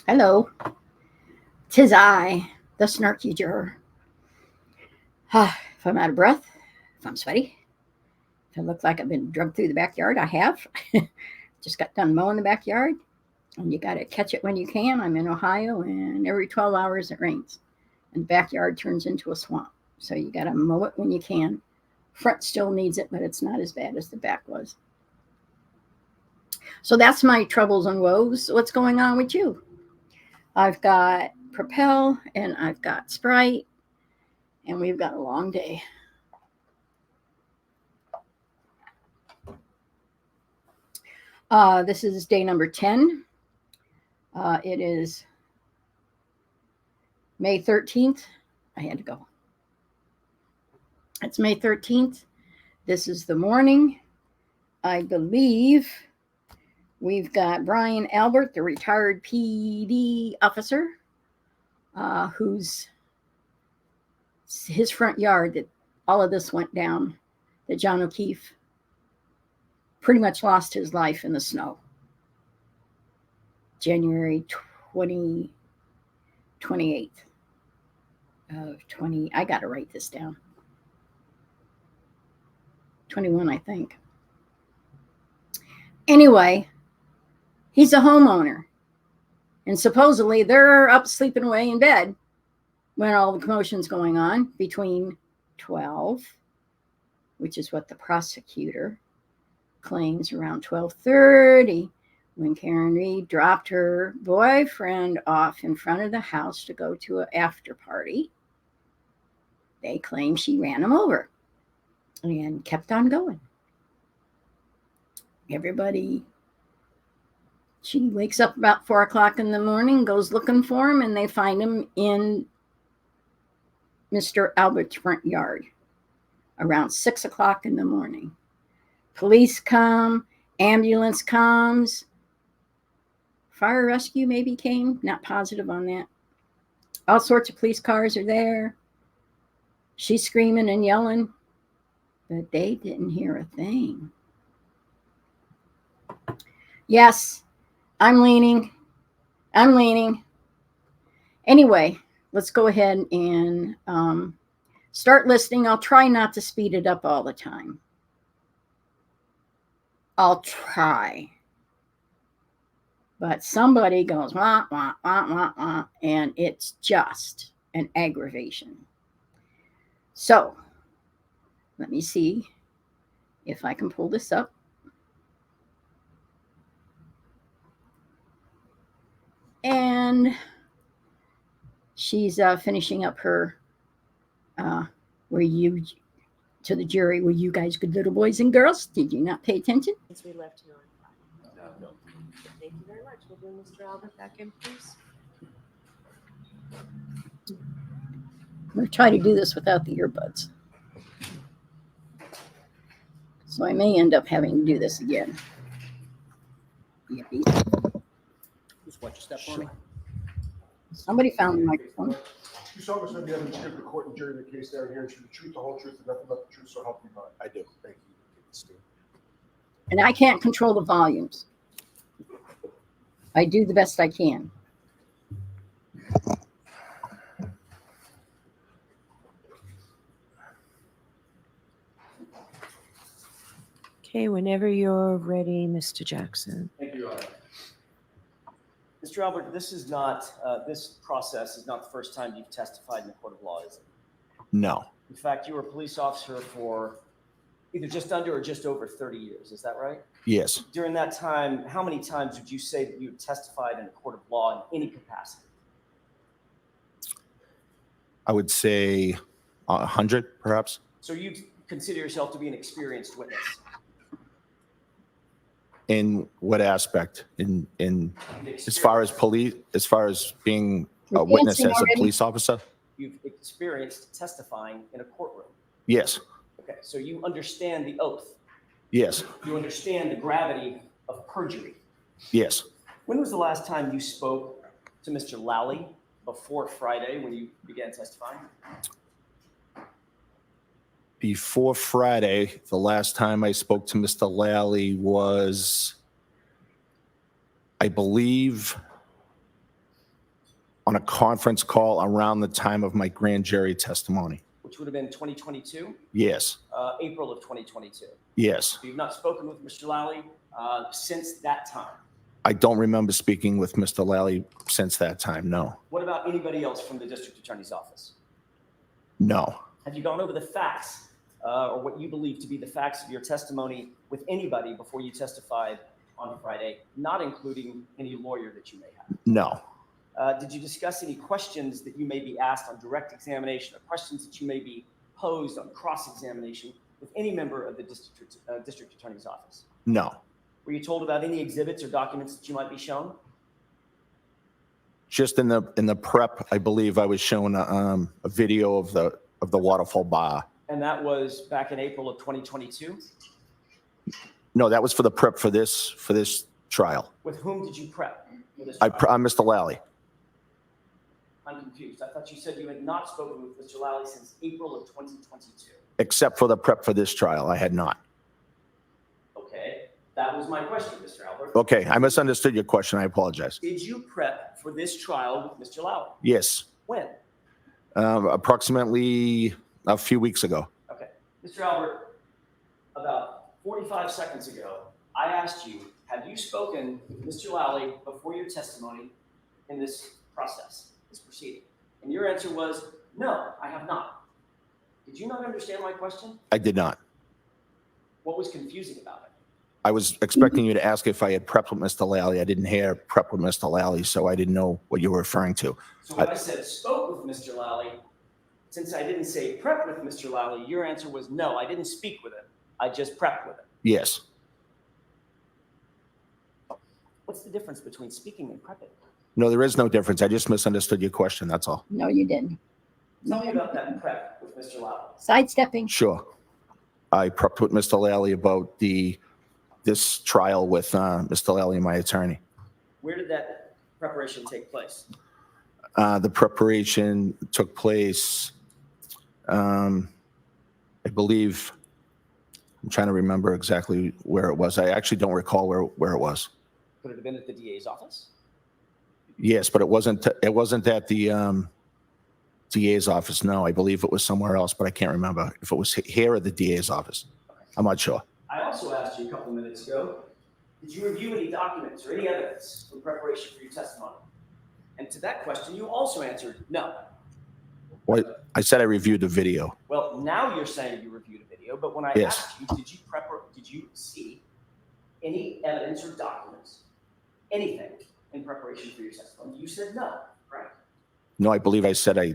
Hello, 'tis I, the snarky juror. If I'm out of breath, if I'm sweaty, if I look like I've been drugged through the backyard, I have. Just got done mowing the backyard, and you got to catch it when you can. I'm in Ohio, and every 12 hours it rains, and the backyard turns into a swamp. So you got to mow it when you can. Front still needs it, but it's not as bad as the back was. So that's my troubles and woes. What's going on with you? I've got Propel and I've got Sprite, and we've got a long day. This is day number 10. It is May 13th. I had to go. It's May 13th. This is the morning. I believe we've got Brian Albert, the retired PD officer, who's his front yard that all of this went down, that John O'Keefe pretty much lost his life in the snow. January 28th of 20. I got to write this down. 21, I think. Anyway, he's a homeowner. And supposedly they're up sleeping away in bed when all the commotion's going on between 12, which is what the prosecutor claims, around 12:30, when Karen Reed dropped her boyfriend off in front of the house to go to an after party. They claim she ran him over and kept on going. She wakes up about 4 o'clock in the morning, goes looking for him, and they find him in Mr. Albert's front yard around 6 o'clock in the morning. Police come, ambulance comes, fire rescue maybe came, not positive on that. All sorts of police cars are there. She's screaming and yelling, but they didn't hear a thing. Yes, I'm leaning. Anyway, let's go ahead and start listening. I'll try not to speed it up all the time. I'll try. But somebody goes, wah, wah, wah, wah, wah, and it's just an aggravation. So, let me see if I can pull this up. And she's finishing up her, to the jury, were you guys good little boys and girls? Did you not pay attention? Since we left you on. No. Thank you very much. We'll bring Mr. Albert back in, please. I'm going to try to do this without the earbuds. So I may end up having to do this again. Yippee. Just watch your step on it. Somebody found the microphone. You saw us on the evidence give the court and jury the case down here, and the truth, the whole truth, and nothing but the truth, so help me God. I do. Thank you. And I can't control the volumes. I do the best I can. Okay, whenever you're ready, Mr. Jackson. Thank you, Your Honor. Mr. Albert, this process is not the first time you've testified in the court of law, is it? No. In fact, you were a police officer for either just under or just over 30 years. Is that right? Yes. During that time, how many times would you say that you testified in a court of law in any capacity? I would say 100, perhaps. So you consider yourself to be an experienced witness? In what aspect? In as far as being a witness as a police officer? You've experienced testifying in a courtroom? Yes. Okay, so you understand the oath? Yes. You understand the gravity of perjury? Yes. When was the last time you spoke to Mr. Lally before Friday when you began testifying? Before Friday, the last time I spoke to Mr. Lally was, I believe, on a conference call around the time of my grand jury testimony. which would have been 2022, Yes, April of 2022. yes. So you've not spoken with Mr. Lally since that time. I don't remember speaking with Mr. Lally since that time, no. What about anybody else from the district attorney's office? No, Have you gone over the facts or what you believe to be the facts of your testimony with anybody before you testified on Friday, not including any lawyer that you may have? no, Did you discuss any questions that you may be asked on direct examination or questions that you may be posed on cross-examination with any member of the district attorney's office? no. Were you told about any exhibits or documents that you might be shown? Just in the prep, I believe I was shown a video of the waterfall bar. And that was back in April of 2022? No, that was for the prep for this trial. With whom did you prep for this I'm trial? Mr. Lally. I'm confused. I thought you said you had not spoken with Mr. Lally since April of 2022. Except for the prep for this trial, I had not. Okay, that was my question, Mr. Albert. Okay, I misunderstood your question. I apologize. Did you prep for this trial with Mr. Lally? Yes, When? approximately a few weeks ago. Okay. Mr. Albert, about 45 seconds ago, I asked you, have you spoken with Mr. Lally before your testimony in this process, this proceeding? And your answer was, no, I have not. Did you not understand my question? I did not. What was confusing about it? I was expecting you to ask if I had prepped with Mr. Lally. I didn't hear prep with Mr. Lally, so I didn't know what you were referring to. So when I said spoke with Mr. Lally, since I didn't say prep with Mr. Lally, your answer was no, I didn't speak with him. I just prepped with him. Yes. What's the difference between speaking and prepping? No, there is no difference. I just misunderstood your question. That's all. No, you didn't. Tell me about that prep with Mr. Lally. Sidestepping. Sure. I prepped with Mr. Lally about this trial with Mr. Lally, my attorney. Where did that preparation take place? The preparation took place, I believe, I'm trying to remember exactly where it was. I actually don't recall where it was. Could it have been at the DA's office? Yes, but it wasn't at the DA's office. No, I believe it was somewhere else, but I can't remember if it was here or the DA's office. I'm not sure. I also asked you a couple minutes ago, did you review any documents or any evidence in preparation for your testimony? And to that question, you also answered no. What I said, I reviewed the video. Well, now you're saying you reviewed a video, but when I Yes. asked you, did you see any evidence or documents, anything in preparation for your testimony? You said no, correct? No, I believe I said I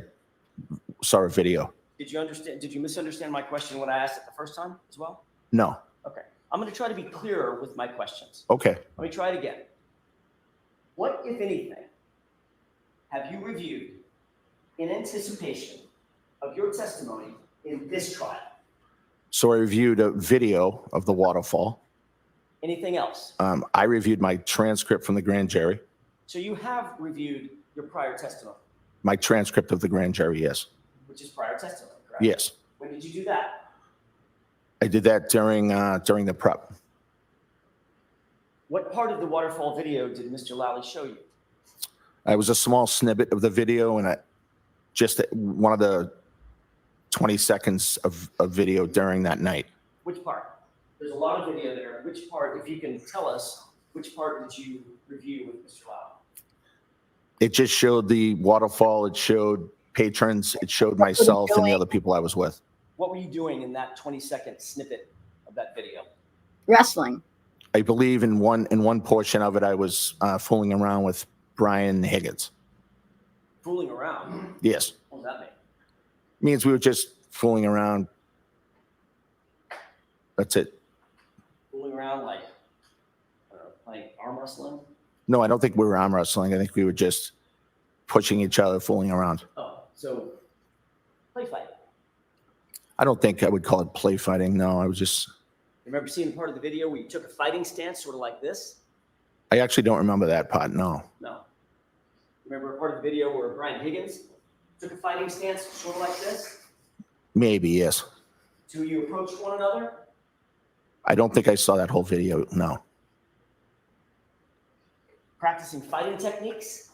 saw a video. Did you misunderstand my question when I asked it the first time as well? No. Okay. I'm going to try to be clearer with my questions. Okay. Let me try it again. What, if anything, have you reviewed in anticipation of your testimony in this trial? So I reviewed a video of the waterfall. Anything else? I reviewed my transcript from the grand jury. So you have reviewed your prior testimony, My transcript of the grand jury, yes. which is prior testimony, correct? Yes. When did you do that? I did that during the prep. What part of the waterfall video did Mr. Lally show you? It was a small snippet of the video and just one of the 20 seconds of video during that night. Which part? There's a lot of video there. Which part, if you can tell us, which part did you review with Mr. Lally? It just showed the waterfall. It showed patrons. It showed myself and the other people I was with. What were you doing in that 20-second snippet of that video? Wrestling. I believe in one portion of it, I was fooling around with Brian Higgins. Fooling around. Yes. What does that mean? Means we were just fooling around. That's it. Fooling around like playing arm wrestling? No, I don't think we were arm wrestling. I think we were just pushing each other, fooling around. Oh, so play fight. I don't think I would call it play fighting. No, I was just, Remember seeing part of the video where you took a fighting stance, sort of like this? I actually don't remember that part. No. No. Remember a part of the video where Brian Higgins took a fighting stance, sort of like this? Maybe, yes. Two of you approached one another? I don't think I saw that whole video. No. Practicing fighting techniques?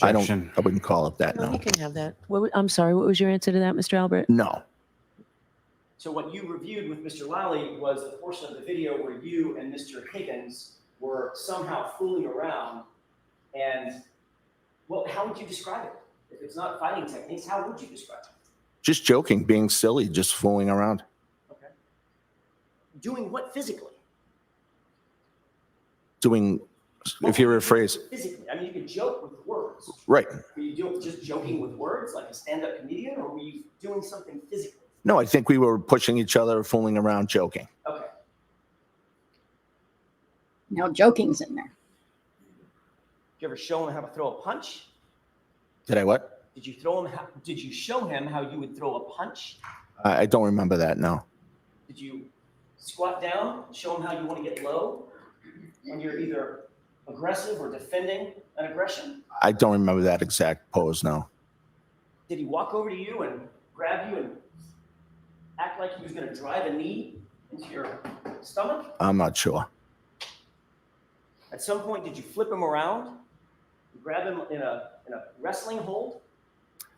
Objection. I wouldn't call it that, No, no. you can have that. I'm sorry, what was your answer to that, Mr. Albert? No, So what you reviewed with Mr. Lally was the portion of the video where you and Mr. Higgins were somehow fooling around. And, well, how would you describe it? If it's not fighting techniques, how would you describe it? just joking, being silly, just fooling around. Okay. Doing what physically? Doing, if you rephrase, Physically. I mean, you could joke with words. right. Were you just joking with words like a stand-up comedian, or were you doing something physically? No, I think we were pushing each other, fooling around, joking. Okay. Now joking's in there. Did you ever show him how to throw a punch? Did I what? Did you show him how you would throw a punch? I don't remember that, no. Did you squat down, show him how you want to get low when you're either aggressive or defending an aggression? I don't remember that exact pose, no. Did he walk over to you and grab you and act like he was going to drive a knee into your stomach? I'm not sure. At some point, did you flip him around, grab him in a wrestling hold?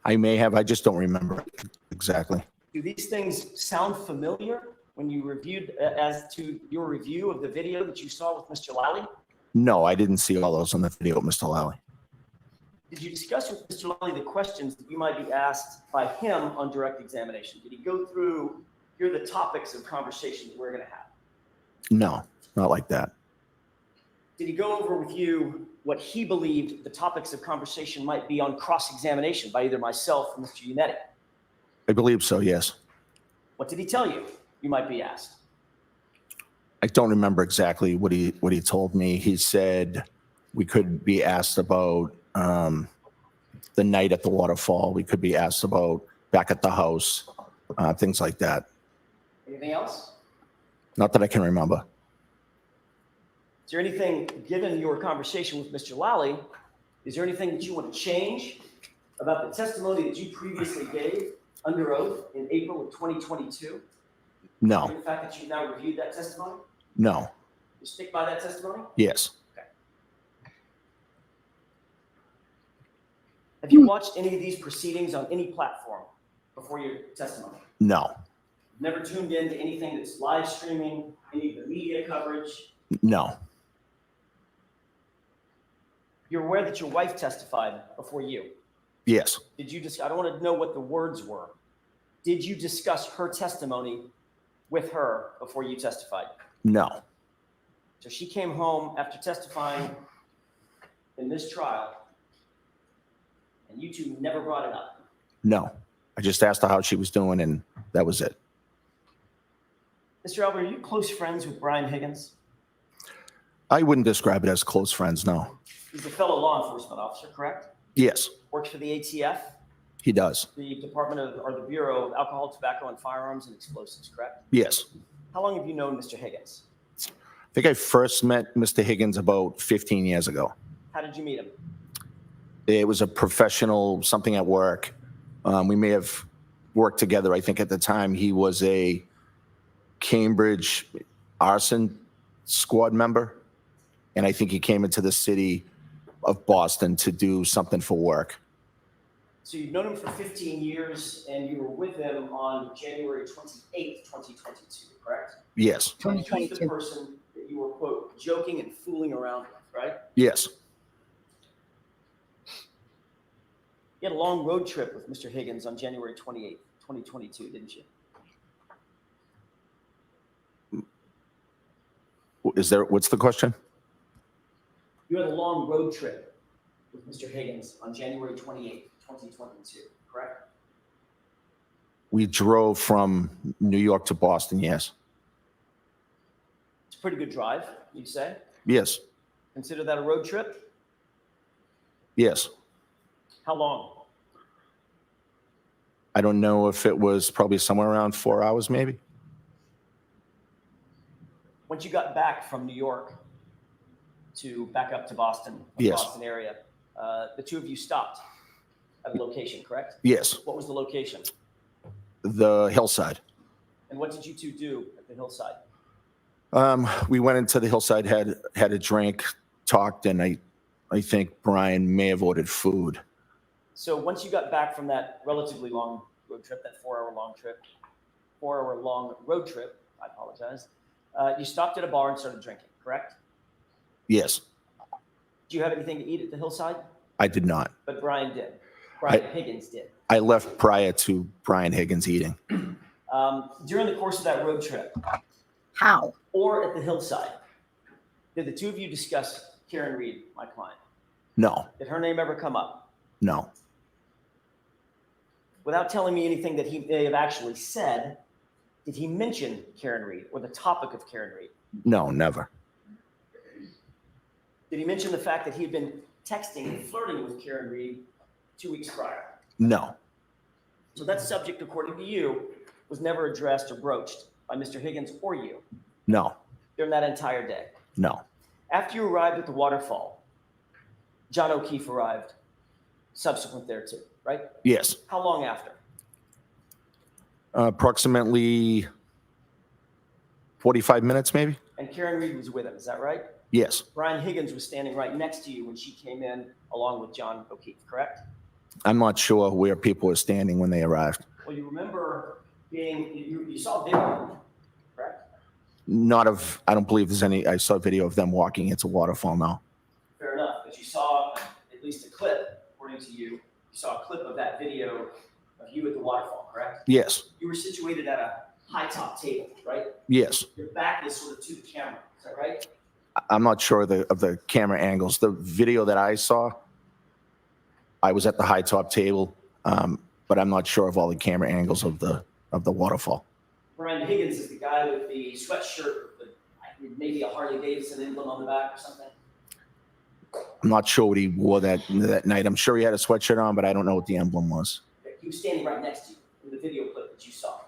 I may have, I just don't remember exactly. Do these things sound familiar when you reviewed as to your review of the video that you saw with Mr. Lally? No, I didn't see all those on the video, Mr. Lally. Did you discuss with Mr. Lally the questions that you might be asked by him on direct examination? Did he go through, here are the topics of conversation that we're going to have? No, not like that. Did he go over with you what he believed the topics of conversation might be on cross-examination by either myself or Mr. Unetti? I believe so, yes. What did he tell you you might be asked? I don't remember exactly what he told me. He said we could be asked about the night at the waterfall. We could be asked about back at the house, things like that. Anything else? Not that I can remember. Is there anything, given your conversation with Mr. Lally, is there anything that you want to change about the testimony that you previously gave under oath in April of 2022? No, The fact that you've now reviewed that testimony? no, You stick by that testimony? yes. Have you watched any of these proceedings on any platform before your testimony? No, Never tuned in to anything that's live streaming, any of the media coverage? no, You're aware that your wife testified before you. yes, Did you I don't want to know what the words were. Did you discuss her testimony with her before you testified? no, So she came home after testifying in this trial, and you two never brought it up. no. I just asked her how she was doing, and that was it. Mr. Albert, are you close friends with Brian Higgins? I wouldn't describe it as close friends, no. He's a fellow law enforcement officer, correct? Yes, Works for the ATF, he does. the the Bureau of Alcohol, Tobacco, and Firearms and Explosives, correct? Yes. How long have you known Mr. Higgins? I think I first met Mr. Higgins about 15 years ago. How did you meet him? It was a professional, something at work. We may have worked together. I think at the time he was a Cambridge arson squad member. And I think he came into the city of Boston to do something for work. So you've known him for 15 years, and you were with him on January 28th, 2022, correct? Yes, And he's the 2022. person that you were, quote, joking and fooling around with, right? yes, You had a long road trip with Mr. Higgins on January 28th, 2022, didn't you? what's the question? You had a long road trip with Mr. Higgins on January 28th, 2022, correct? We drove from New York to Boston, yes. It's a pretty good drive, you'd say. Yes, Consider that a road trip? yes. How long? I don't know if it was probably somewhere around 4 hours, maybe. Once you got back from New York to back up to Boston, the Yes. Boston area, the two of you stopped at a location, correct? Yes, What was the location? the hillside. And what did you two do at the hillside? We went into the hillside, had a drink, talked, and I I think Brian may have ordered food. So once you got back from that relatively long road trip, that 4 hour long road trip, I apologize, you stopped at a bar and started drinking, correct? Yes, Do you have anything to eat at the hillside? I did not. But Brian did. Brian Higgins did. I left prior to Brian Higgins eating. During the course of that road trip How? or at the hillside, did the two of you discuss Karen Reed, my client? No, Did her name ever come up? no, Without telling me anything that he may have actually said, did he mention Karen Reed or the topic of Karen Reed? no, never. Did he mention the fact that he had been texting and flirting with Karen Reed 2 weeks prior? No, So that subject, according to you, was never addressed or broached by Mr. Higgins or you no, during that entire day. no. After you arrived at the waterfall, John O'Keefe arrived subsequent thereto, right? Yes, How long after? approximately 45 minutes, maybe? And Karen Reed was with him, is that right? Yes, Brian Higgins was standing right next to you when she came in along with John O'Keefe, correct? I'm not sure where people were standing when they arrived. Well, you remember you saw a video, correct? I don't believe there's any, I saw a video of them walking into waterfall now. Fair enough, but you saw at least a clip, according to you, you saw a clip of that video of you at the waterfall, correct? Yes, You were situated at a high top table, right? yes. Your back is sort of to the camera, is that right? I'm not sure of the camera angles. The video that I saw, I was at the high top table, but I'm not sure of all the camera angles of the waterfall. Brian Higgins is the guy with the sweatshirt with maybe a Harley Davidson emblem on the back or something. I'm not sure what he wore that night. I'm sure he had a sweatshirt on, but I don't know what the emblem was. He was standing right next to you in the video clip that you saw.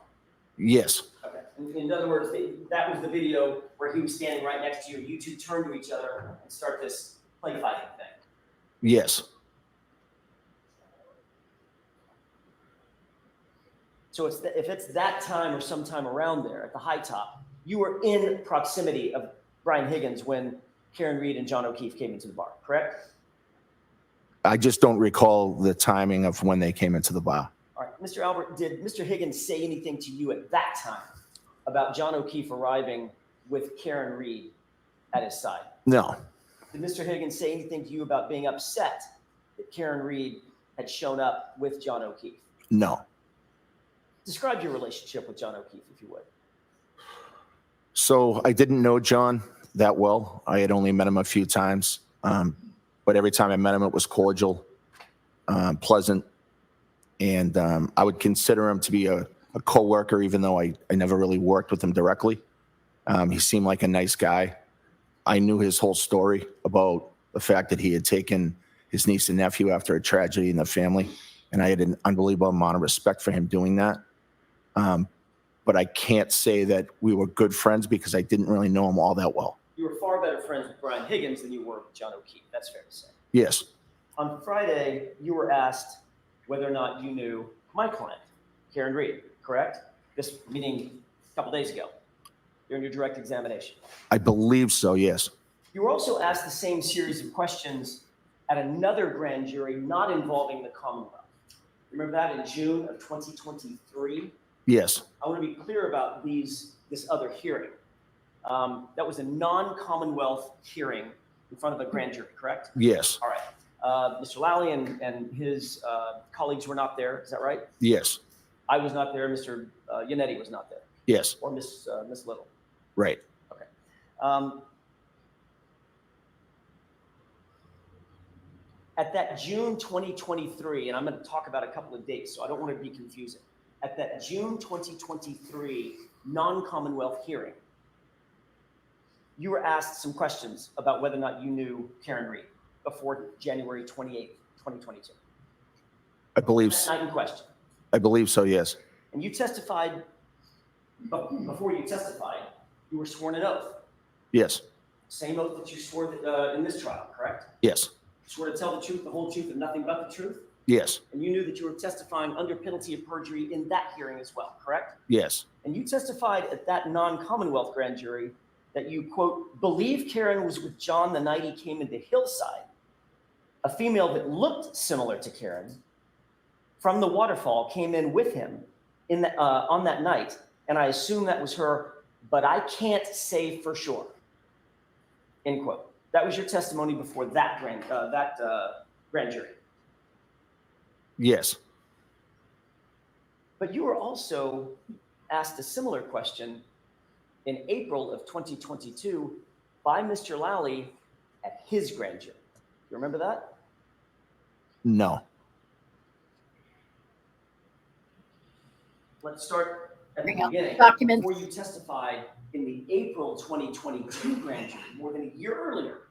Yes, Okay. In other words, that was the video where he was standing right next to you. You two turn to each other and start this play fighting thing. yes, So if it's that time or sometime around there at the high top, you were in proximity of Brian Higgins when Karen Reed and John O'Keefe came into the bar, correct? I just don't recall the timing of when they came into the bar. All right, Mr. Albert, did Mr. Higgins say anything to you at that time about John O'Keefe arriving with Karen Reed at his side? No, Did Mr. Higgins say anything to you about being upset that Karen Reed had shown up with John O'Keefe? no. Describe your relationship with John O'Keefe, if you would. So I didn't know John that well. I had only met him a few times, but every time I met him, it was cordial, pleasant, and I would consider him to be a coworker, even though I never really worked with him directly. He seemed like a nice guy. I knew his whole story about the fact that he had taken his niece and nephew after a tragedy in the family, and I had an unbelievable amount of respect for him doing that. But I can't say that we were good friends because I didn't really know him all that well. You were far better friends with Brian Higgins than you were with John O'Keefe. That's fair to say. Yes, On Friday, you were asked whether or not you knew my client, Karen Reed, correct? This meeting a couple days ago during your direct examination. I believe so, yes. You were also asked the same series of questions at another grand jury not involving the Commonwealth. Remember that in June of 2023? Yes, I want to be clear about this other hearing. That was a non-Commonwealth hearing in front of a grand jury, correct? yes, All right. Mr. Lally and his colleagues were not there. Is that right? yes, I was not there. Mr. Yannetti was not there, yes, or Miss Little. right. At that June 2023, and I'm going to talk about a couple of dates, so I don't want to be confusing. At that June 2023 non-Commonwealth hearing, you were asked some questions about whether or not you knew Karen Reed before January 28th, 2022. I believe, That night in question. I believe so, yes. And you testified, but before you testified, you were sworn an oath. Yes, Same oath that you swore in this trial, correct? yes, You swore to tell the truth, the whole truth, and nothing but the truth? yes, And you knew that you were testifying under penalty of perjury in that hearing as well, correct? yes, And you testified at that non-Commonwealth grand jury that you, quote, believe Karen was with John the night he came into Hillside a female that looked similar to Karen from the waterfall came in with him on that night, and I assume that was her, but I can't say for sure. End quote. That was your testimony before that grand jury. Yes. But you were also asked a similar question in April of 2022 by Mr. Lally at his grand jury. You remember that? No. Let's start at the Bring up beginning. documents. Before you testified in the April 2022 grand jury, more than a year earlier,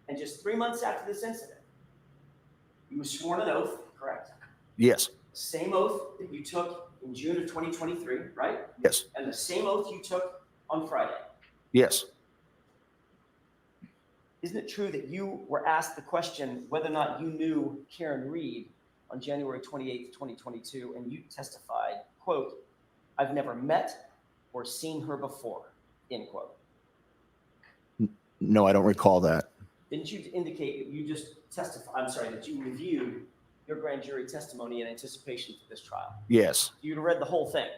and just 3 months after this incident, you were sworn an oath, correct? Yes. Same oath that you took in June of 2023, right? Yes. And the same oath you took on Friday. Yes. Isn't it true that you were asked the question whether or not you knew Karen Reed on January 28th, 2022, and you testified, quote, "I've never met or seen her before," end quote. No, I don't recall that. Didn't you indicate that you just that you reviewed your grand jury testimony in anticipation for this trial? Yes. You'd read the whole thing,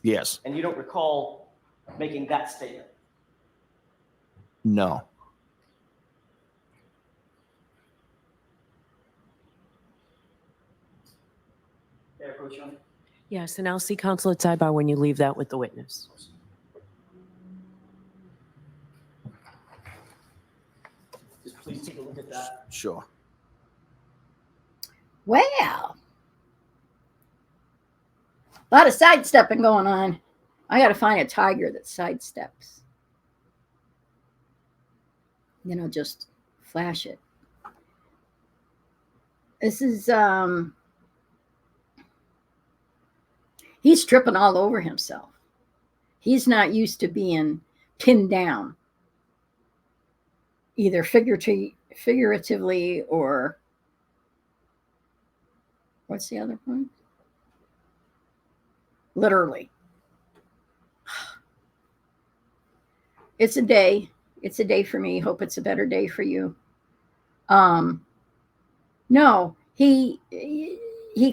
Yes. and you don't recall making that statement. No. May I approach you on it? Yes, and I'll see Counsel at sidebar when you leave that with the witness. Just please take a look at that. Sure. Well, a lot of sidestepping going on. I got to find a tiger that sidesteps. Just flash it. This is, he's tripping all over himself. He's not used to being pinned down, either figuratively or what's the other one? Literally. It's a day. It's a day for me. Hope it's a better day for you. No, he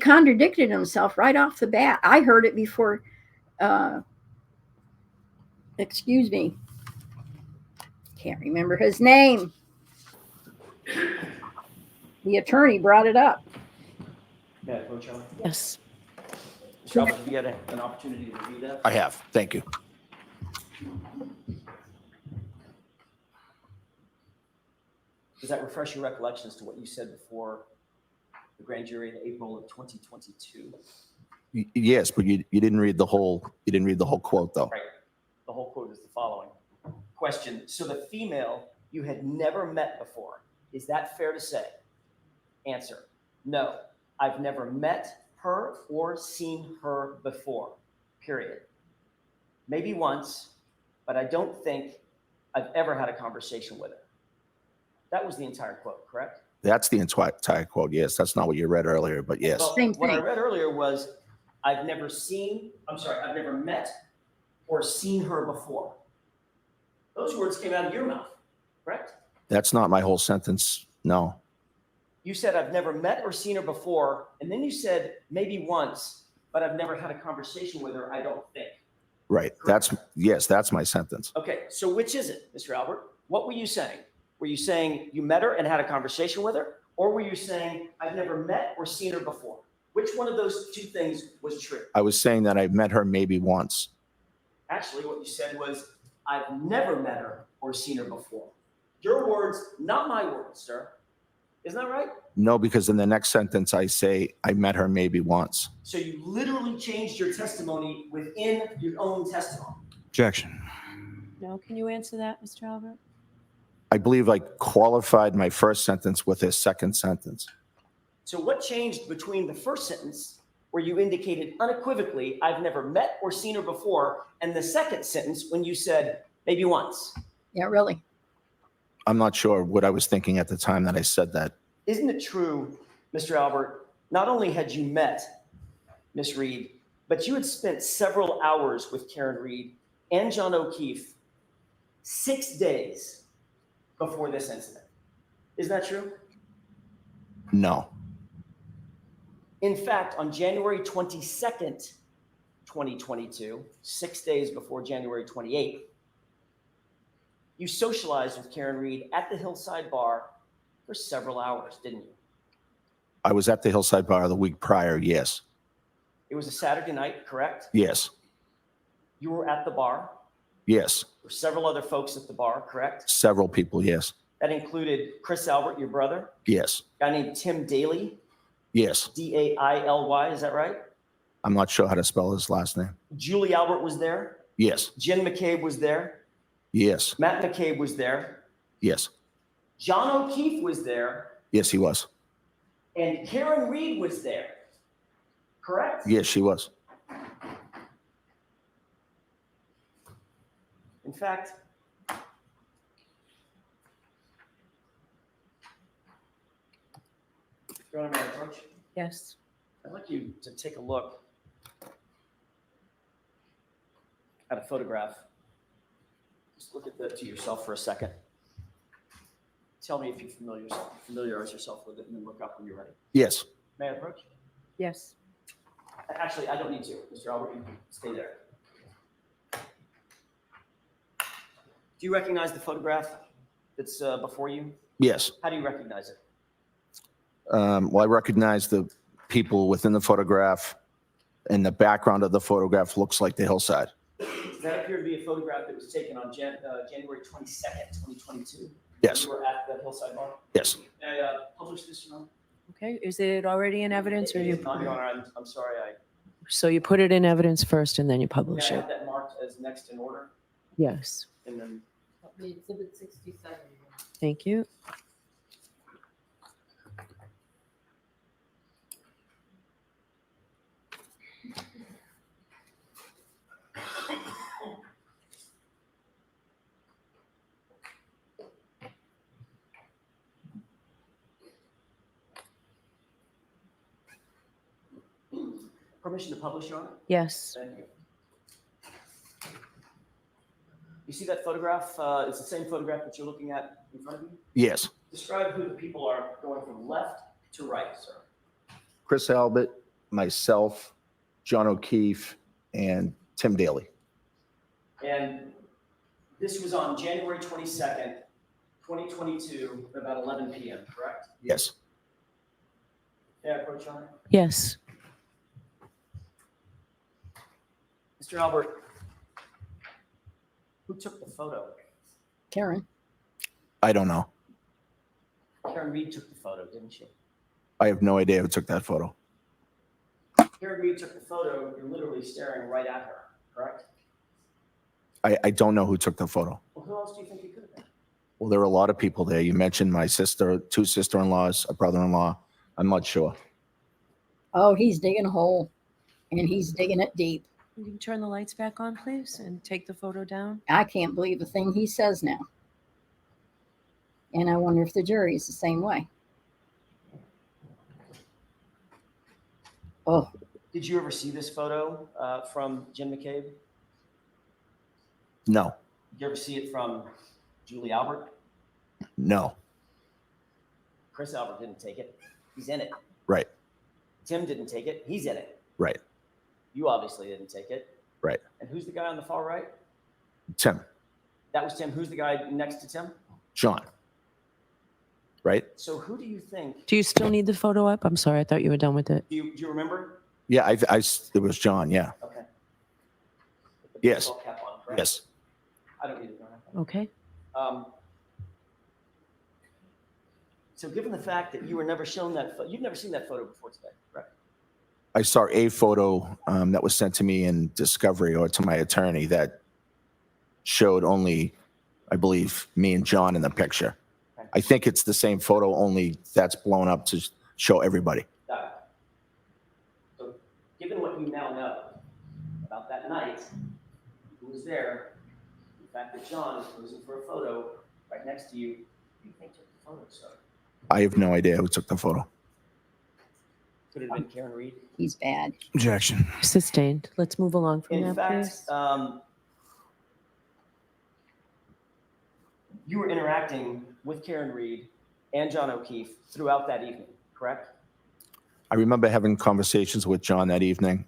contradicted himself right off the bat. I heard it before. Excuse me. Can't remember his name. The attorney brought it up. May I approach you on it? Yes. Mr. Albert, have you had an opportunity to review that? I have. Thank you. Does that refresh your recollection as to what you said before the grand jury in April of 2022? Yes, but you didn't read the whole quote though. Right. The whole quote is the following. Question. So the female you had never met before, is that fair to say? Answer. No, I've never met her or seen her before, period. Maybe once, but I don't think I've ever had a conversation with her. That was the entire quote, correct? That's the entire quote. Yes, that's not what you read earlier, but yes. Well, Same what I thing. read earlier was, I've never met or seen her before. Those words came out of your mouth, correct? That's not my whole sentence. No. You said, I've never met or seen her before, and then you said, maybe once, but I've never had a conversation with her, I don't think. Right. That's my sentence. Okay, so which is it, Mr. Albert? What were you saying? Were you saying you met her and had a conversation with her? Or were you saying, I've never met or seen her before? Which one of those two things was true? I was saying that I've met her maybe once. Actually, what you said was, I've never met her or seen her before. Your words, not my words, sir. Isn't that right? No, because in the next sentence I say I met her maybe once. So you literally changed your testimony within your own testimony. Objection. No, can you answer that, Mr. Albert? I believe I qualified my first sentence with his second sentence. So what changed between the first sentence, where you indicated unequivocally, I've never met or seen her before, and the second sentence when you said, maybe once? Yeah, really. I'm not sure what I was thinking at the time that I said that. Isn't it true, Mr. Albert, not only had you met Miss Reed, but you had spent several hours with Karen Reed and John O'Keefe 6 days before this incident. Isn't that true? No. In fact, on January 22nd, 2022, 6 days before January 28th, you socialized with Karen Reed at the Hillside Bar for several hours, didn't you? I was at the Hillside Bar the week prior. Yes. It was a Saturday night, correct? Yes. You were at the bar. Yes. There were several other folks at the bar, correct? Several people. Yes. That included Chris Albert, your brother, Yes. a guy named Tim Daly, Yes. Daily, is that right? I'm not sure how to spell his last name. Julie Albert was there. Yes. Jen McCabe was there. Yes. Matt McCabe was there. Yes. John O'Keefe was there. Yes, he was. And Karen Reed was there, correct? Yes, she was. In fact, Your Honor, may I approach? Yes. I'd like you to take a look at a photograph. Just look at that to yourself for a second. Tell me if you familiarize yourself with it, and then look up when you're ready. Yes. May I approach? Yes. Actually, I don't need to. Mr. Albert, you can stay there. Do you recognize the photograph that's before you? Yes. How do you recognize it? Well, I recognize the people within the photograph, and the background of the photograph looks like the hillside. Does that appear to be a photograph that was taken on January 22nd, 2022? Yes. You were at the Hillside Bar? Yes. May I publish this, Your Honor? Okay, is it already in evidence or It you? is not, Your Honor. I'm sorry. So you put it in evidence first and then you May publish I it? have that marked as next in order? Yes. And then, Exhibit 67. Thank you. permission to publish, Your Honor? Yes. Thank you. You see that photograph? It's the same photograph that you're looking at in front of you? Yes. Describe who the people are going from left to right, sir. Chris Albert, myself, John O'Keefe, and Tim Daly. And this was on January 22nd, 2022, at about 11 p.m., correct? Yes. May I approach, Your Honor? Yes. Mr. Albert, who took the photo? Karen, I don't know. Karen Reed took the photo, didn't she? I have no idea who took that photo. Karen Reed took the photo. You're literally staring right at her, correct? I don't know who took the photo. Well, who else do you think it could have been? Well, there were a lot of people there. You mentioned my sister, two sister-in-laws, a brother-in-law. I'm not sure. oh, he's digging a hole and he's digging it deep. You can turn the lights back on, please, and take the photo down. I can't believe a thing he says now. And I wonder if the jury is the same way. Oh, Did you ever see this photo from Jen McCabe? No. Did you ever see it from Julie Albert? No. Chris Albert didn't take it. He's in it. Right. Tim didn't take it. He's in it. Right. You obviously didn't take it. Right. And who's the guy on the far right? Tim. That was Tim. Who's the guy next to Tim? John. Right? So who do you think? Do you still need the photo up? I'm sorry, I thought you were done with it. Do you remember? Yeah, it was John. Yeah. Okay. Put the Yes. baseball cap on, correct? Yes. I don't need it. Okay. So given the fact that you were never shown that, you've never seen that photo before today, correct? I saw a photo that was sent to me in Discovery or to my attorney that showed only, I believe, me and John in the picture. Okay. I think it's the same photo, only that's blown up to show everybody. Got it. So given what you now know about that night, who was there, the fact that John is posing for a photo right next to you, who do you think took the photo, sir? I have no idea who took the photo. Could it have been Karen Reed? he's bad. Objection. Sustained. Let's move along from In that, fact, please. you were interacting with Karen Reed and John O'Keefe throughout that evening, correct? I remember having conversations with John that evening.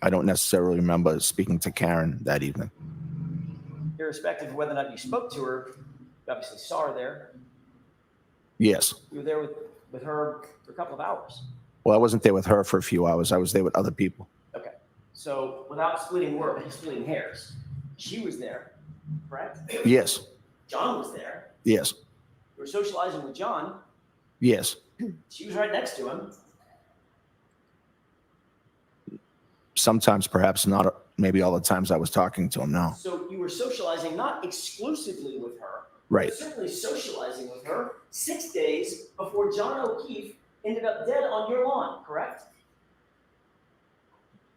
I don't necessarily remember speaking to Karen that evening. Irrespective of whether or not you spoke to her, you obviously saw her there. Yes. You were there with her for a couple of hours. Well, I wasn't there with her for a few hours. I was there with other people. Okay. So without splitting hairs, she was there, correct? Yes. John was there. Yes. You were socializing with John. Yes. She was right next to him. Sometimes, perhaps not, maybe all the times I was talking to him. No. So you were socializing not exclusively with her, Right. but certainly socializing with her 6 days before John O'Keefe ended up dead on your lawn, correct?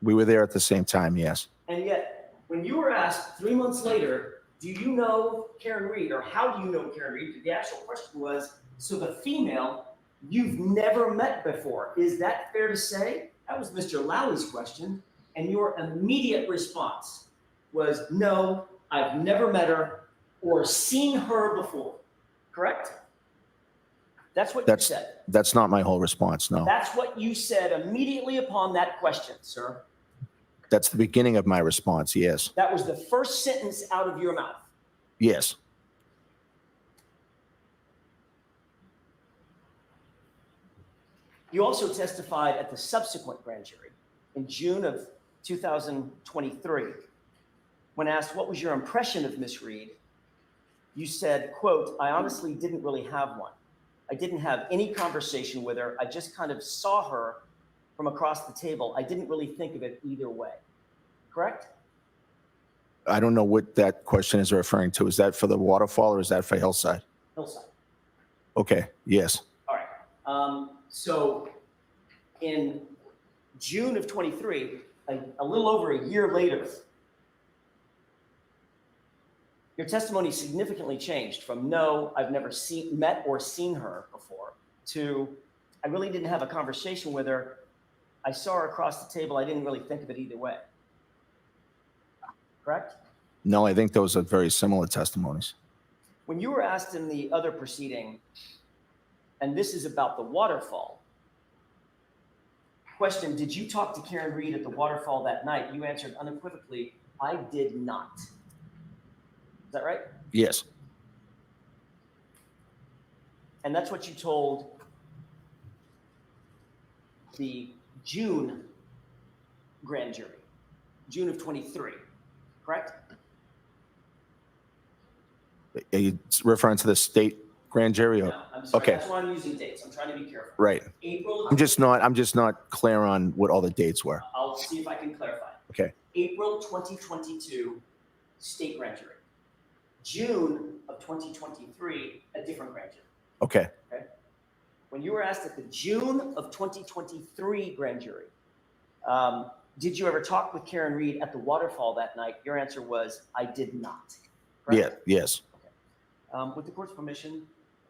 We were there at the same time. Yes. And yet, when you were asked 3 months later, do you know Karen Reed, or how do you know Karen Reed? The actual question was, so the female you've never met before. Is that fair to say? That was Mr. Lowry's question. And your immediate response was, no, I've never met her or seen her before. Correct? That's what you said. That's not my whole response. No. That's what you said immediately upon that question, sir. That's the beginning of my response. Yes. That was the first sentence out of your mouth. Yes. You also testified at the subsequent grand jury in June of 2023. When asked what was your impression of Miss Reed, you said, quote, I honestly didn't really have one. I didn't have any conversation with her. I just kind of saw her from across the table. I didn't really think of it either way. Correct? I don't know what that question is referring to. Is that for the waterfall or is that for Hillside? Hillside. Okay. Yes. All right. So in June of 23, a little over a year later, your testimony significantly changed from no, I've never met or seen her before, to I really didn't have a conversation with her. I saw her across the table. I didn't really think of it either way. Correct? No, I think those are very similar testimonies. When you were asked in the other proceeding, and this is about the waterfall, question, did you talk to Karen Reed at the waterfall that night? You answered unequivocally, I did not. Is that right? Yes. And that's what you told the June grand jury, June of 23, correct? Are you referring to the state grand jury? Or? No, I'm sorry. Okay. That's why I'm using dates. I'm trying to be careful. Right. April. I'm just not clear on what all the dates were. I'll see if I can clarify. Okay. April 2022, state grand jury. June of 2023, a different grand jury. Okay. When you were asked at the June of 2023 grand jury, did you ever talk with Karen Reed at the waterfall that night? Your answer was, I did not. Correct? Yeah. Yes. With the court's permission,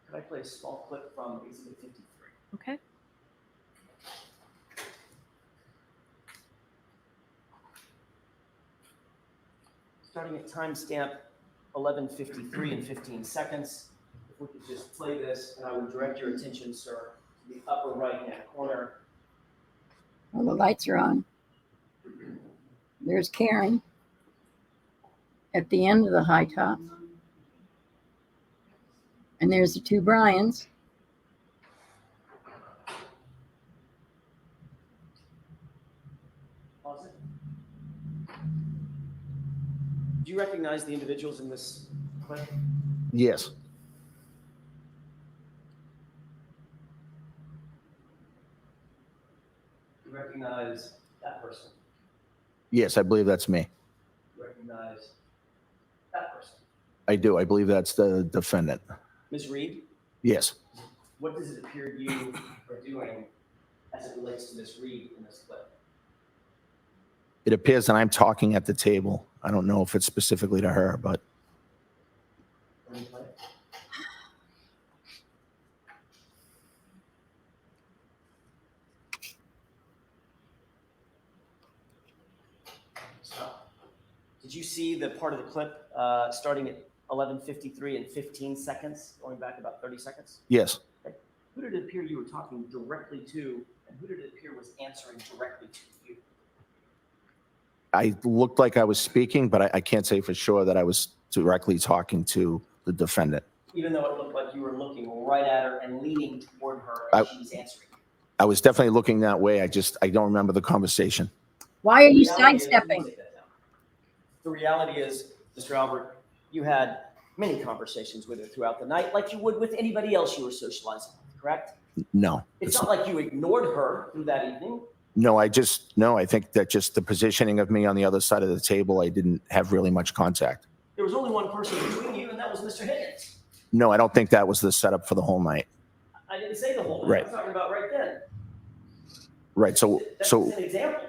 could I play a small clip from Exhibit 53? Okay. Starting at timestamp 11:53 and 15 seconds. If we could just play this, and I would direct your attention, sir, to the upper right-hand corner. Well, the lights are on. There's Karen at the end of the high top. And there's the two Bryans. Pause it. Do you recognize the individuals in this clip? Yes. Do you recognize that person? Yes, I believe that's me. Do you recognize that person? I do. I believe that's the defendant. Ms. Reed, Yes. what does it appear you are doing as it relates to Ms. Reed in this clip? It appears that I'm talking at the table. I don't know if it's specifically to her, but Let me play it. Stop. Did you see the part of the clip starting at 11:53 and 15 seconds, going back about 30 seconds? yes. who did it appear you were talking directly to, and who did it appear was answering directly to you? I looked like I was speaking, but I can't say for sure that I was directly talking to the defendant. Even though it looked like you were looking right at her and leaning toward her as she's answering. I was definitely looking that way. I don't remember the conversation. Why are you The reality is- sidestepping? The reality is, Mr. Albert, you had many conversations with her throughout the night, like you would with anybody else you were socializing with, correct? No. It's not like you ignored her through that evening. No, I think that just the positioning of me on the other side of the table, I didn't have really much contact. There was only one person between you, and that was Mr. Higgins. No, I don't think that was the setup for the whole night. I didn't say the whole thing. Right. I'm talking about right then. Right. So, That's an example.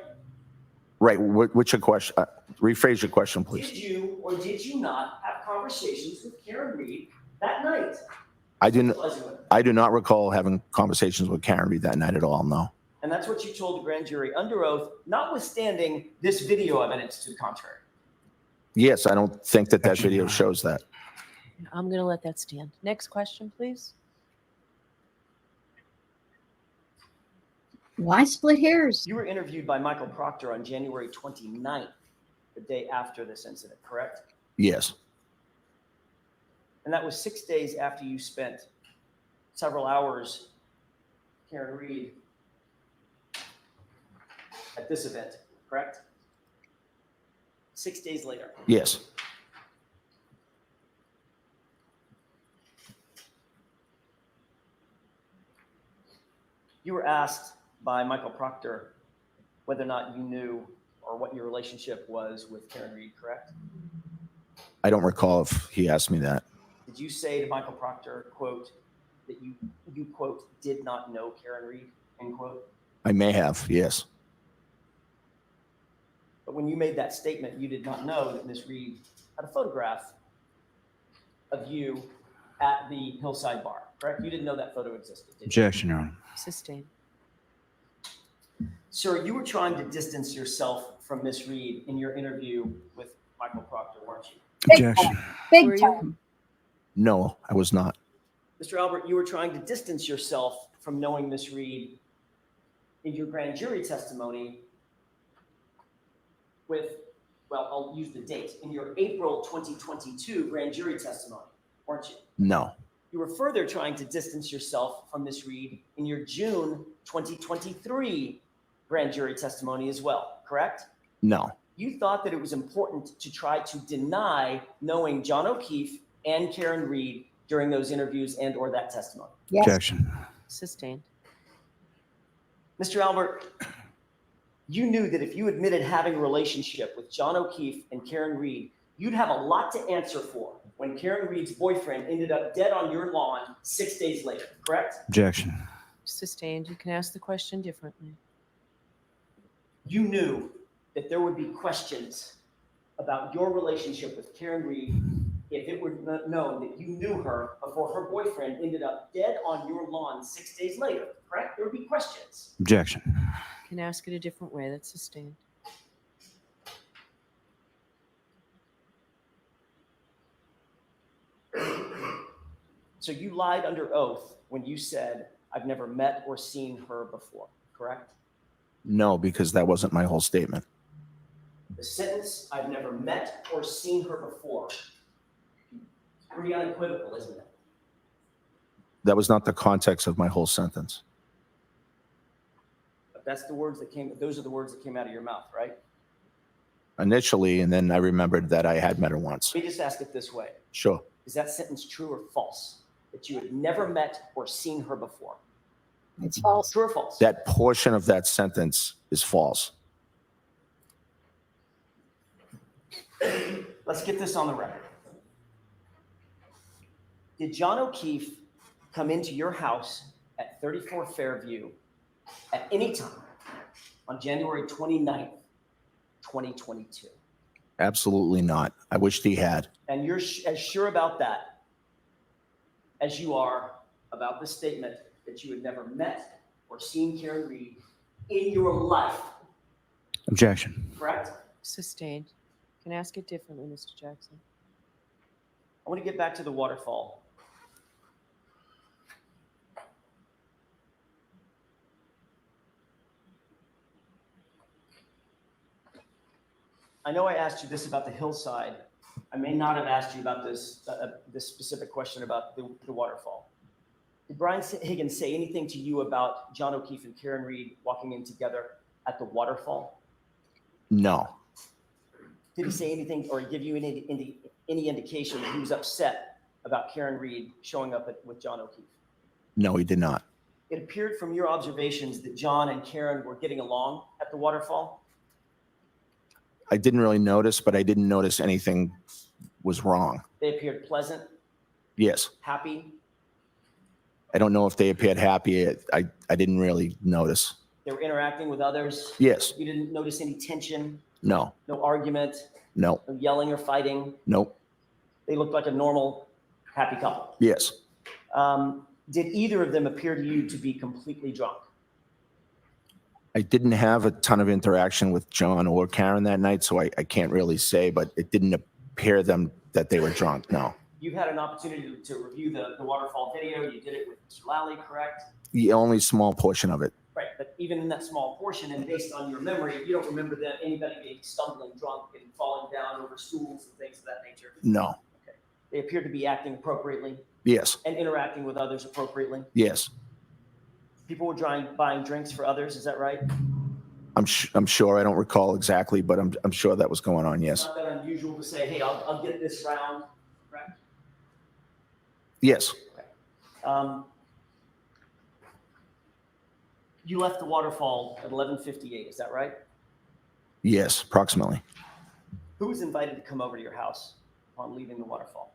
right. What's your question? Rephrase your question, please. Did you or did you not have conversations with Karen Reed that night? I do Socializing with her? not recall having conversations with Karen Reed that night at all. No. And that's what you told the grand jury under oath, notwithstanding this video evidence to the contrary. Yes, I don't think that video shows that. I'm going to let that stand. Next question, please. Why split hairs? You were interviewed by Michael Proctor on January 29th, the day after this incident, correct? Yes. And that was 6 days after you spent several hours, Karen Reed, at this event, correct? 6 days later. Yes. You were asked by Michael Proctor whether or not you knew or what your relationship was with Karen Reed, correct? I don't recall if he asked me that. Did you say to Michael Proctor, quote, that you quote, did not know Karen Reed, end quote? I may have. Yes. But when you made that statement, you did not know that Ms. Reed had a photograph of you at the Hillside Bar, correct? You didn't know that photo existed, did you? Objection, Your Honor. Sustained. Sir, you were trying to distance yourself from Ms. Reed in your interview with Michael Proctor, weren't you? Objection. Were Big you? time. No, I was not. Mr. Albert, you were trying to distance yourself from knowing Ms. Reed in your grand jury testimony with, well, I'll use the date, in your April 2022 grand jury testimony, weren't you? No. You were further trying to distance yourself from Ms. Reed in your June 2023 grand jury testimony as well, correct? No. You thought that it was important to try to deny knowing John O'Keefe and Karen Reed during those interviews and or that testimony. Yes. Objection. Sustained. Mr. Albert, you knew that if you admitted having a relationship with John O'Keefe and Karen Reed, you'd have a lot to answer for when Karen Reed's boyfriend ended up dead on your lawn 6 days later, correct? Objection. Sustained. You can ask the question differently. You knew that there would be questions about your relationship with Karen Reed if it were known that you knew her before her boyfriend ended up dead on your lawn 6 days later, correct? There would be questions. Objection. You can ask it a different way. That's sustained. So you lied under oath when you said, I've never met or seen her before, correct? No, because that wasn't my whole statement. The sentence, I've never met or seen her before, pretty unequivocal, isn't it? That was not the context of my whole sentence. But that's the words that came, those are the words that came out of your mouth, right? Initially, and then I remembered that I had met her once. Let me just ask it this way. Sure. Is that sentence true or false? That you had never met or seen her before? It's false. True or false? That portion of that sentence is false. Let's get this on the record. Did John O'Keefe come into your house at 34 Fairview at any time on January 29th, 2022? Absolutely not. I wished he had. And you're as sure about that as you are about the statement that you had never met or seen Karen Reed in your life, Objection. correct? Sustained. You can ask it differently, Mr. Jackson. I want to get back to the waterfall. I know I asked you this about the hillside. I may not have asked you about this specific question about the waterfall. Did Brian Higgins say anything to you about John O'Keefe and Karen Reed walking in together at the waterfall? No, Did he say anything or give you any indication that he was upset about Karen Reed showing up with John O'Keefe? no, he did not. It appeared from your observations that John and Karen were getting along at the waterfall. I didn't really notice, but I didn't notice anything was wrong. They appeared pleasant, Yes. happy. I don't know if they appeared happy. I didn't really notice. They were interacting with others. Yes. You didn't notice any tension, No. no argument, No. no yelling or fighting. Nope. They looked like a normal, happy couple. Yes. Did either of them appear to you to be completely drunk? I didn't have a ton of interaction with John or Karen that night, so I can't really say, but it didn't appear them that they were drunk. No. You had an opportunity to review the waterfall video. You did it with Mr. Lally, correct? The only small portion of it. Right, but even in that small portion, and based on your memory, you don't remember that anybody being stumbling drunk and falling down over stools and things of that nature. No. They appear to be acting appropriately Yes. and interacting with others appropriately. Yes. People were buying drinks for others, is that right? I'm sure. I don't recall exactly, but I'm sure that was going on. It's Yes. not that unusual to say, hey, I'll get this round, correct? Yes. You left the waterfall at 11:58, is that right? Yes. Approximately. Who was invited to come over to your house upon leaving the waterfall?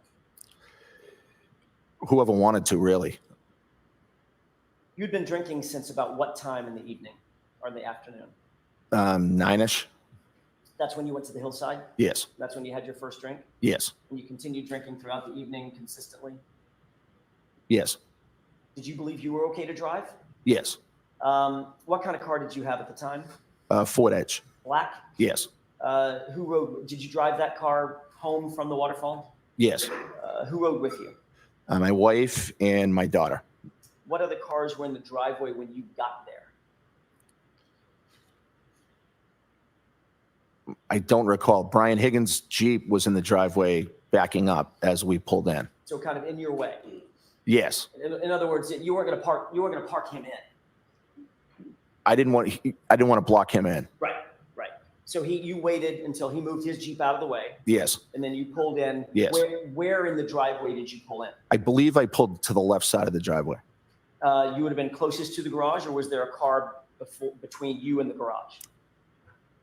Whoever wanted to, really. You'd been drinking since about what time in the evening or in the afternoon? 9-ish. That's when you went to the hillside? Yes. That's when you had your first drink? Yes. And you continued drinking throughout the evening consistently? Yes. Did you believe you were okay to drive? Yes. What kind of car did you have at the time? Ford Edge. Black? Yes. Did you drive that car home from the waterfall? Yes. Who rode with you? My wife and my daughter. What other cars were in the driveway when you got there? I don't recall. Brian Higgins' Jeep was in the driveway backing up as we pulled in. So kind of in your way. Yes. In other words, you weren't going to park him in. I didn't want to block him in. Right. So you waited until he moved his Jeep out of the way, Yes. and then you pulled in. Yes. Where in the driveway did you pull in? I believe I pulled to the left side of the driveway. You would have been closest to the garage, or was there a car between you and the garage?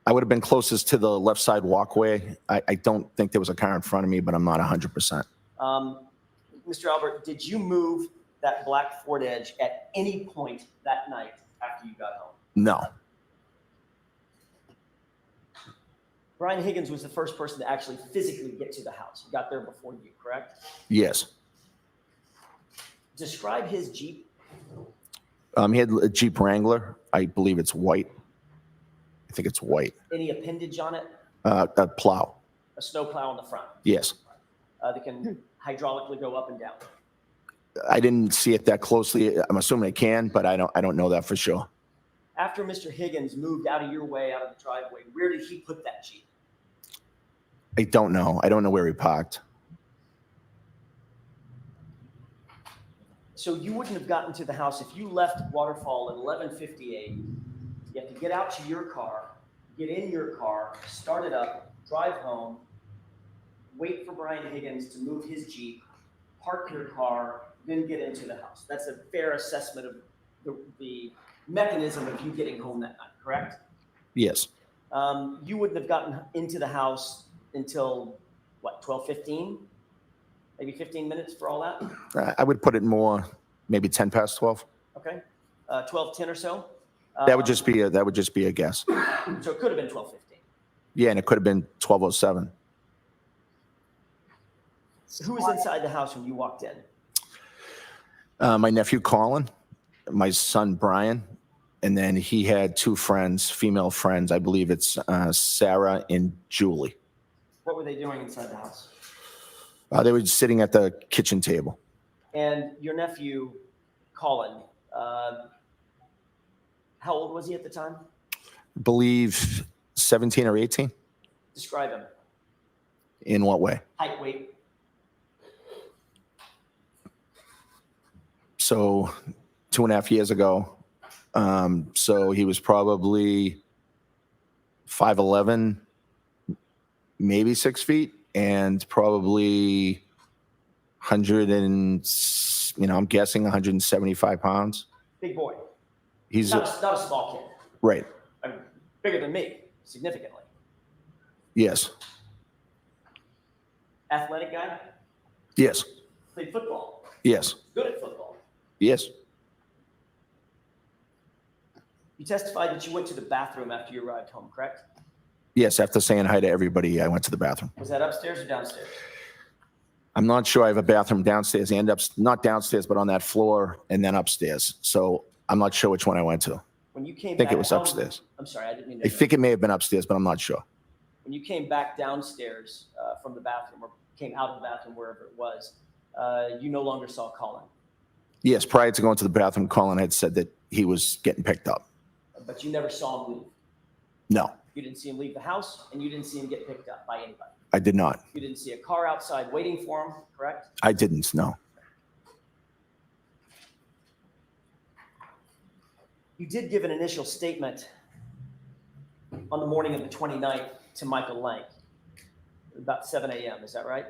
I would have been closest to the left side walkway. I don't think there was a car in front of me, but I'm not 100%. Mr. Albert, did you move that black Ford Edge at any point that night after you got home? No. Brian Higgins was the first person to actually physically get to the house. He got there before you, correct? Yes. Describe his Jeep. He had a Jeep Wrangler. I believe it's white. I think it's white. Any appendage on it? A plow. A snow plow on the front Yes. that can hydraulically go up and down. I didn't see it that closely. I'm assuming it can, but I don't know that for sure. After Mr. Higgins moved out of your way, out of the driveway, where did he put that Jeep? I don't know. I don't know where he parked. So you wouldn't have gotten to the house if you left Waterfall at 11:58. You have to get out to your car, get in your car, start it up, drive home, wait for Brian Higgins to move his Jeep, park your car, then get into the house. That's a fair assessment of the mechanism of you getting home that night, correct? Yes. You wouldn't have gotten into the house until, what, 12:15? Maybe 15 minutes for all that? I would put it more, maybe 10 past 12. Okay. 12:10 or so? That would just be a guess. So it could have been 12:15. Yeah, and it could have been 12:07. Who was inside the house when you walked in? My nephew Colin, my son Brian, and then he had two friends, female friends. I believe it's Sarah and Julie. What were they doing inside the house? They were sitting at the kitchen table. And your nephew, Colin, how old was he at the time? I believe 17 or 18. Describe him. In what way? Height, weight. So 2.5 years ago, so he was probably 5'11", maybe 6 feet, and probably 100 and, I'm guessing 175 pounds. Big boy. He's Not a small kid. right. I mean, bigger than me, significantly. Yes. Athletic guy. Yes. Played football. Yes. Good at football. Yes. You testified that you went to the bathroom after you arrived home, correct? Yes. After saying hi to everybody, I went to the bathroom. Was that upstairs or downstairs? I'm not sure. I have a bathroom downstairs and not downstairs, but on that floor and then upstairs. So I'm not sure which one I went to. When you came I think back it was down- upstairs. I'm sorry, I didn't mean to. I think it may have been upstairs, but I'm not sure. When you came back downstairs from the bathroom or came out of the bathroom, wherever it was, you no longer saw Colin, Yes. Prior to going to the bathroom, Colin had said that he was getting picked up. but you never saw him leave. No, You didn't see him leave the house, and you didn't see him get picked up by anybody. I did not. You didn't see a car outside waiting for him, correct? I didn't. No. You did give an initial statement on the morning of the 29th to Michael Lank, about 7 a.m., is that right?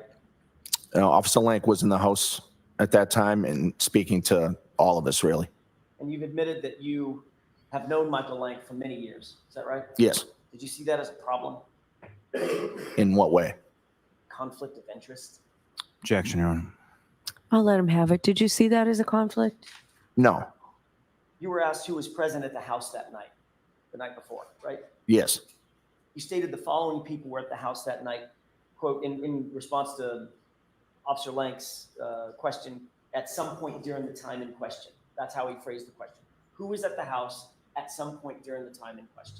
Officer Lank was in the house at that time and speaking to all of us, really. And you've admitted that you have known Michael Lank for many years, is that right? Yes. Did you see that as a problem? In what way? Conflict of interest? Objection, Your Honor. I'll let him have it. Did you see that as a conflict? No. You were asked who was present at the house that night, the night before, right? Yes. You stated the following people were at the house that night, quote, in response to Officer Lank's question, at some point during the time in question. That's how he phrased the question. Who was at the house at some point during the time in question?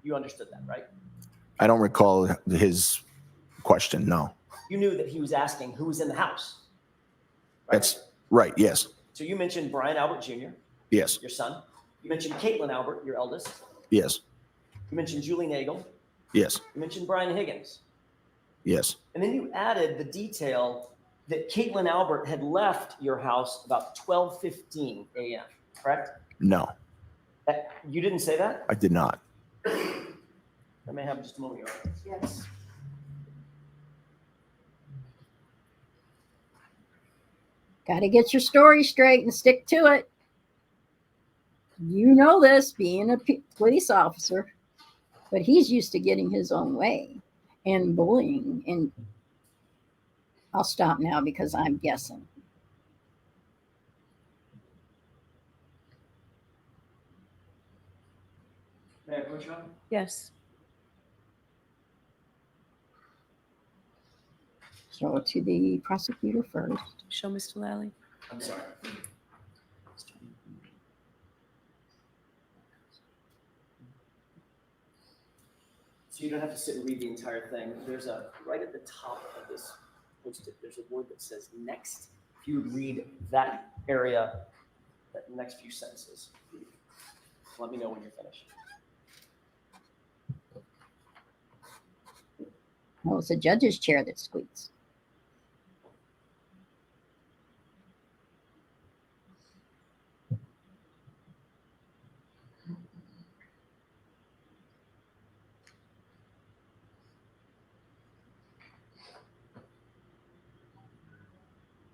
You understood that, right? I don't recall his question. No. You knew that he was asking who was in the house. Right? That's right. Yes. So you mentioned Brian Albert Jr., Yes. your son. You mentioned Caitlin Albert, your eldest. Yes. You mentioned Julie Nagel. Yes. You mentioned Brian Higgins. Yes. And then you added the detail that Caitlin Albert had left your house about 12:15 a.m., correct? No, You didn't say that? I did not. I may have just a moment, Your Honor. Yes. Got to get your story straight and stick to it. You know this, being a police officer, but he's used to getting his own way and bullying. And I'll stop now because I'm guessing. May I approach you? Yes. So to the prosecutor first. Show Mr. Lally. I'm sorry. So you don't have to sit and read the entire thing. There's right at the top of this post-it, there's a word that says next. If you would read that area, that next few sentences, let me know when you're finished. Well, it's a judge's chair that squeaks.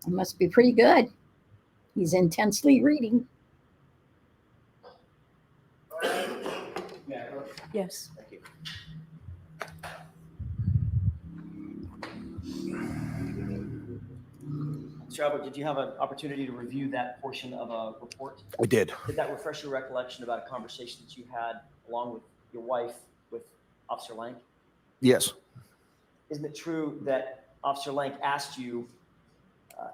It must be pretty good. He's intensely reading. May I approach? Yes. Thank you. Mr. Albert, did you have an opportunity to review that portion of a report? I did. Did that refresh your recollection about a conversation that you had along with your wife with Officer Lank? Yes. Isn't it true that Officer Lank asked you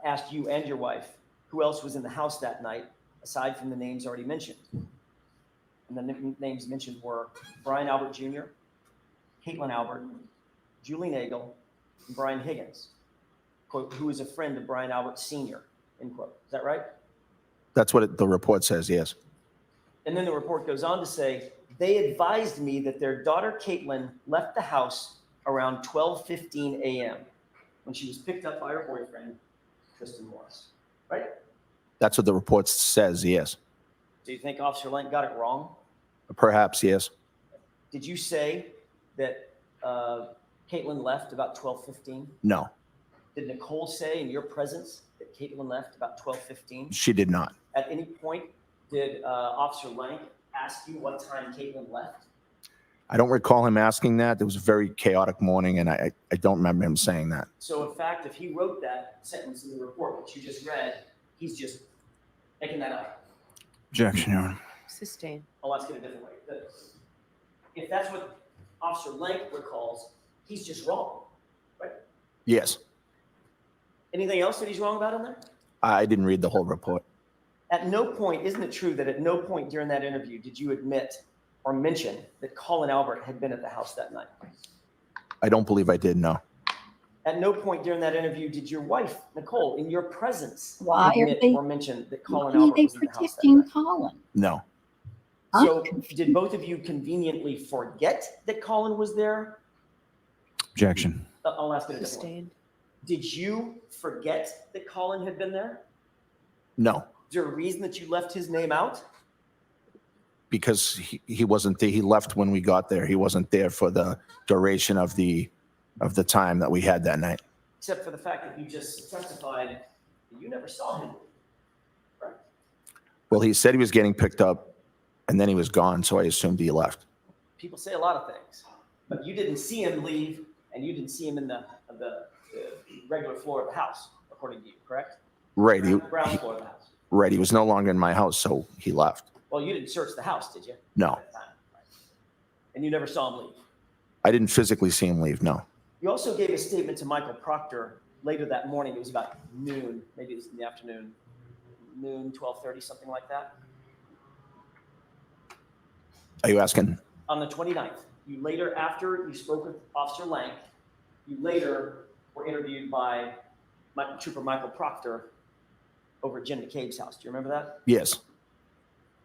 and your wife who else was in the house that night aside from the names already mentioned? And the names mentioned were Brian Albert Jr., Caitlin Albert, Julie Nagel, and Brian Higgins, quote, who is a friend of Brian Albert Sr., end quote. Is that right? That's what the report says. Yes. And then the report goes on to say, they advised me that their daughter Caitlin left the house around 12:15 a.m. when she was picked up by her boyfriend, Tristan Morris, right? That's what the report says, yes. Do you think Officer Lang got it wrong? Perhaps, yes. Did you say that Caitlin left about 12:15? No, Did Nicole say in your presence that Caitlin left about 12:15? she did not. At any point, did Officer Lang ask you what time Caitlin left? I don't recall him asking that. It was a very chaotic morning, and I don't remember him saying that. So in fact, if he wrote that sentence in the report that you just read, he's just making that up. Objection, Your Honor. Sustained. I'll ask it a different way. If that's what Officer Lang recalls, he's just wrong. Yes, Anything else that he's wrong about in there? I didn't read the whole report. At no point, isn't it true that at no point during that interview did you admit or mention that Colin Albert had been at the house that night? I don't believe I did, no. At no point during that interview did your wife, Nicole, in your presence, Why are admit they- or mention that Colin Why are Albert they was in the house that protecting night? Colin? No, I'm So confused. did both of you conveniently forget that Colin was there? Objection. I'll ask it a different way. Sustained. Did you forget that Colin had been there? no, Is there a reason that you left his name out? because he wasn't there. He left when we got there. He wasn't there for the duration of the time that we had that night. Except for the fact that you just testified that you never saw him. Right? Well, he said he was getting picked up, and then he was gone, so I assumed he left. People say a lot of things, but you didn't see him leave, and you didn't see him in the regular floor of the house, according to you, correct? Right, Ground floor of the house. right. He was no longer in my house, so he left. Well, you didn't search the house, did you? No, At that time, right? And you never saw him leave. I didn't physically see him leave, no. You also gave a statement to Michael Proctor later that morning. It was about noon, maybe it was in the afternoon, noon, 12:30, something like that. Are you asking? On the 29th, you later, after you spoke with Officer Lang, you later were interviewed by Trooper Michael Proctor over at Jim McCabe's house. Do you remember that? Yes.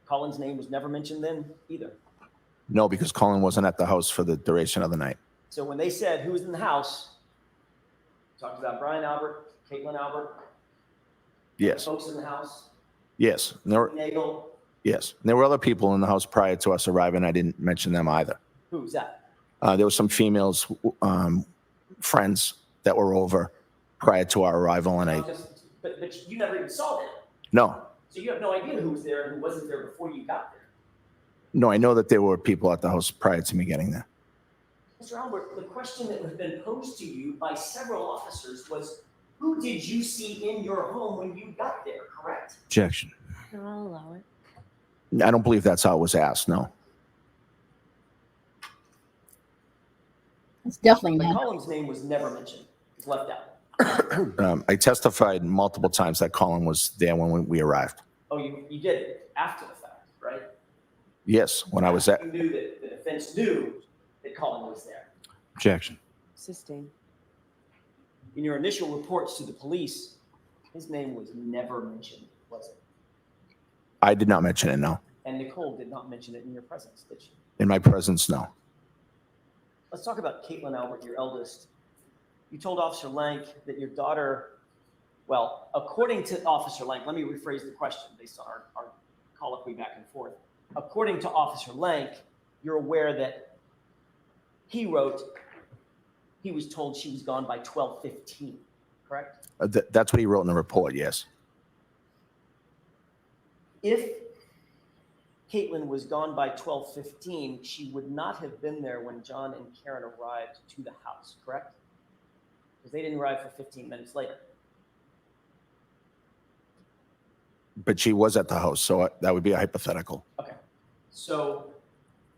Colin's name was never mentioned then either. No, because Colin wasn't at the house for the duration of the night. So when they said who was in the house, talked about Brian Albert, Caitlin Albert, Yes, folks in the house, yes. And there were, Nagel, yes. And there were other people in the house prior to us arriving. I didn't mention them either. who's that? There were some females, friends that were over prior to our arrival, and But you never even saw them. no, So you have no idea who was there and who wasn't there before you got there. no, I know that there were people at the house prior to me getting there. Mr. Albert, the question that has been posed to you by several officers was, who did you see in your home when you got there, correct? Objection. No, I'll allow it. I don't believe that's how it was asked, no. It's definitely But not. Colin's name was never mentioned. It's left out. I testified multiple times that Colin was there when we arrived. Oh, you did it after the fact, right? Yes, when I was at, You knew that the defense knew that Colin was there. Objection. Sustained. In your initial reports to the police, his name was never mentioned, was it? I did not mention it, no. And Nicole did not mention it in your presence, did she? In my presence, no. Let's talk about Caitlin Albert, your eldest. You told Officer Lank that your daughter, well, according to Officer Lank, let me rephrase the question based on our colloquy back and forth. According to Officer Lank, you're aware that he wrote, he was told she was gone by 12:15, correct? That's what he wrote in the report, yes. If Caitlin was gone by 12:15, she would not have been there when John and Karen arrived to the house, correct? Because they didn't arrive for 15 minutes later. But she was at the house, so that would be a hypothetical. Okay, so,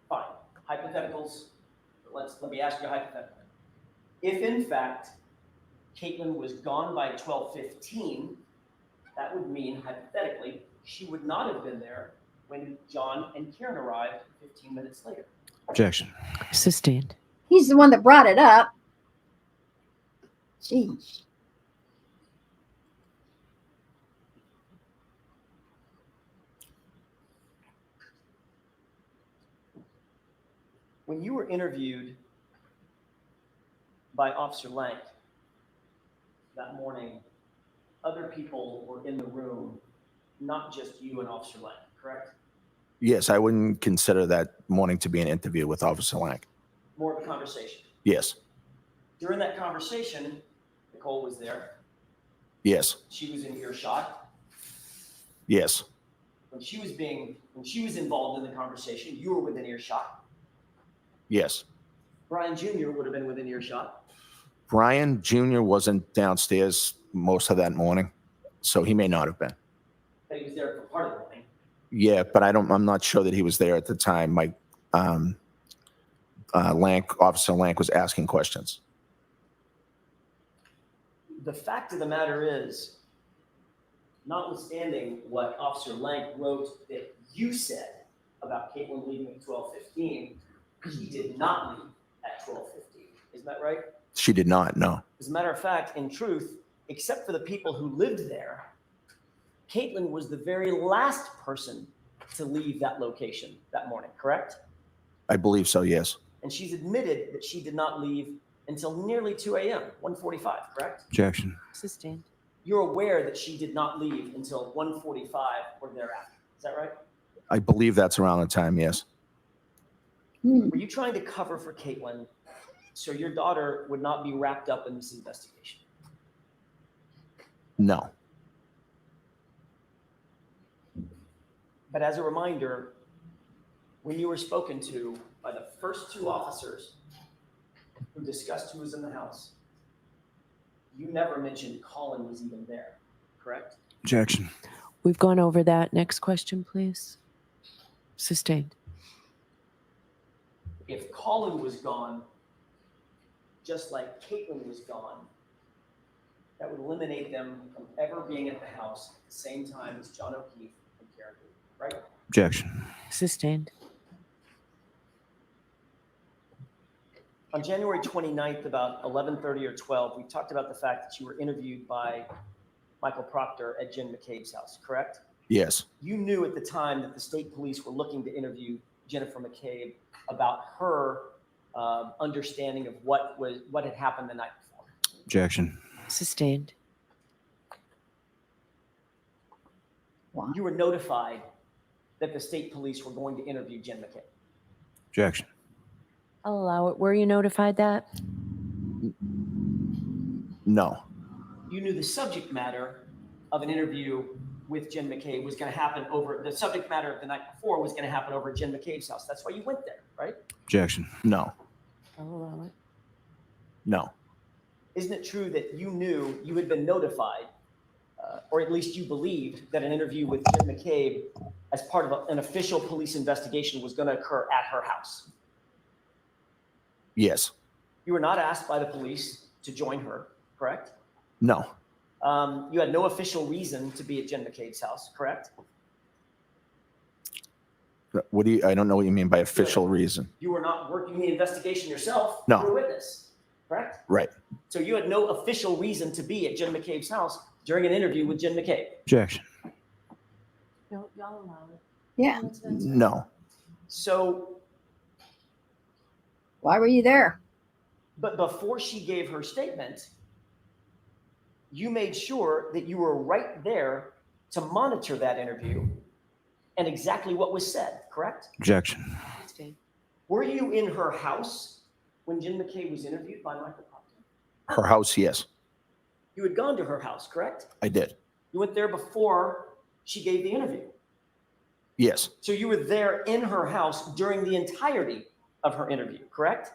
fine, hypotheticals, let me ask you a hypothetical. If in fact Caitlin was gone by 12:15, that would mean hypothetically, she would not have been there when John and Karen arrived 15 minutes later. Objection. Sustained. He's the one that brought it up. Jeez. When you were interviewed by Officer Lank that morning, other people were in the room, not just you and Officer Lank, correct? Yes, I wouldn't consider that morning to be an interview with Officer Lank. More of a conversation. Yes, During that conversation, Nicole was there. yes, She was in earshot. yes, When she was involved in the conversation, you were within earshot. yes. Brian Jr. would have been within earshot. Brian Jr. wasn't downstairs most of that morning, so he may not have been. But he was there for part of the morning. Yeah, but I'm not sure that he was there at the time. Officer Lank was asking questions. The fact of the matter is, notwithstanding what Officer Lank wrote that you said about Caitlin leaving at 12:15, he did not leave at 12:15. Isn't that right? She did not, no. As a matter of fact, in truth, except for the people who lived there, Caitlin was the very last person to leave that location that morning, correct? I believe so, yes. And she's admitted that she did not leave until nearly 2 a.m., 1:45, correct? Objection. Sustained. You're aware that she did not leave until 1:45 or thereafter. Is that right? I believe that's around the time, yes. Were you trying to cover for Caitlin so your daughter would not be wrapped up in this investigation? No, But as a reminder, when you were spoken to by the first two officers who discussed who was in the house, you never mentioned Colin was even there, correct? Objection. We've gone over that. Next question, please. Sustained. If Colin was gone, just like Caitlin was gone, that would eliminate them from ever being at the house at the same time as John O'Keefe and Karen Booth, right? Objection. Sustained. On January 29th, about 11:30 or 12, we talked about the fact that you were interviewed by Michael Proctor at Jen McCabe's house, correct? yes, You knew at the time that the state police were looking to interview Jennifer McCabe about her understanding of what had happened the night before. Objection. Sustained. Wow. You were notified that the state police were going to interview Jen McCabe. Objection. I'll allow it. Were you notified that? no, You knew the subject matter of an interview with Jen McCabe was going to happen the subject matter of the night before was going to happen over at Jen McCabe's house. That's why you went there, right? Objection. no, I'll allow it. no, Isn't it true that you knew you had been notified, or at least you believed that an interview with Jen McCabe as part of an official police investigation was going to occur at her house? yes, You were not asked by the police to join her, correct? no, You had no official reason to be at Jen McCabe's house, correct? I don't know what you mean by official reason. You were not working the investigation yourself. No. You were a witness, correct? Right, So you had no official reason to be at Jen McCabe's house during an interview with Jen McCabe. Objection. No, y'all allow it. Yeah. no, So, Why were you there? but before she gave her statement, you made sure that you were right there to monitor that interview and exactly what was said, correct? Objection. Sustained. Were you in her house when Jen McCabe was interviewed by Michael Proctor? her house, yes, You had gone to her house, correct? I did, You went there before she gave the interview. yes, So you were there in her house during the entirety of her interview, correct?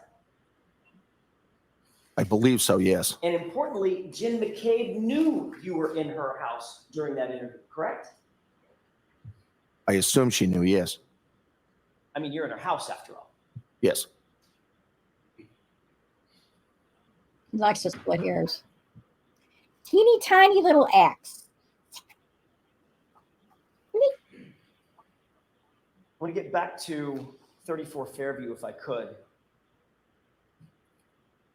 I believe so, yes, And importantly, Jen McCabe knew you were in her house during that interview, correct? I assume she knew, yes, I mean, you're in her house after all. yes, He likes to split hairs. Teeny tiny little axe. I want to get back to 34 Fairview if I could.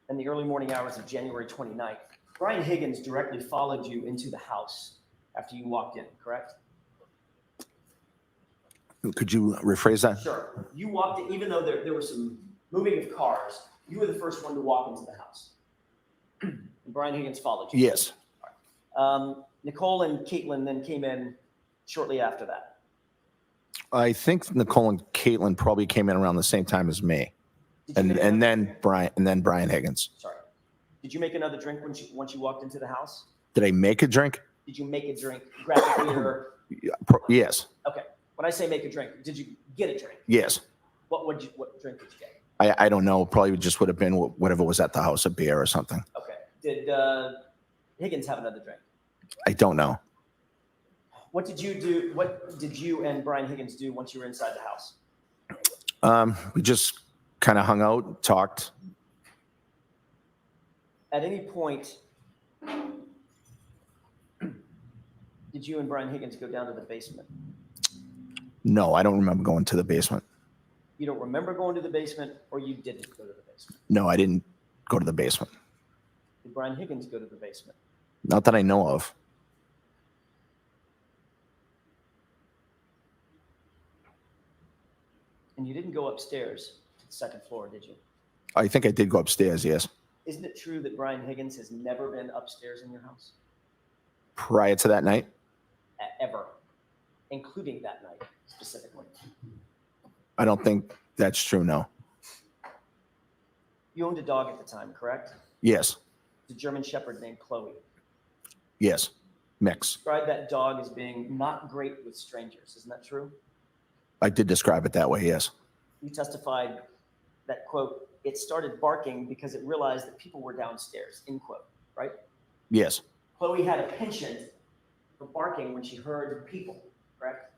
In the early morning hours of January 29th, Brian Higgins directly followed you into the house after you walked in, correct? Could you rephrase that? Sure. You walked in, even though there was some moving of cars, you were the first one to walk into the house. Brian Higgins followed you? Yes. Nicole and Caitlin then came in shortly after that. I think Nicole and Caitlin probably came in around the same time as me. Did you make And another- then Brian Higgins. Sorry. Did you make another drink once you walked into the house? Did I make a drink? Did you make a drink? Grab a beer? Yes. Okay. When I say make a drink, did you get a drink? Yes. What drink did you get? I don't know. Probably just would have been whatever was at the house, a beer or something. Okay. Did Higgins have another drink? I don't know. What did you do? What did you and Brian Higgins do once you were inside the house? We just kind of hung out, talked. At any point, did you and Brian Higgins go down to the basement? No, I don't remember going to the basement. You don't remember going to the basement, or you didn't go to the basement? No, I didn't go to the basement. Did Brian Higgins go to the basement? Not that I know of. And you didn't go upstairs to the second floor, did you? I think I did go upstairs, yes. Isn't it true that Brian Higgins has never been upstairs in your house? Prior to that night? Ever, including that night specifically. I don't think that's true, no. You owned a dog at the time, correct? Yes. It's a German Shepherd named Chloe. Yes. Mix. Describe that dog as being not great with strangers. Isn't that true? I did describe it that way, yes. You testified that, quote, it started barking because it realized that people were downstairs, end quote, right? Yes. Chloe had a penchant for barking when she heard people, correct?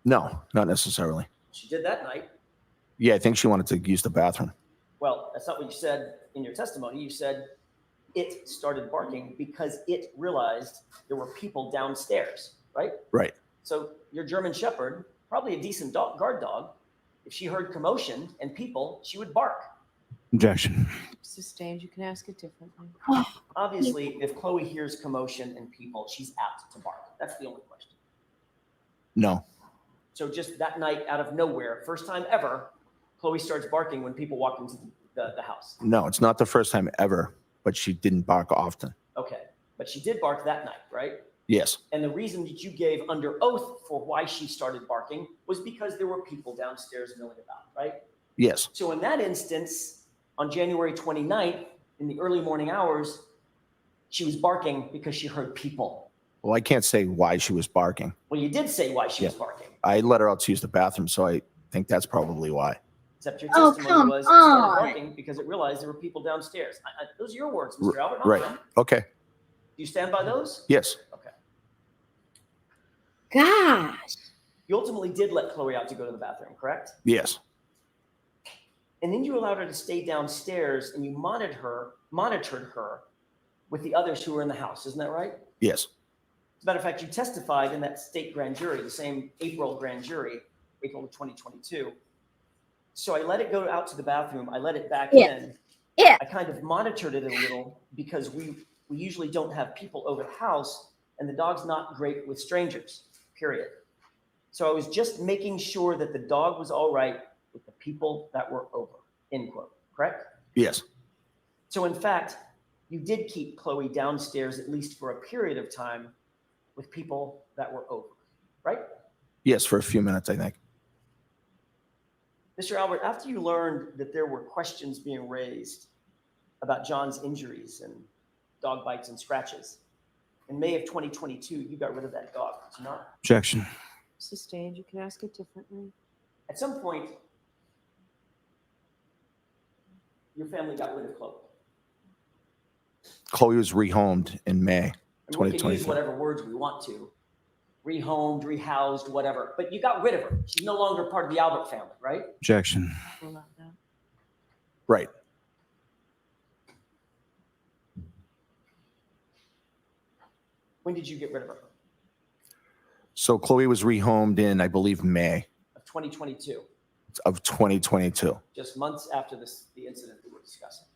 No, not necessarily. She did that night. Yeah, I think she wanted to use the bathroom. Well, that's not what you said in your testimony. You said it started barking because it realized there were people downstairs, right? Right. So your German Shepherd, probably a decent dog, guard dog, if she heard commotion and people, she would bark. Objection. Sustained. You can ask it differently. Obviously, if Chloe hears commotion and people, she's apt to bark. That's the only question. No. So just that night, out of nowhere, first time ever, Chloe starts barking when people walk into the house. No, it's not the first time ever, but she didn't bark often. Okay. But she did bark that night, right? Yes. And the reason that you gave under oath for why she started barking was because there were people downstairs milling about, right? Yes. So in that instance, on January 29th, in the early morning hours, she was barking because she heard people. Well, I can't say why she was barking. Well, you did say why she was Yeah. barking, I let her out to use the bathroom, so I think that's probably why. except your Oh, testimony come was it started on. barking because it realized there were people downstairs. Those are your words, Mr. Albert, not Right. mine. Okay. Do you stand by those? Yes. Okay. Gosh. You ultimately did let Chloe out to go to the bathroom, correct? Yes. And then you allowed her to stay downstairs and you monitored her with the others who were in the house. Isn't that right? Yes. As a matter of fact, you testified in that state grand jury, the same April grand jury, April of 2022. So I let it go out to the bathroom. I let it back Yeah. in. Yeah. I kind of monitored it a little because we usually don't have people over the house and the dog's not great with strangers, period. So I was just making sure that the dog was all right with the people that were over, end quote, correct? Yes. So in fact, you did keep Chloe downstairs at least for a period of time with people that were over, right? Yes, for a few minutes, I think. Mr. Albert, after you learned that there were questions being raised about John's injuries and dog bites and scratches, in May of 2022, you got rid of that dog, did you not? Objection. Sustained. You can ask it differently. At some point, your family got rid of Chloe. Chloe was rehomed in May. And we can use 2023. whatever words we want to. Rehomed, rehoused, whatever. But you got rid of her. She's no longer part of the Albert family, right? Objection. We'll allow that. Right. When did you get rid of her? So Chloe was rehomed in, I believe, May Of 2022, of 2022. just months after the incident we were discussing.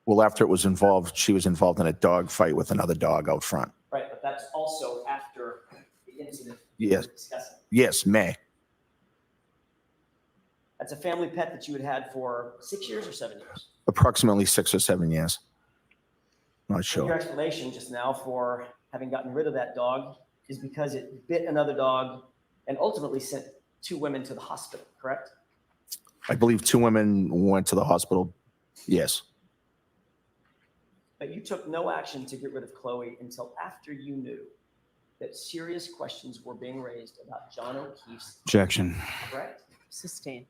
Well, after it was involved, she was involved in a dog fight with another dog out front. Right, but that's also after the incident we Yes. were discussing. Yes, May. That's a family pet that you had for 6 years or 7 years. Approximately 6 or 7 years. Not Your sure. explanation just now for having gotten rid of that dog is because it bit another dog and ultimately sent 2 women to the hospital, correct? I believe 2 women went to the hospital. Yes. But you took no action to get rid of Chloe until after you knew that serious questions were being raised about John O'Keefe's, Objection. correct? Sustain.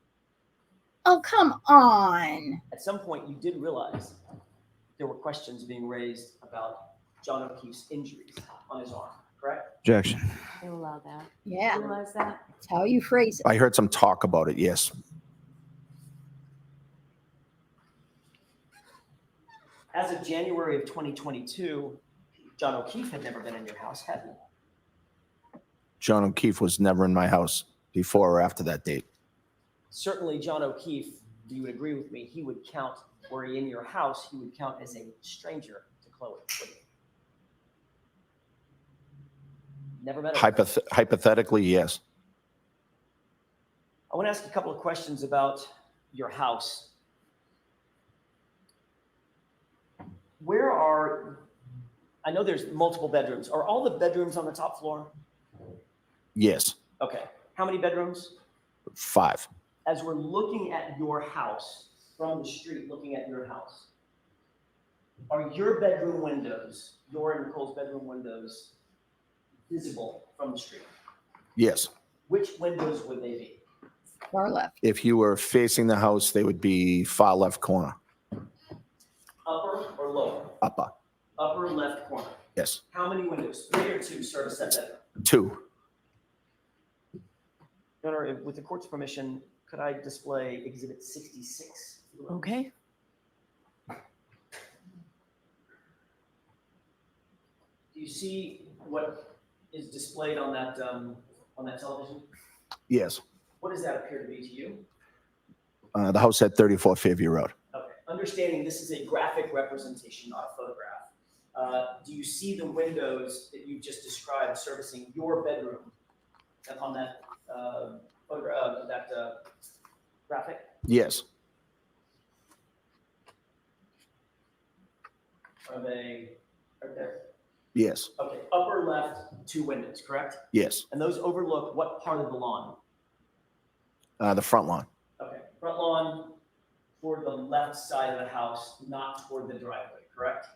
Oh, come on. At some point, you did realize there were questions being raised about John O'Keefe's injuries on his arm, correct? Objection. They allow that. Yeah, Realize that? that's how you phrase it. I heard some talk about it. Yes. As of January of 2022, John O'Keefe had never been in your house, had he? John O'Keefe was never in my house before or after that date. Certainly, John O'Keefe, you would agree with me, he would count, were he in your house, he would count as a stranger to Chloe, wouldn't he? Never met her. Hypothetically, yes. I want to ask a couple of questions about your house. I know there's multiple bedrooms. Are all the bedrooms on the top floor? Yes. Okay. How many bedrooms? 5. As we're looking at your house, from the street looking at your house, are your bedroom windows, your and Nicole's bedroom windows, visible from the street? Yes. Which windows would they be? Far left. If you were facing the house, they would be far left corner. Upper or lower? Upper. Upper left corner. Yes. How many windows? 3 or 2 service that bedroom? 2. Your Honor, with the court's permission, could I display Exhibit 66? Okay. Do you see what is displayed on that television? Yes. What does that appear to be to you? The house at 34 Fairview Road. Okay, understanding this is a graphic representation, not a photograph. Do you see the windows that you just described servicing your bedroom on that graphic? Yes. Are they right there? Yes. Okay, upper left, 2 windows, correct? Yes. And those overlook what part of the lawn? The front lawn. Okay, front lawn toward the left side of the house, not toward the driveway, correct?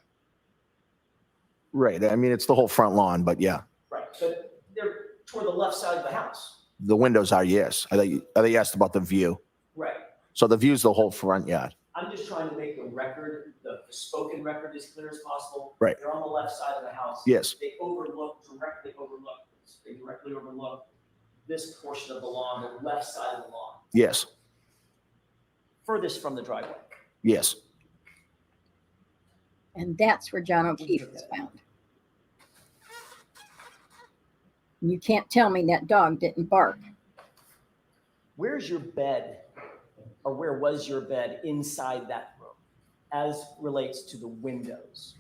Right. I mean, it's the whole front lawn, but yeah, Right, but they're toward the left side of the house. the windows are yes. I think you asked about the view. Right. So the view's the whole front yard. I'm just trying to make the record, the spoken record as clear as possible. Right. They're on the left side of the house. Yes. They directly overlook this portion of the lawn, the left side of the lawn, Yes. furthest from the driveway. Yes. And that's where John O'Keefe was found. And you can't tell me that dog didn't bark. Where's your bed, or where was your bed inside that room as relates to the windows?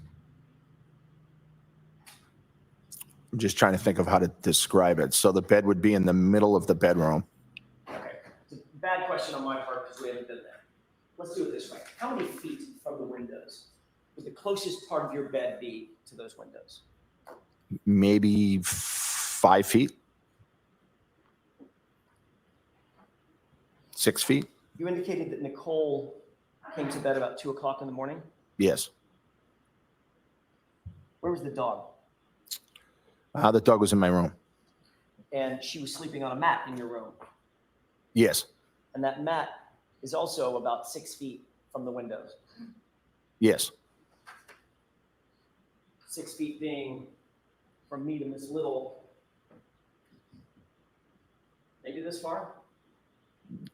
I'm just trying to think of how to describe it. So the bed would be in the middle of the bedroom. Okay, it's a bad question on my part because we haven't been there. Let's do it this way. How many feet from the windows would the closest part of your bed be to those windows? Maybe 5 feet. 6 feet. You indicated that Nicole came to bed about 2 o'clock in the morning. Yes. Where was the dog? The dog was in my room. And she was sleeping on a mat in your room. Yes. And that mat is also about 6 feet from the windows. Yes. 6 feet being from me to Miss Little, maybe this far,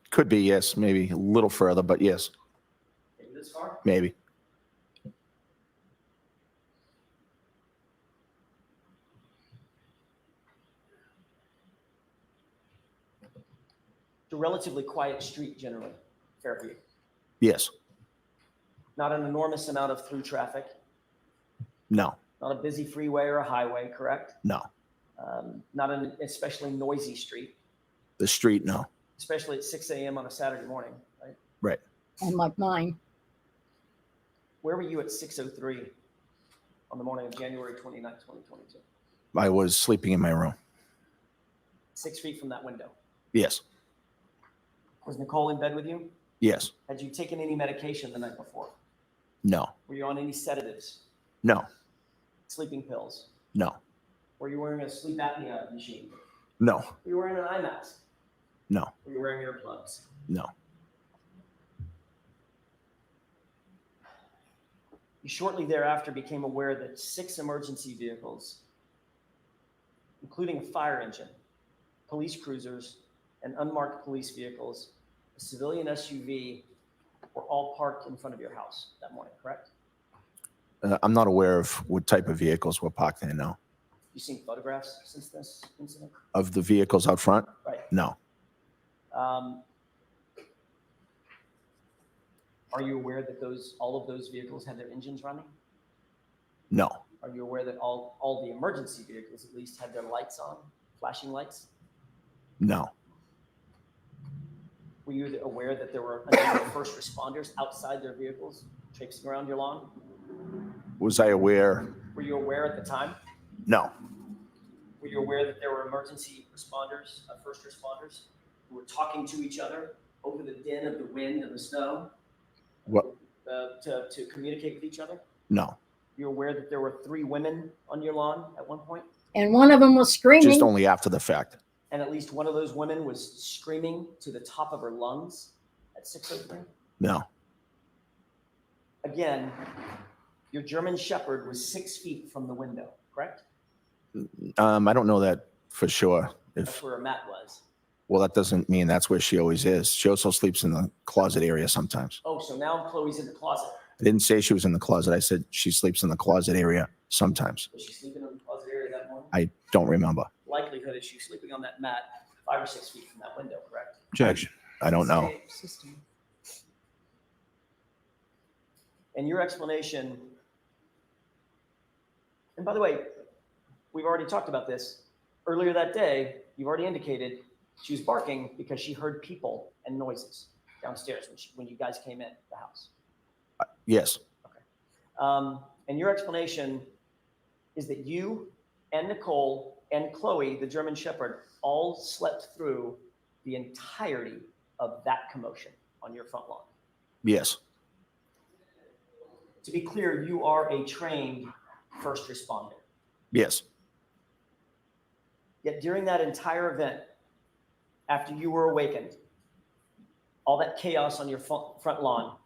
Could be, yes. Maybe a little further, but yes, maybe this far. maybe. It's a relatively quiet street generally, Fairview. Yes. Not an enormous amount of through traffic, No. not a busy freeway or a highway, correct? No. Not an especially noisy street, The street, no. especially at 6 a.m. on a Saturday morning, right? Right. Unlike mine. Where were you at 6:03? on the morning of January 29th, 2022? I was sleeping in my room. 6 feet from that window. Yes. Was Nicole in bed with you? Yes. Had you taken any medication the night before? No. Were you on any sedatives, No. sleeping pills? No. Were you wearing a sleep apnea machine? No. Were you wearing an eye mask? No. Were you wearing earplugs? No. You shortly thereafter became aware that 6 emergency vehicles, including a fire engine, police cruisers, and unmarked police vehicles, a civilian SUV, were all parked in front of your house that morning, correct? I'm not aware of what type of vehicles were parked there. No. You seen photographs since this incident? Of the vehicles out front? Right. No. Are you aware that all of those vehicles had their engines running? No. Are you aware that all the emergency vehicles at least had their lights on, flashing lights? No. Were you aware that there were a number of first responders outside their vehicles traipsing around your lawn? Was I aware? Were you aware at the time? No. Were you aware that there were emergency responders, first responders, who were talking to each other over the din of the wind and the snow? What? To communicate with each other? No. You're aware that there were 3 women on your lawn at one point? And one of them was screaming. Just only after the fact. And at least one of those women was screaming to the top of her lungs at 6:03? No. Again, your German Shepherd was 6 feet from the window, correct? I don't know that for sure. That's where Matt was. Well, that doesn't mean that's where she always is. She also sleeps in the closet area sometimes. Oh, so now Chloe's in the closet. I didn't say she was in the closet. I said she sleeps in the closet area sometimes. Was she sleeping in the closet area that morning? I don't remember. Likelihood is she's sleeping on that mat 5 or 6 feet from that window, correct? Objection. I don't know. Sustained. And your explanation, and by the way, we've already talked about this. Earlier that day, you've already indicated she was barking because she heard people and noises downstairs when you guys came in the house. Yes. And your explanation is that you and Nicole and Chloe, the German Shepherd, all slept through the entirety of that commotion on your front lawn. Yes. To be clear, you are a trained first responder. Yes. Yet during that entire event, after you were awakened, all that chaos on your front lawn,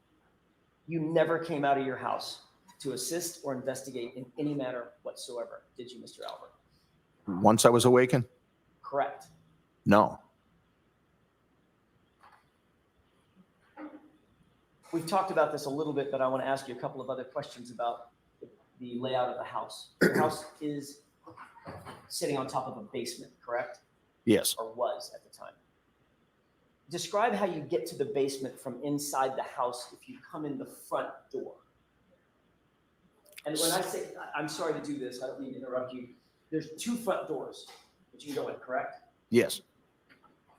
you never came out of your house to assist or investigate in any manner whatsoever, did you, Mr. Albert? Once I was awakened? Correct. No. We've talked about this a little bit, but I want to ask you a couple of other questions about the layout of the house. Your house is sitting on top of a basement, correct? Yes. Or was at the time. Describe how you get to the basement from inside the house if you come in the front door. And when I say, I'm sorry to do this, I don't mean to interrupt you. There's 2 front doors that you go in, correct? Yes.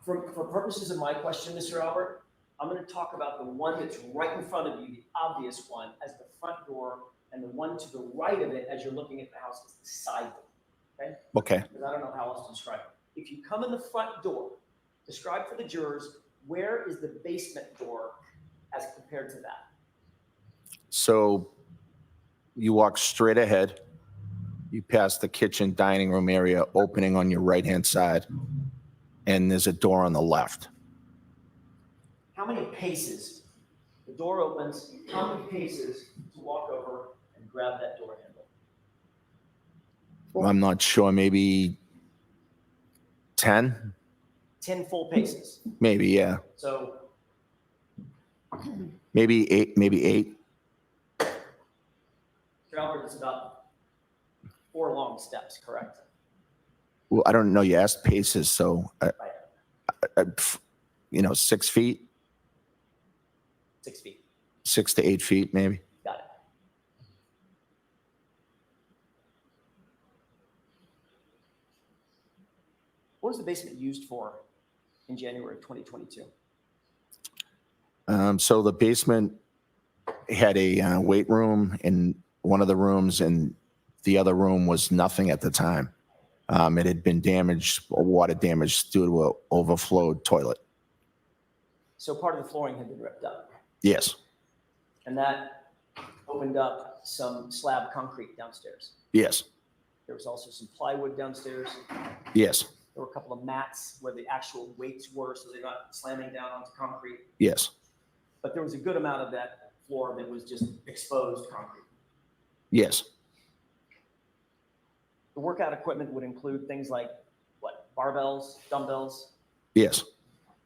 For purposes of my question, Mr. Albert, I'm going to talk about the one that's right in front of you, the obvious one, as the front door, and the one to the right of it as you're looking at the house is the side door. Okay? Okay. Because I don't know how else to describe it. If you come in the front door, describe for the jurors, where is the basement door as compared to that? So you walk straight ahead. You pass the kitchen dining room area opening on your right-hand side, and there's a door on the left. How many paces? The door opens, how many paces to walk over and grab that door handle? I'm not sure, maybe 10? 10 full paces. Maybe, yeah. So Maybe 8, maybe 8. Mr. Albert, it's about 4 long steps, correct? Well, I don't know. You asked paces, so, Right. 6 feet, 6 feet. 6 to 8 feet, maybe. Got it. What was the basement used for in January of 2022? So the basement had a weight room in one of the rooms, and The other room was nothing at the time. It had been damaged, or water damage due to an overflowed toilet. So part of the flooring had been ripped up, Yes, and that opened up some slab concrete downstairs. yes, There was also some plywood downstairs. yes, There were a couple of mats where the actual weights were, so they're not slamming down onto concrete. yes, But there was a good amount of that floor that was just exposed concrete. yes, The workout equipment would include things like what? Barbells, dumbbells, yes,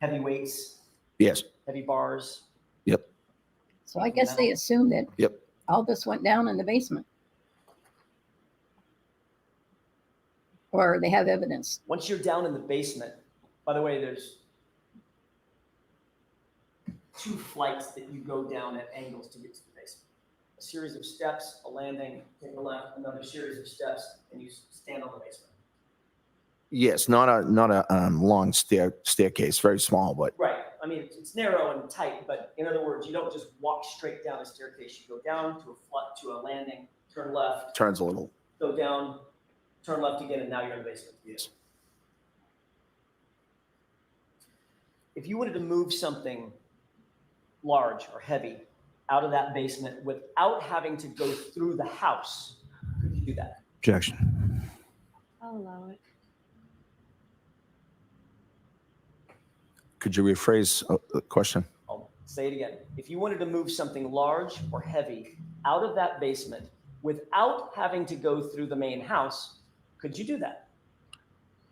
heavy weights, yes, heavy bars. yep, So I guess they assumed that yep. all this went down in the basement. Or they have evidence. Once you're down in the basement, by the way, there's 2 flights that you go down at angles to get to the basement. A series of steps, a landing, take a left, another series of steps, and you stand on the basement. Yes, not a long staircase, very small, but Right. I mean, it's narrow and tight, but in other words, you don't just walk straight down a staircase. You go down to a landing, turn left, turns a little. go down, turn left again, and now you're in the basement. Yes. If you wanted to move something large or heavy out of that basement without having to go through the house, could you do that? Objection. I'll allow it. Could you rephrase the question? I'll say it again. If you wanted to move something large or heavy out of that basement without having to go through the main house, could you do that?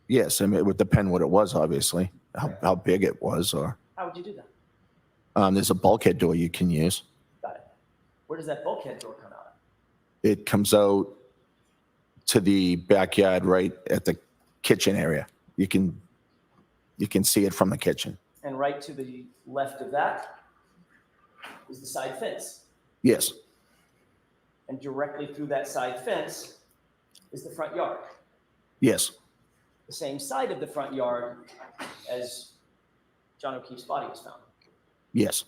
Yes, I mean, it would depend what it was, obviously, how big it was, or How would you do that? there's a bulkhead door you can use. Got it. Where does that bulkhead door come out? It comes out to the backyard right at the kitchen area. You can see it from the kitchen. And right to the left of that is the side fence. Yes, And directly through that side fence is the front yard. yes, The same side of the front yard as John O'Keefe's body was found. yes.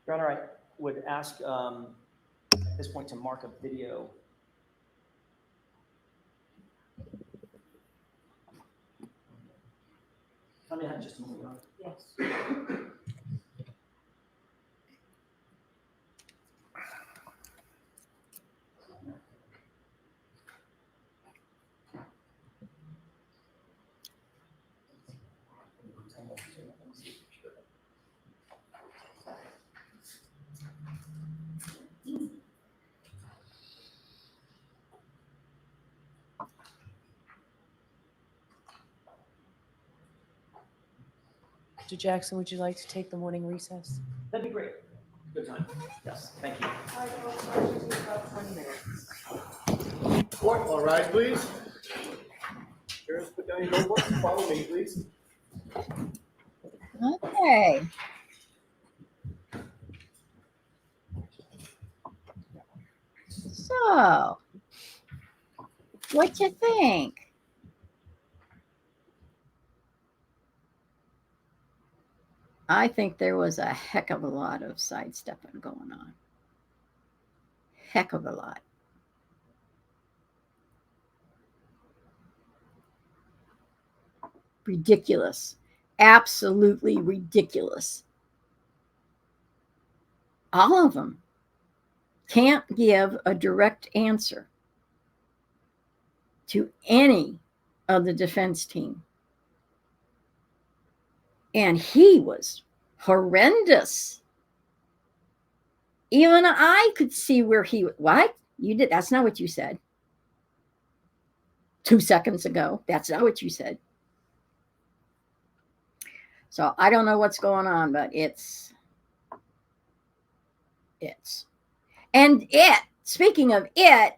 Your Honor, I would ask at this point to mark a video. Tell me how just a moment, Your Honor. Yes. Mr. Jackson, would you like to take the morning recess? That'd be great. Good time. Yes, thank you. Court, all rise, please. Sheriff's put down your notebook, follow me, please. Okay. So, what you think? I think there was a heck of a lot of sidestepping going on. Heck of a lot. Ridiculous. Absolutely ridiculous. All of them can't give a direct answer to any of the defense team. And he was horrendous. Even I could see where he, what? You did, that's not what you said. 2 seconds ago. That's not what you said. So I don't know what's going on, but and speaking of it,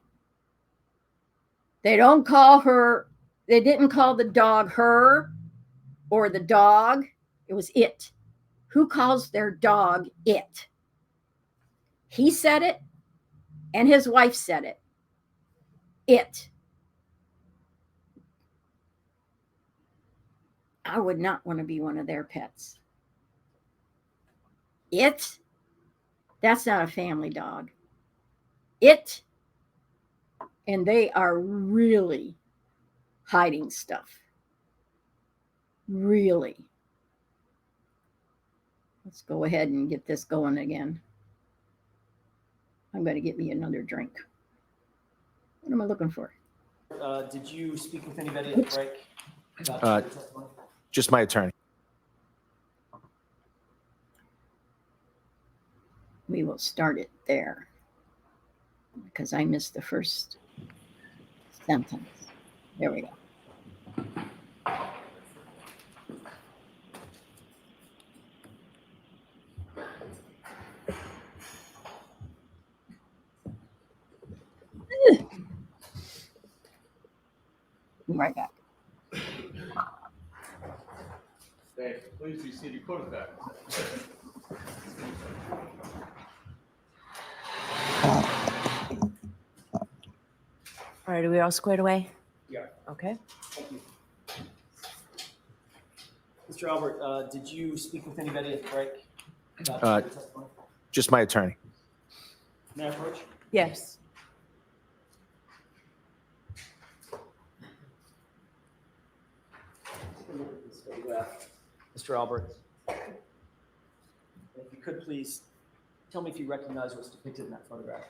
they don't call her, they didn't call the dog her or the dog. It was it. Who calls their dog it? He said it and his wife said it. It. I would not want to be one of their pets. It? That's not a family dog. And they are really hiding stuff. Really. Let's go ahead and get this going again. I'm going to get me another drink. What am I looking for? Did you speak with anybody at the break about your testimony? Just my attorney. We will start it there because I missed the first sentence. There we go. Be right back. Thanks. Please be seated. Put it back. All right, are we all squared away? Yeah. Okay. Thank you. Mr. Albert, did you speak with anybody at the break about your testimony? Just my attorney. May I approach? Yes. Take a look at this photograph, Mr. Albert. If you could please tell me if you recognize what's depicted in that photograph.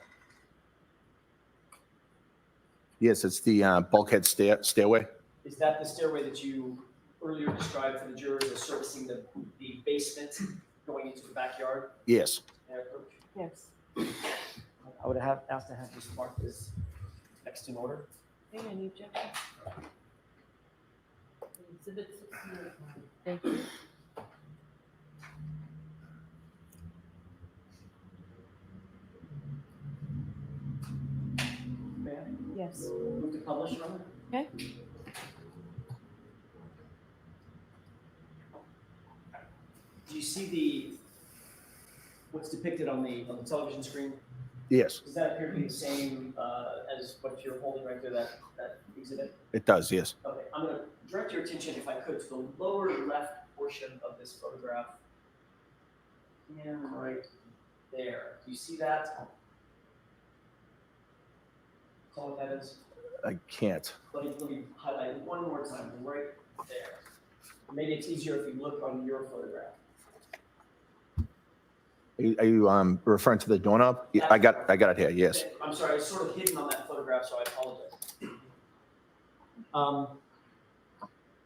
Yes, it's the bulkhead stairway. Is that the stairway that you earlier described for the jurors as servicing the basement going into the backyard? Yes. May I approach? Yes. I would have asked to have this marked as next in order. Okay, any objection? Thank you. May I? Yes. Move to publish, Your Honor? Okay. Do you see what's depicted on the television screen? Yes, Does that appear to be the same as what you're holding right there, that exhibit? it does. Yes. Okay, I'm going to direct your attention, if I could, to the lower left portion of this photograph. And right there. Do you see that? That's all what that is. I can't. Let me highlight it one more time, right there. Maybe it's easier if you look on your photograph. Are you referring to the doorknob? Yeah, I got it here. Yes. I'm sorry, it's sort of hidden on that photograph, so I apologize.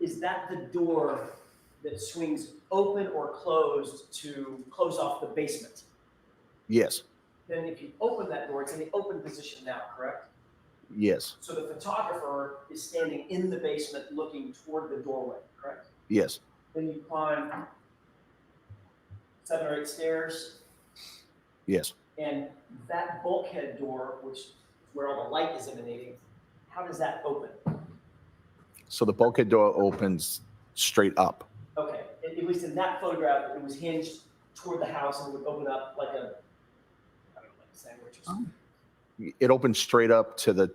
Is that the door that swings open or closed to close off the basement? Yes. Then if you open that door, it's in the open position now, correct? Yes. So the photographer is standing in the basement looking toward the doorway, correct? Yes. Then you climb 7 or 8 stairs, Yes. and that bulkhead door, which is where all the light is emanating, how does that open? So the bulkhead door opens straight up. Okay, at least in that photograph, it was hinged toward the house and would open up like a, I don't know, like a sandwich or something. It opens straight up to the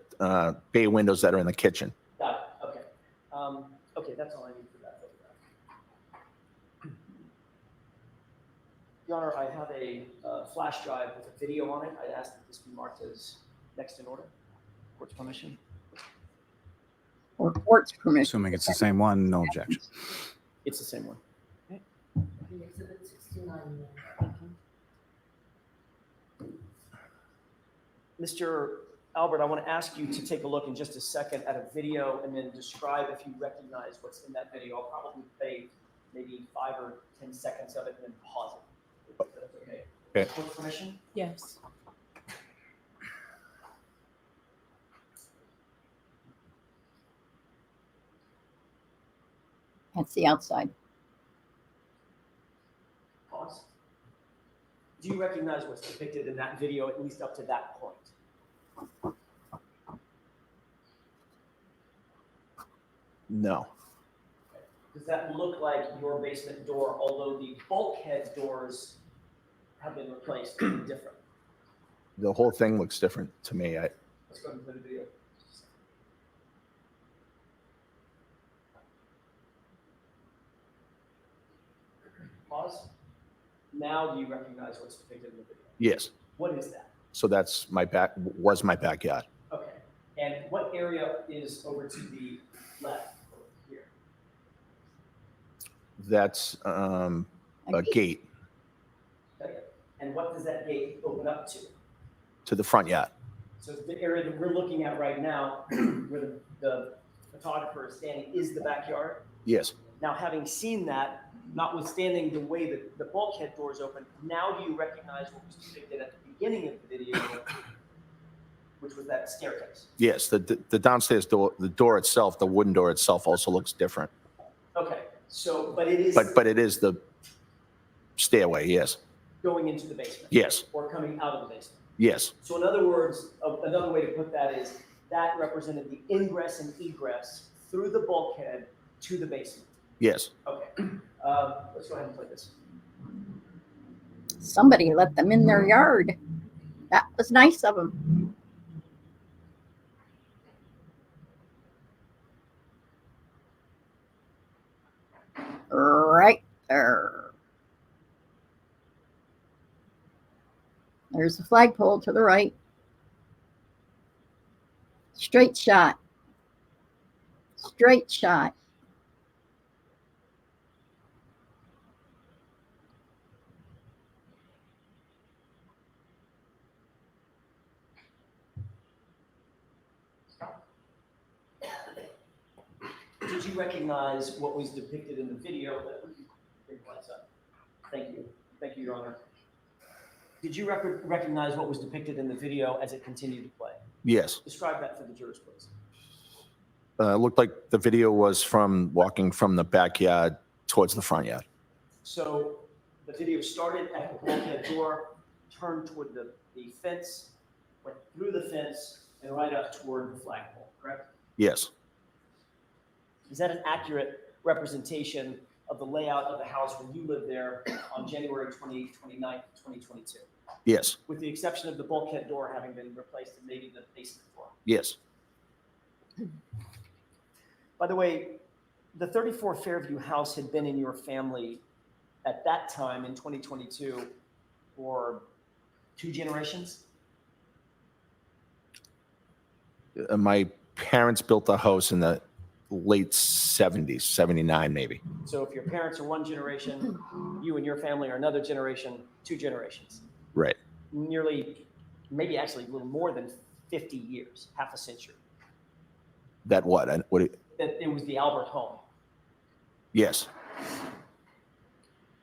bay windows that are in the kitchen. Got it, okay. Okay, that's all I need for that photograph. Your Honor, I have a flash drive with a video on it. I'd ask that this be marked as next in order. Court's permission. Or court's permission. Assuming it's the same one, no objection. It's the same one. Exhibit 69. Mr. Albert, I want to ask you to take a look in just a second at a video and then describe if you recognize what's in that video. I'll probably play maybe 5 or 10 seconds of it and then pause it. If that's okay. Okay. Court's permission? Yes. That's the outside. Pause. Do you recognize what's depicted in that video, at least up to that point? No. Does that look like your basement door, although the bulkhead doors have been replaced and different? The whole thing looks different to me. Let's go ahead and play the video. Pause. Now do you recognize what's depicted in the video? Yes. What is that? So that's was my backyard. Okay. And what area is over to the left over here? That's a gate Okay. And what does that gate open up to the front yard. So the area that we're looking at right now, where the photographer is standing, is the backyard. Yes. Now, having seen that, notwithstanding the way that the bulkhead doors open, now do you recognize what was depicted at the beginning of the video, which was that staircase? Yes. The downstairs door, the door itself, the wooden door itself also looks different. Okay, so, but it is But it is the stairway. Yes. going into the basement? Yes. Or coming out of the basement? Yes. So in other words, another way to put that is that represented the ingress and egress through the bulkhead to the basement. Yes. Okay, let's go ahead and play this. Somebody let them in their yard. That was nice of them. Right there. There's the flagpole to the right. Straight shot. Straight shot. Did you recognize what was depicted in the video? Thank you. Thank you, Your Honor. Did you recognize what was depicted in the video as it continued to play? Yes. Describe that for the jurors, please. It looked like the video was from walking from the backyard towards the front yard. So the video started at the bulkhead door, turned toward the fence, went through the fence, and right up toward the flagpole, correct? Yes. Is that an accurate representation of the layout of the house when you lived there on January 29th, 2022? Yes. With the exception of the bulkhead door having been replaced and maybe the basement door. Yes. By the way, the 34 Fairview house had been in your family at that time in 2022 for 2 generations? My parents built a house in the late 70s, 79 maybe. So if your parents are 1 generation, you and your family are another generation, 2 generations. Right. Nearly, maybe actually a little more than 50 years, half a century. That what? That it was the Albert home. Yes.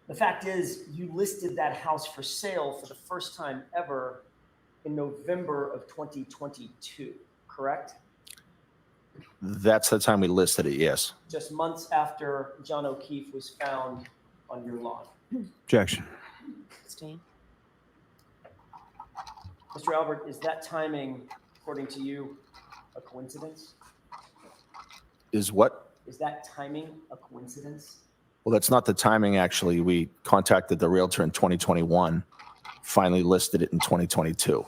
The fact is, you listed that house for sale for the first time ever in November of 2022, correct? That's the time we listed it. Yes. Just months after John O'Keefe was found on your lawn. Objection. Abstain. Mr. Albert, is that timing, according to you, a coincidence? Is what? Is that timing a coincidence? Well, that's not the timing, actually. We contacted the realtor in 2021, finally listed it in 2022.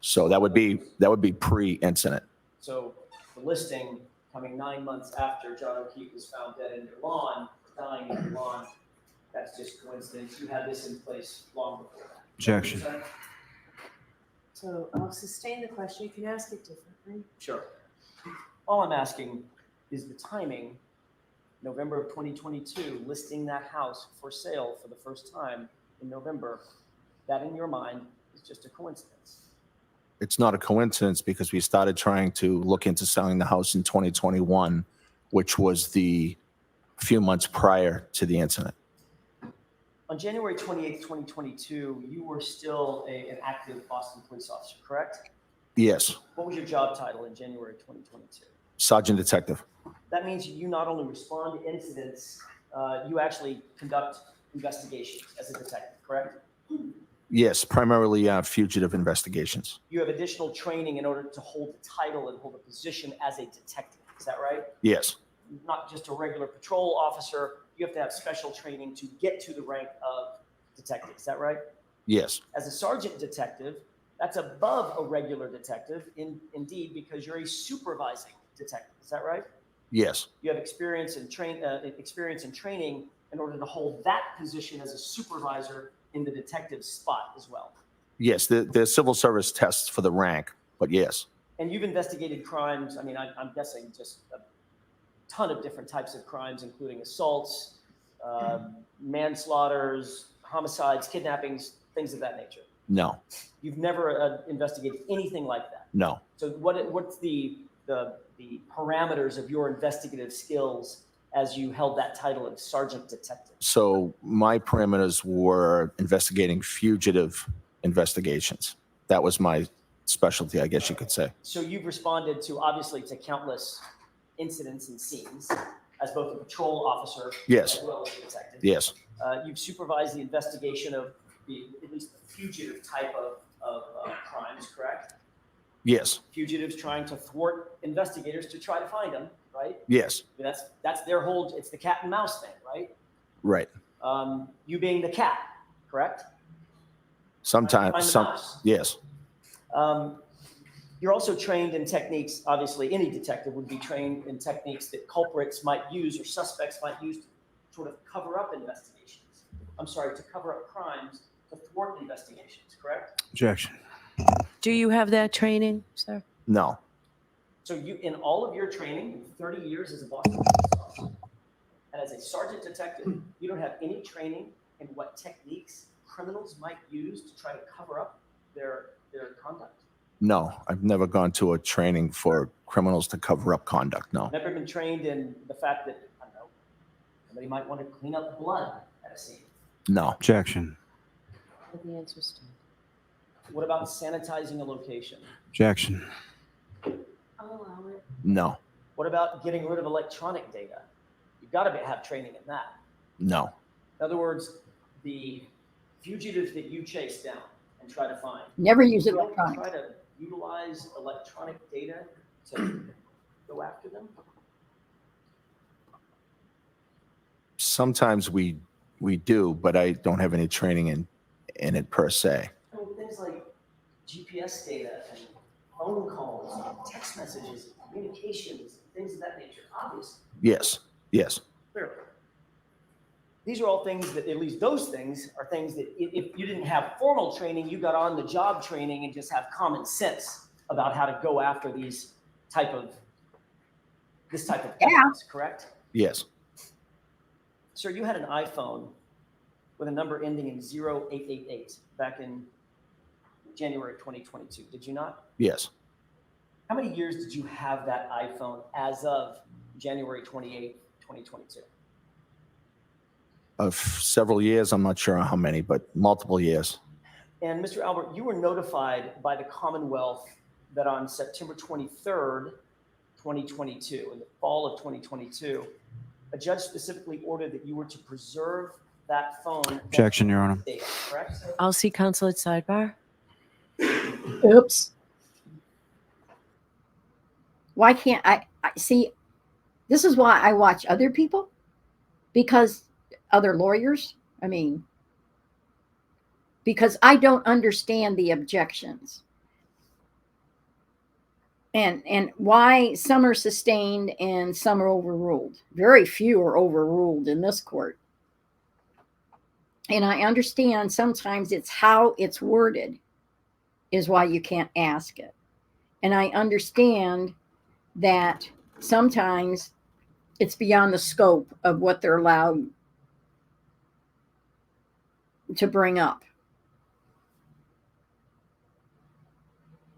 So that would be pre-incident. So the listing coming 9 months after John O'Keefe was found dead in your lawn, dying in your lawn, that's just coincidence. You had this in place long before that. Objection. So I'll sustain the question. You can ask it differently. Sure. All I'm asking is the timing, November of 2022, listing that house for sale for the first time in November, that in your mind is just a coincidence. It's not a coincidence because we started trying to look into selling the house in 2021, which was the few months prior to the incident. On January 28th, 2022, you were still an active Boston police officer, correct? Yes. What was your job title in January 2022? Sergeant Detective. That means you not only respond to incidents, you actually conduct investigations as a detective, correct? Yes, primarily fugitive investigations. You have additional training in order to hold the title and hold a position as a detective, is that right? Yes. Not just a regular patrol officer, you have to have special training to get to the rank of detective, is that right? Yes. As a sergeant detective, that's above a regular detective, indeed, because you're a supervising detective, is that right? Yes. You have experience and training in order to hold that position as a supervisor in the detective spot as well. Yes, the civil service tests for the rank, but yes, And you've investigated crimes, I mean, I'm guessing just a ton of different types of crimes, including assaults, manslaughters, homicides, kidnappings, things of that nature. no, You've never investigated anything like that. no. So what's the parameters of your investigative skills as you held that title of sergeant detective? So my parameters were investigating fugitive investigations. That was my specialty, I guess you could say. So you've responded to, obviously, to countless incidents and scenes as both a patrol officer Yes. as well as a detective. Yes, You've supervised the investigation of at least the fugitive type of crimes, correct? yes, Fugitives trying to thwart investigators to try to find them, right? yes, That's their whole, it's the cat and mouse thing, right? right. You being the cat, correct? Sometimes, Find the some, mouse. yes, You're also trained in techniques, obviously, any detective would be trained in techniques that culprits might use or suspects might use to sort of cover up investigations. I'm sorry, to cover up crimes, to thwart investigations, correct? Objection. Do you have that training, sir? no, So you, in all of your training, 30 years as a Boston police officer, and as a sergeant detective, you don't have any training in what techniques criminals might use to try to cover up their conduct? no. I've never gone to a training for criminals to cover up conduct, no. Never been trained in the fact that, I don't know, somebody might want to clean up blood at a scene. No, Objection. The answer's still. What about sanitizing a location? Objection. I'll allow it. no, What about getting rid of electronic data? You've got to have training in that. no, In other words, the fugitives that you chase down and try to find, Never use you don't electronics. try to utilize electronic data to go after them? sometimes we do, but I don't have any training in it per se. I mean, things like GPS data and phone calls, and text messages, communications, things of that nature, obviously, Yes, yes, clearly. These are all things that, at least those things, are things that if you didn't have formal training, you got on the job training and just have common sense about how to go after this type of evidence, correct? yes, Sir, you had an iPhone with a number ending in 0888 back in January 2022, did you not? yes. How many years did you have that iPhone as of January 28, 2022? Of several years, I'm not sure how many, but multiple years. And Mr. Albert, you were notified by the Commonwealth that on September 23rd, 2022, in the fall of 2022, a judge specifically ordered that you were to preserve that phone. Objection, Your Honor. Data, correct? I'll see counsel at sidebar. Oops. Why can't I see? This is why I watch other people, because other lawyers, I mean, because I don't understand the objections. And why some are sustained and some are overruled. Very few are overruled in this court. And I understand sometimes it's how it's worded is why you can't ask it. And I understand that sometimes it's beyond the scope of what they're allowed to bring up.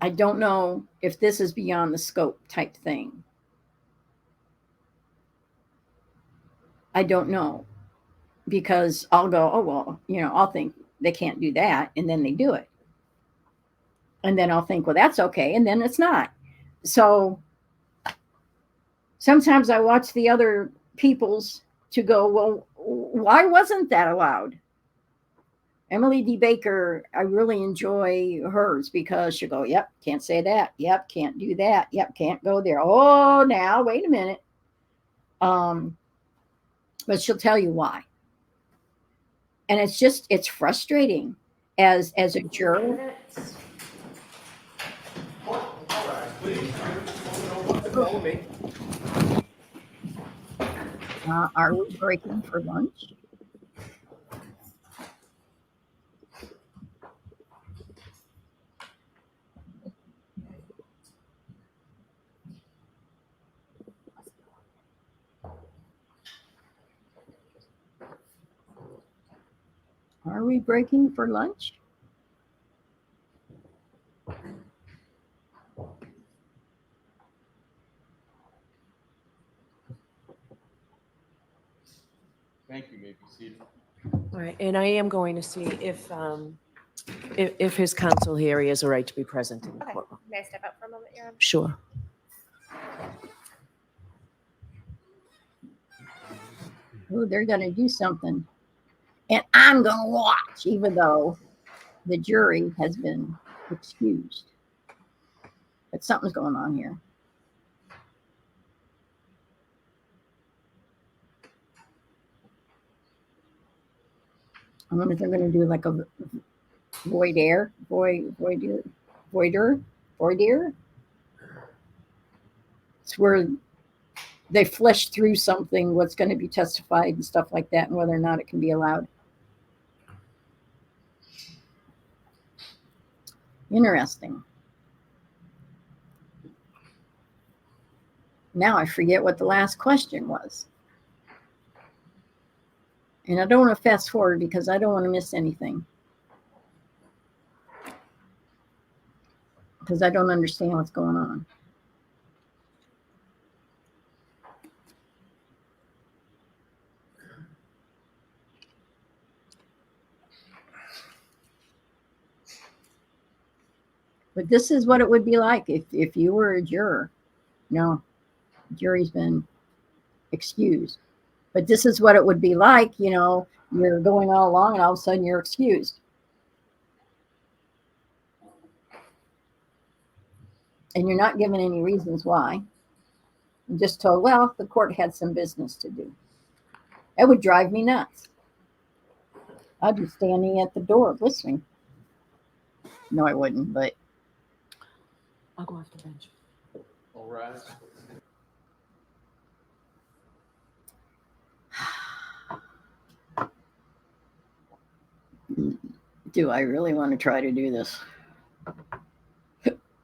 I don't know if this is beyond the scope type thing. I don't know, because I'll go, oh, well, I'll think they can't do that. And then they do it. And then I'll think, well, that's okay. And then it's not. So sometimes I watch the other people's to go, well, why wasn't that allowed? Emily D. Baker, I really enjoy hers because she'll go, yep, can't say that. Yep, can't do that. Yep, can't go there. Oh, now, wait a minute. But she'll tell you why. And it's frustrating as a juror. All right, please. Follow me. Are we breaking for lunch? Are we breaking for lunch? Thank you, may be seated. All right, and I am going to see if his counsel here, he has a right to be present in the Okay. courtroom. May I step out for a moment, Your Honor? Sure. Oh, they're going to do something. And I'm going to watch, even though the jury has been excused. But something's going on here. I wonder if they're going to do like a voider. It's where they flesh through something, what's going to be testified and stuff like that, and whether or not it can be allowed. Interesting. Now I forget what the last question was. And I don't want to fast forward because I don't want to miss anything. Because I don't understand what's going on. But this is what it would be like if you were a juror. No, the jury's been excused. But this is what it would be like, you know, you're going all along and all of a sudden you're excused. And you're not given any reasons why. You're just told, well, the court had some business to do. That would drive me nuts. I'd be standing at the door listening. No, I wouldn't, but I'll go off the bench. All rise. do I really want to try to do this?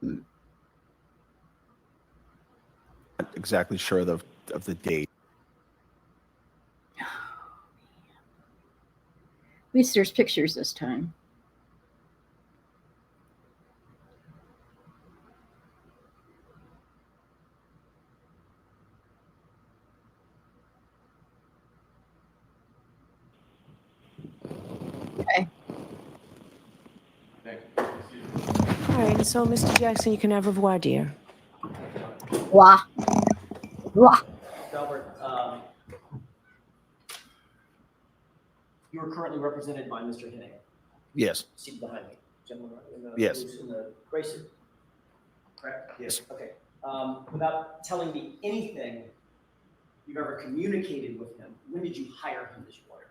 Not exactly sure of the date. At least there's pictures this time. Okay. Thank you. All right, and so, Mr. Jackson, you can have a voir dire. Wah. Wah. Albert, you are currently represented by Mr. Henning, Yes. seated behind me. Gentleman in the Yes. in the gray suit. Correct? Yes. Okay. Without telling me anything you've ever communicated with him, when did you hire him as your lawyer?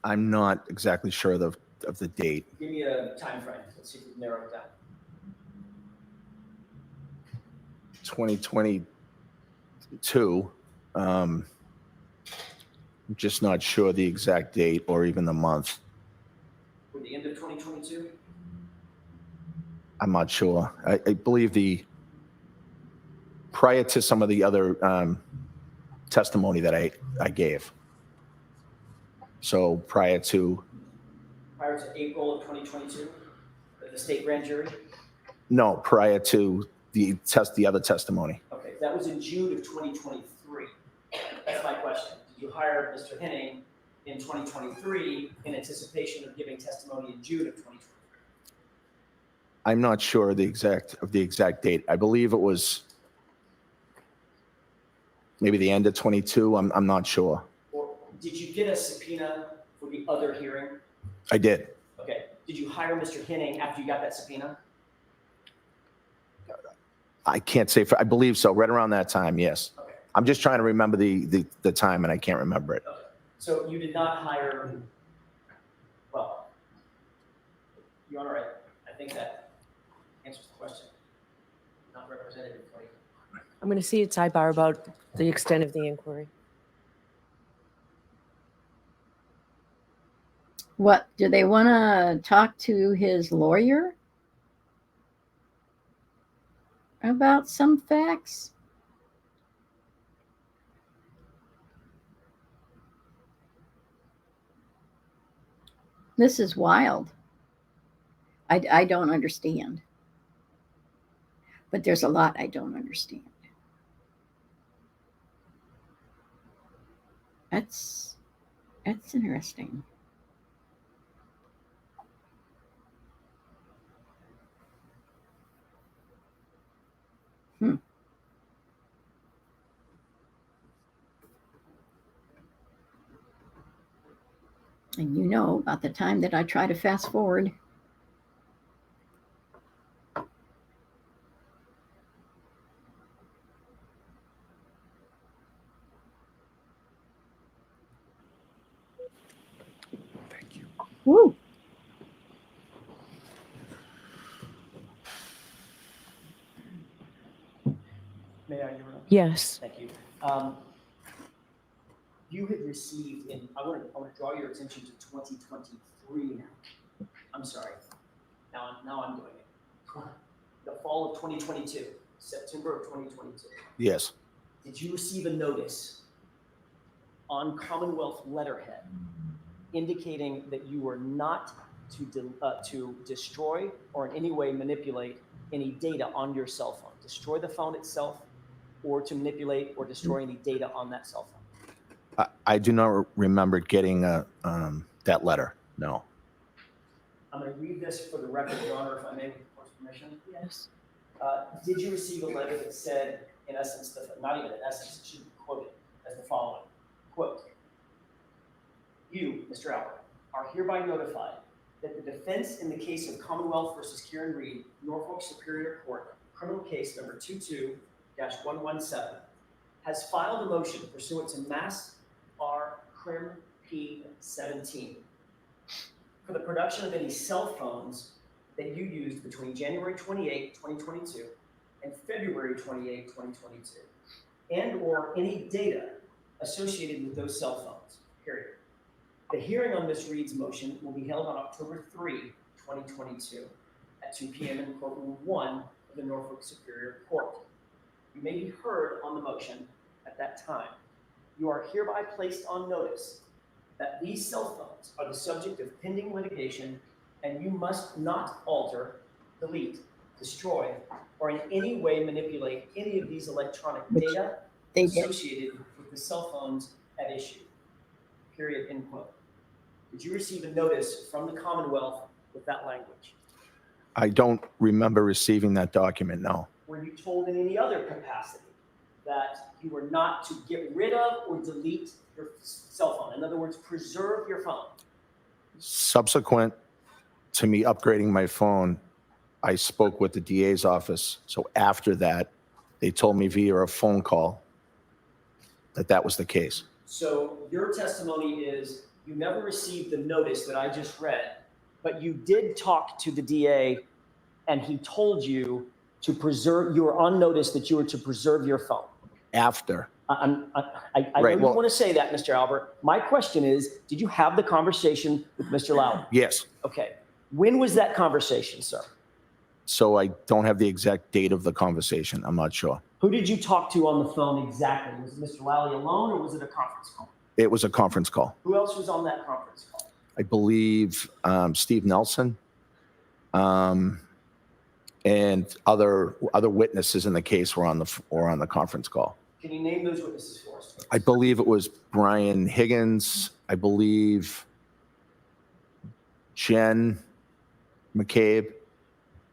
I'm not exactly sure of the date. Give me a time frame. Let's see if we can narrow it down. 2022. I'm just not sure the exact date or even the month. For the end of 2022? I'm not sure. I believe prior to some of the other testimony that I gave. So prior to April of 2022 at the state grand jury? No, prior to the other testimony. Okay, that was in June of 2023. That's my question. Did you hire Mr. Henning in 2023 in anticipation of giving testimony in June of 2023? I'm not sure of the exact date. I believe it was maybe the end of 22. I'm not sure. Or did you get a subpoena for the other hearing? I did. Okay. Did you hire Mr. Henning after you got that subpoena? I can't say I believe so. Right around that time, yes. Okay. I'm just trying to remember the time, and I can't remember it. Okay. So you did not hire, well, Your Honor, I think that answers the question. Not representative. I'm going to see at sidebar about the extent of the inquiry. What, do they want to talk to his lawyer about some facts? This is wild. I don't understand. But there's a lot I don't understand. That's interesting. And you know, about the time that I try to fast forward, Thank you. woo, May I interrupt? Yes. Thank you. You had received, and I want to draw your attention to 2023 now. I'm sorry. Now I'm doing it. The fall of 2022, September of 2022. Yes. Did you receive a notice on Commonwealth letterhead indicating that you were not to destroy or in any way manipulate any data on your cell phone? Destroy the phone itself, or to manipulate or destroy any data on that cell phone? I do not remember getting that letter. No. I'm going to read this for the record, Your Honor, if I may, with the court's permission. Yes. Did you receive a letter that said, in essence, not even in essence, it should be quoted as the following, quote, "You, Mr. Albert, are hereby notified that the defense in the case of Commonwealth versus Kieran Reed, Norfolk Superior Court, criminal case number 22-117, has filed a motion pursuant to Mass R. Crim P. 17 for the production of any cell phones that you used between January 28, 2022 and February 28, 2022, and or any data associated with those cell phones, period. The hearing on Ms. Reed's motion will be held on October 3, 2022 at 2 p.m. in courtroom 1 of the Norfolk Superior Court. You may be heard on the motion at that time. You are hereby placed on notice that these cell phones are the subject of pending litigation, and you must not alter, delete, destroy, or in any way manipulate any of these electronic data they did. associated with the cell phones at issue. Period, end quote. Did you receive a notice from the Commonwealth with that language? I don't remember receiving that document. No. Were you told in any other capacity that you were not to get rid of or delete your cell phone? In other words, preserve your phone. Subsequent to me upgrading my phone, I spoke with the DA's office. So after that, they told me via a phone call that that was the case. So your testimony is you never received the notice that I just read, but you did talk to the DA and he told you to preserve, you were on notice that you were to preserve your phone. After. I Right, know you well- want to say that, Mr. Albert. My question is, did you have the conversation with Mr. Lowry? Yes. Okay. When was that conversation, sir? So I don't have the exact date of the conversation. I'm not sure. Who did you talk to on the phone exactly? Was it Mr. Lowry alone or was it a conference call? It was a conference call. Who else was on that conference call? I believe Steve Nelson and other witnesses in the case were on the conference call. Can you name those witnesses for us? Please? I believe it was Brian Higgins. I believe Jen McCabe,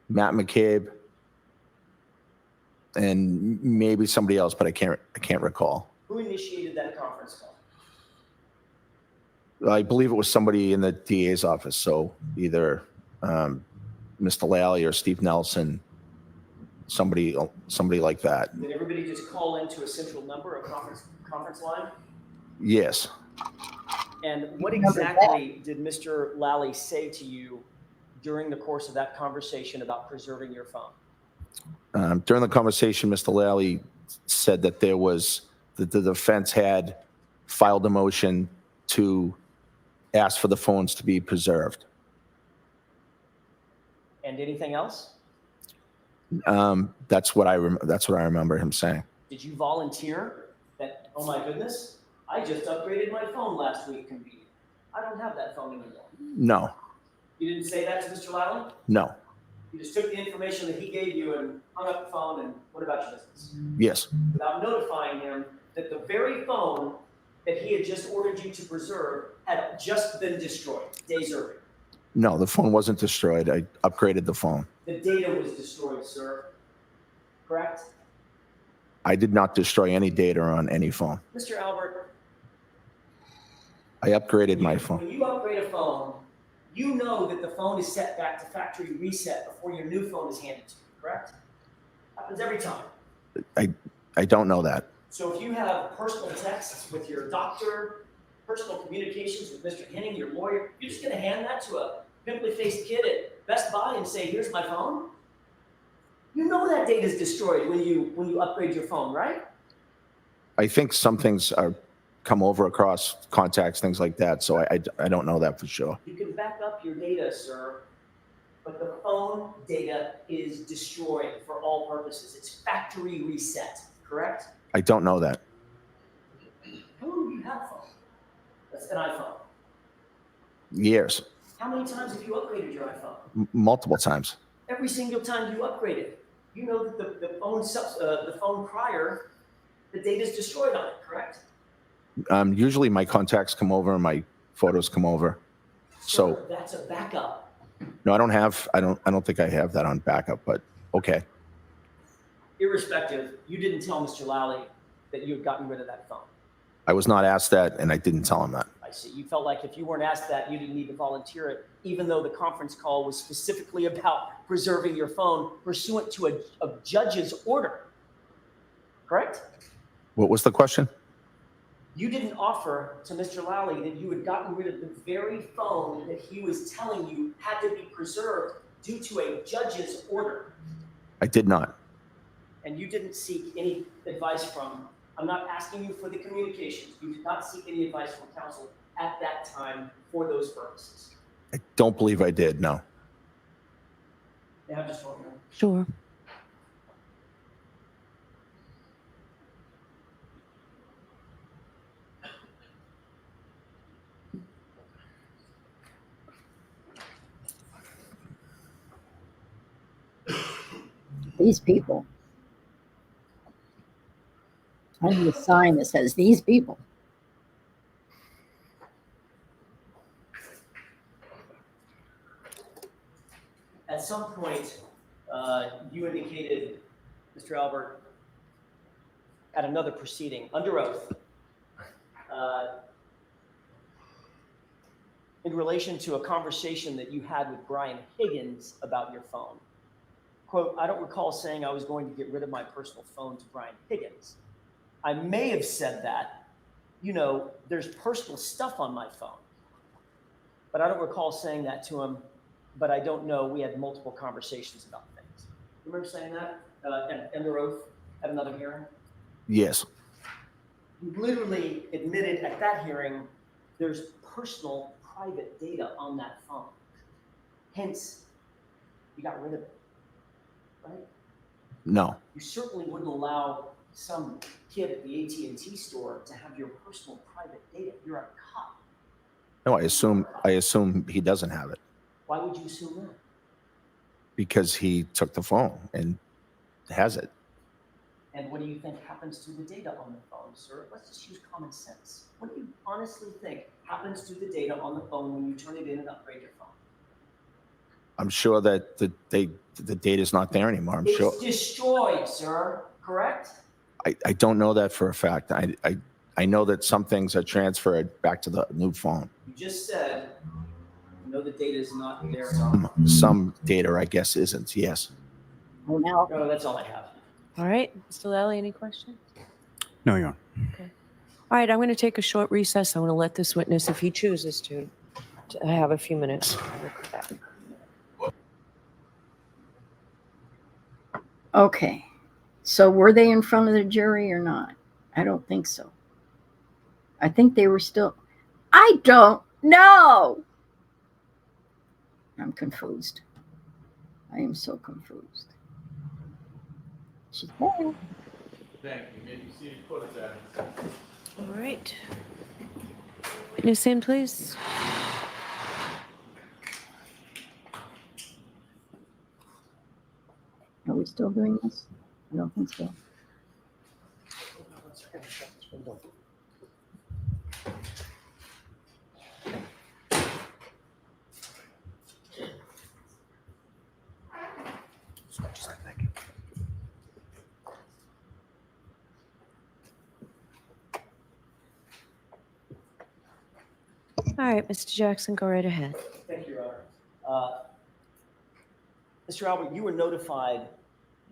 Matt McCabe, and maybe somebody else, but I can't recall. Who initiated that conference call? I believe it was somebody in the DA's office. So either Mr. Lally or Steve Nelson, somebody like that. Did everybody just call into a central number, a conference line? Yes. And what exactly did Mr. Lally say to you during the course of that conversation about preserving your phone? During the conversation, Mr. Lally said that the defense had filed a motion to ask for the phones to be preserved. And anything else? That's what I remember him saying. Did you volunteer that, oh my goodness, I just upgraded my phone last week, convenient? I don't have that phone anymore. No, You didn't say that to Mr. Lally? no, You just took the information that he gave you and hung up the phone and went about your business yes, without notifying him that the very phone that he had just ordered you to preserve had just been destroyed days earlier. no, the phone wasn't destroyed. I upgraded the phone. The data was destroyed, sir. Correct? I did not destroy any data on any phone. Mr. Albert, I upgraded my phone. when you upgrade a phone, you know that the phone is set back to factory reset before your new phone is handed to you, correct? Happens every time. I don't know that. So if you have personal texts with your doctor, personal communications with Mr. Henning, your lawyer, you're just gonna hand that to a pimply faced kid at Best Buy and say, here's my phone? You know that data is destroyed when you upgrade your phone, right? I think some things are come over across contacts, things like that. So I don't know that for sure. You can back up your data, sir, but the phone data is destroyed for all purposes. It's factory reset, correct? I don't know that. How long have you had a phone? That's an iPhone. Years, How many times have you upgraded your iPhone? multiple times. Every single time you upgrade it, you know that the phone prior, the data is destroyed on it, correct? Usually my contacts come over and my photos come over. So Sir, that's a backup. no, I don't think I have that on backup, but okay. Irrespective, you didn't tell Mr. Lally that you had gotten rid of that phone. I was not asked that and I didn't tell him that. I see. You felt like if you weren't asked that, you didn't need to volunteer it, even though the conference call was specifically about preserving your phone pursuant to a judge's order. Correct? What was the question? You didn't offer to Mr. Lally that you had gotten rid of the very phone that he was telling you had to be preserved due to a judge's order. I did not. And you didn't seek any advice from, I'm not asking you for the communications. You did not seek any advice from counsel at that time for those purposes. I don't believe I did. No. May I have just 1 minute? Sure. These people. I need a sign that says these people. At some point, you indicated, Mr. Albert, at another proceeding, under oath, in relation to a conversation that you had with Brian Higgins about your phone. Quote, I don't recall saying I was going to get rid of my personal phone to Brian Higgins. I may have said that, you know, there's personal stuff on my phone. But I don't recall saying that to him, but I don't know, we had multiple conversations about things. Remember saying that under oath at another hearing? Yes. You literally admitted at that hearing, there's personal private data on that phone. Hence, you got rid of it, right? No. You certainly wouldn't allow some kid at the AT&T store to have your personal private data. You're a cop. No, I assume he doesn't have it Why would you assume that? because he took the phone and has it. And what do you think happens to the data on the phone, sir? Let's just use common sense. What do you honestly think happens to the data on the phone when you turn it in and upgrade your phone? I'm sure that the data is not there anymore. I'm sure. It's destroyed, sir, correct? I don't know that for a fact. I know that some things are transferred back to the new phone. You just said, you know the data is not there. Some data, I guess, isn't. Yes. Oh, now No, that's all I have. All right, Mr. Lally, any questions? No, Your Honor. All right, I'm going to take a short recess. I want to let this witness, if he chooses to have a few minutes. We'll come back. Okay. So were they in front of the jury or not? I don't think so. I think they were still. I don't know. I'm confused. I am so confused. She's there. Thank you. Maybe see you put it there. All right. Witness in, please. Are we still doing this? I don't think so. All right, Mr. Jackson, go right ahead. Thank you, Your Honor. Mr. Albert, you were notified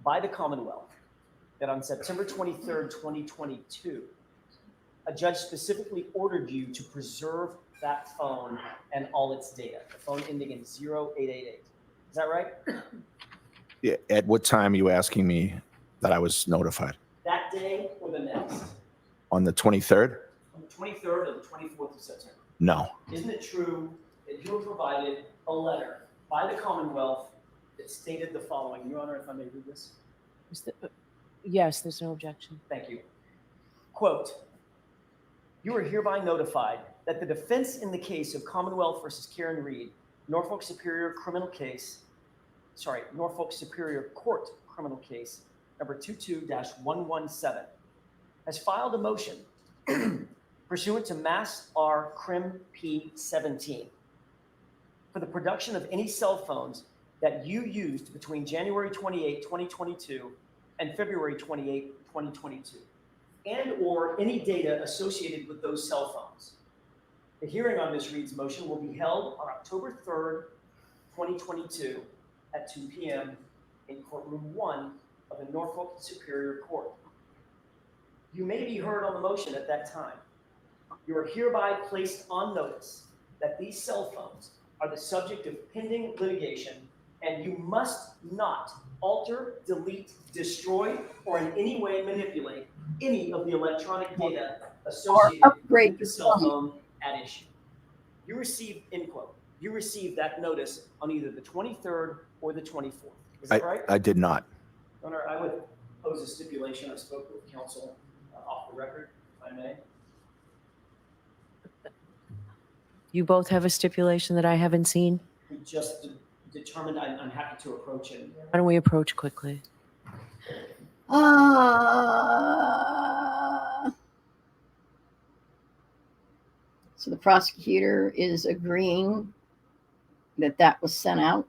by the Commonwealth that on September 23rd, 2022, a judge specifically ordered you to preserve that phone and all its data, the phone ending in 0888. Is that right? Yeah, at what time are you asking me that I was notified? That day or the next? On the 23rd? On the 23rd or the 24th of September? No. Isn't it true that you were provided a letter by the Commonwealth that stated the following? Your Honor, if I may read this. Yes, there's no objection. Thank you. Quote, you are hereby notified that the defense in the case of Commonwealth versus Karen Reed, Norfolk Superior Court criminal case number 22-117, has filed a motion pursuant to Mass R. Crim P. 17 for the production of any cell phones that you used between January 28, 2022 and February 28, 2022, and or any data associated with those cell phones. The hearing on Ms. Reed's motion will be held on October 3rd, 2022 at 2 p.m. in courtroom 1 of the Norfolk Superior Court. You may be heard on the motion at that time. You are hereby placed on notice that these cell phones are the subject of pending litigation, and you must not alter, delete, destroy, or in any way manipulate any of the electronic data associated upgrade with the your cell phone. phone at issue. You received, end quote, you received that notice on either the 23rd or the 24th. Is that right? I did not. Your Honor, I would pose a stipulation. I spoke with counsel off the record, if I may. You both have a stipulation that I haven't seen. We just determined I'm happy to approach it. Why don't we approach quickly? So the prosecutor is agreeing that that was sent out.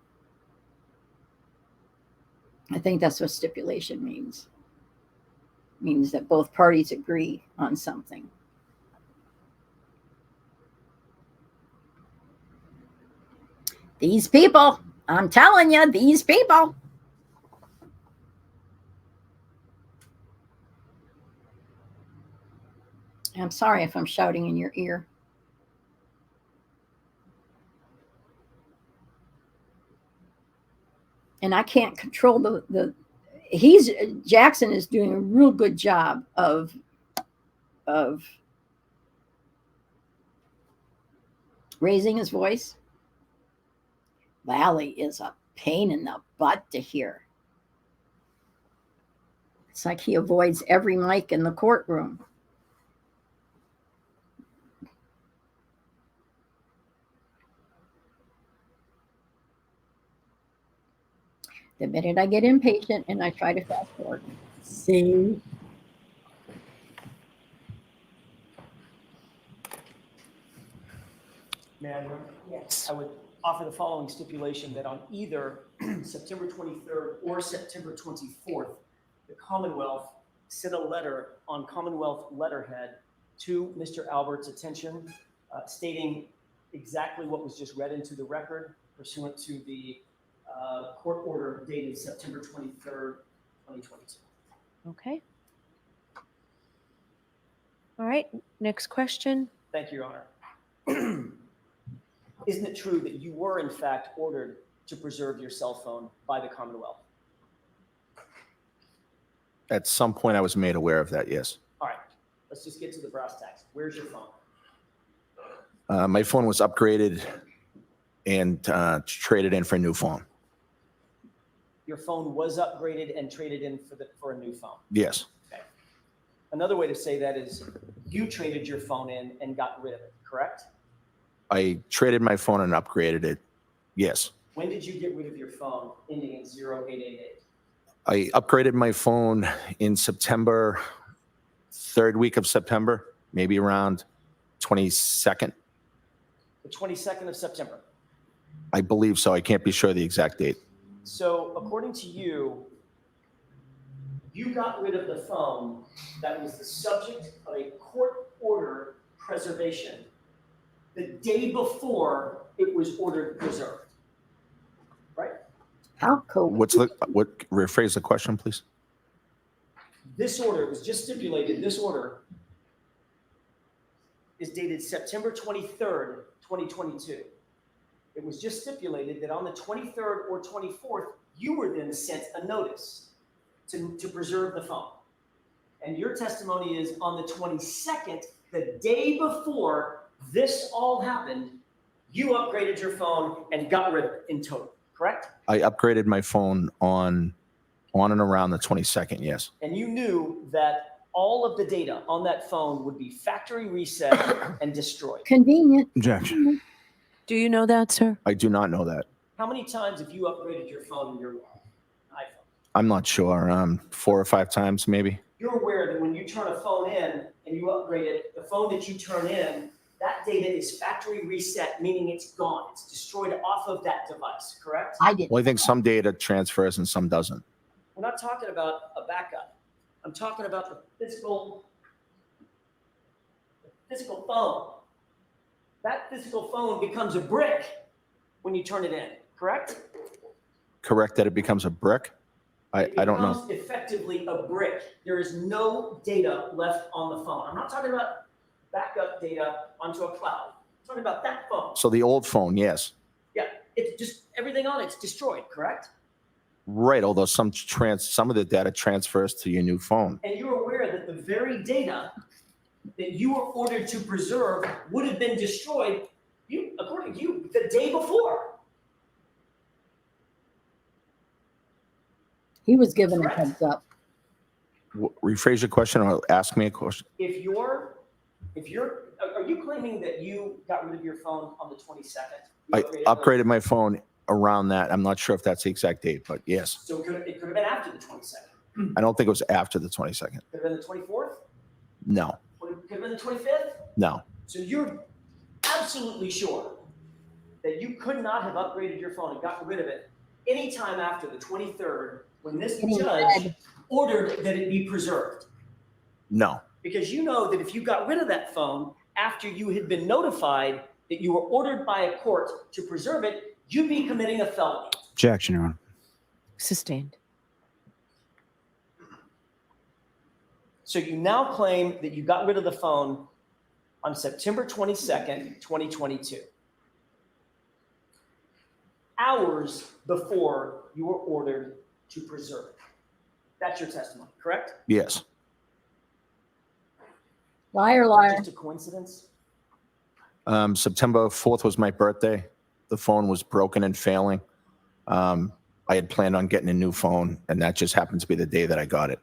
I think that's what stipulation means. It means that both parties agree on something. These people, I'm telling you, these people. I'm sorry if I'm shouting in your ear. And I can't control Jackson is doing a real good job of raising his voice. Lally is a pain in the butt to hear. It's like he avoids every mic in the courtroom. The minute I get impatient and I try to fast forward. See? May I, Your Honor? Yes. I would offer the following stipulation that on either September 23rd or September 24th, the Commonwealth sent a letter on Commonwealth letterhead to Mr. Albert's attention, stating exactly what was just read into the record pursuant to the court order dated September 23rd, 2022. Okay. All right, next question. Thank you, Your Honor. Isn't it true that you were in fact ordered to preserve your cell phone by the Commonwealth? At some point, I was made aware of that, yes. All right, let's just get to the brass tacks. Where's your phone? My phone was upgraded and traded in for a new phone. Your phone was upgraded and traded in for a new phone. Yes, Okay. Another way to say that is you traded your phone in and got rid of it, correct? I traded my phone and upgraded it. Yes. When did you get rid of your phone ending in 0888? I upgraded my phone in September, third week of September, maybe around 22nd. The 22nd of September. I believe so. I can't be sure of the exact date. So according to you, you got rid of the phone that was the subject of a court order preservation the day before it was ordered preserved, right? How cool. Rephrase the question, please? This order, it was just stipulated, this order is dated September 23rd, 2022. It was just stipulated that on the 23rd or 24th, you were then sent a notice to preserve the phone. And your testimony is on the 22nd, the day before this all happened, you upgraded your phone and got rid of it in total, correct? I upgraded my phone on and around the 22nd, yes. And you knew that all of the data on that phone would be factory reset and destroyed. Convenient. Objection. Do you know that, sir? I do not know that. How many times have you upgraded your phone in your iPhone? I'm not sure. 4 or 5 times, maybe. You're aware that when you turn a phone in and you upgrade it, the phone that you turn in, that data is factory reset, meaning it's gone. It's destroyed off of that device, correct? I did. Well, I think some data transfers and some doesn't. We're not talking about a backup. I'm talking about the physical phone. That physical phone becomes a brick when you turn it in, correct? Correct that it becomes a brick? I don't know. It becomes effectively a brick. There is no data left on the phone. I'm not talking about backup data onto a cloud. I'm talking about that phone. So the old phone, yes. Yeah, it's just everything on it's destroyed, correct? Right, although some of the data transfers to your new phone. And you're aware that the very data that you were ordered to preserve would have been destroyed, according to you, the day before. He was given a Correct. heads up. Rephrase your question or ask me a question. Are you claiming that you got rid of your phone on the 22nd? I upgraded my phone around that. I'm not sure if that's the exact date, but yes. So it could have been after the 22nd. I don't think it was after the 22nd. Could have been the 24th? No, Could have been the 25th? no. So you're absolutely sure that you could not have upgraded your phone and gotten rid of it anytime after the 23rd when this Getting judge red. ordered that it be preserved. No, Because you know that if you got rid of that phone after you had been notified that you were ordered by a court to preserve it, you'd be committing a felony. Objection, Your Honor. Sustained. So you now claim that you got rid of the phone on September 22nd, 2022. Hours before you were ordered to preserve it. That's your testimony, correct? yes. Liar, Is that liar. just a coincidence? September 4th was my birthday. The phone was broken and failing. I had planned on getting a new phone, and that just happened to be the day that I got it.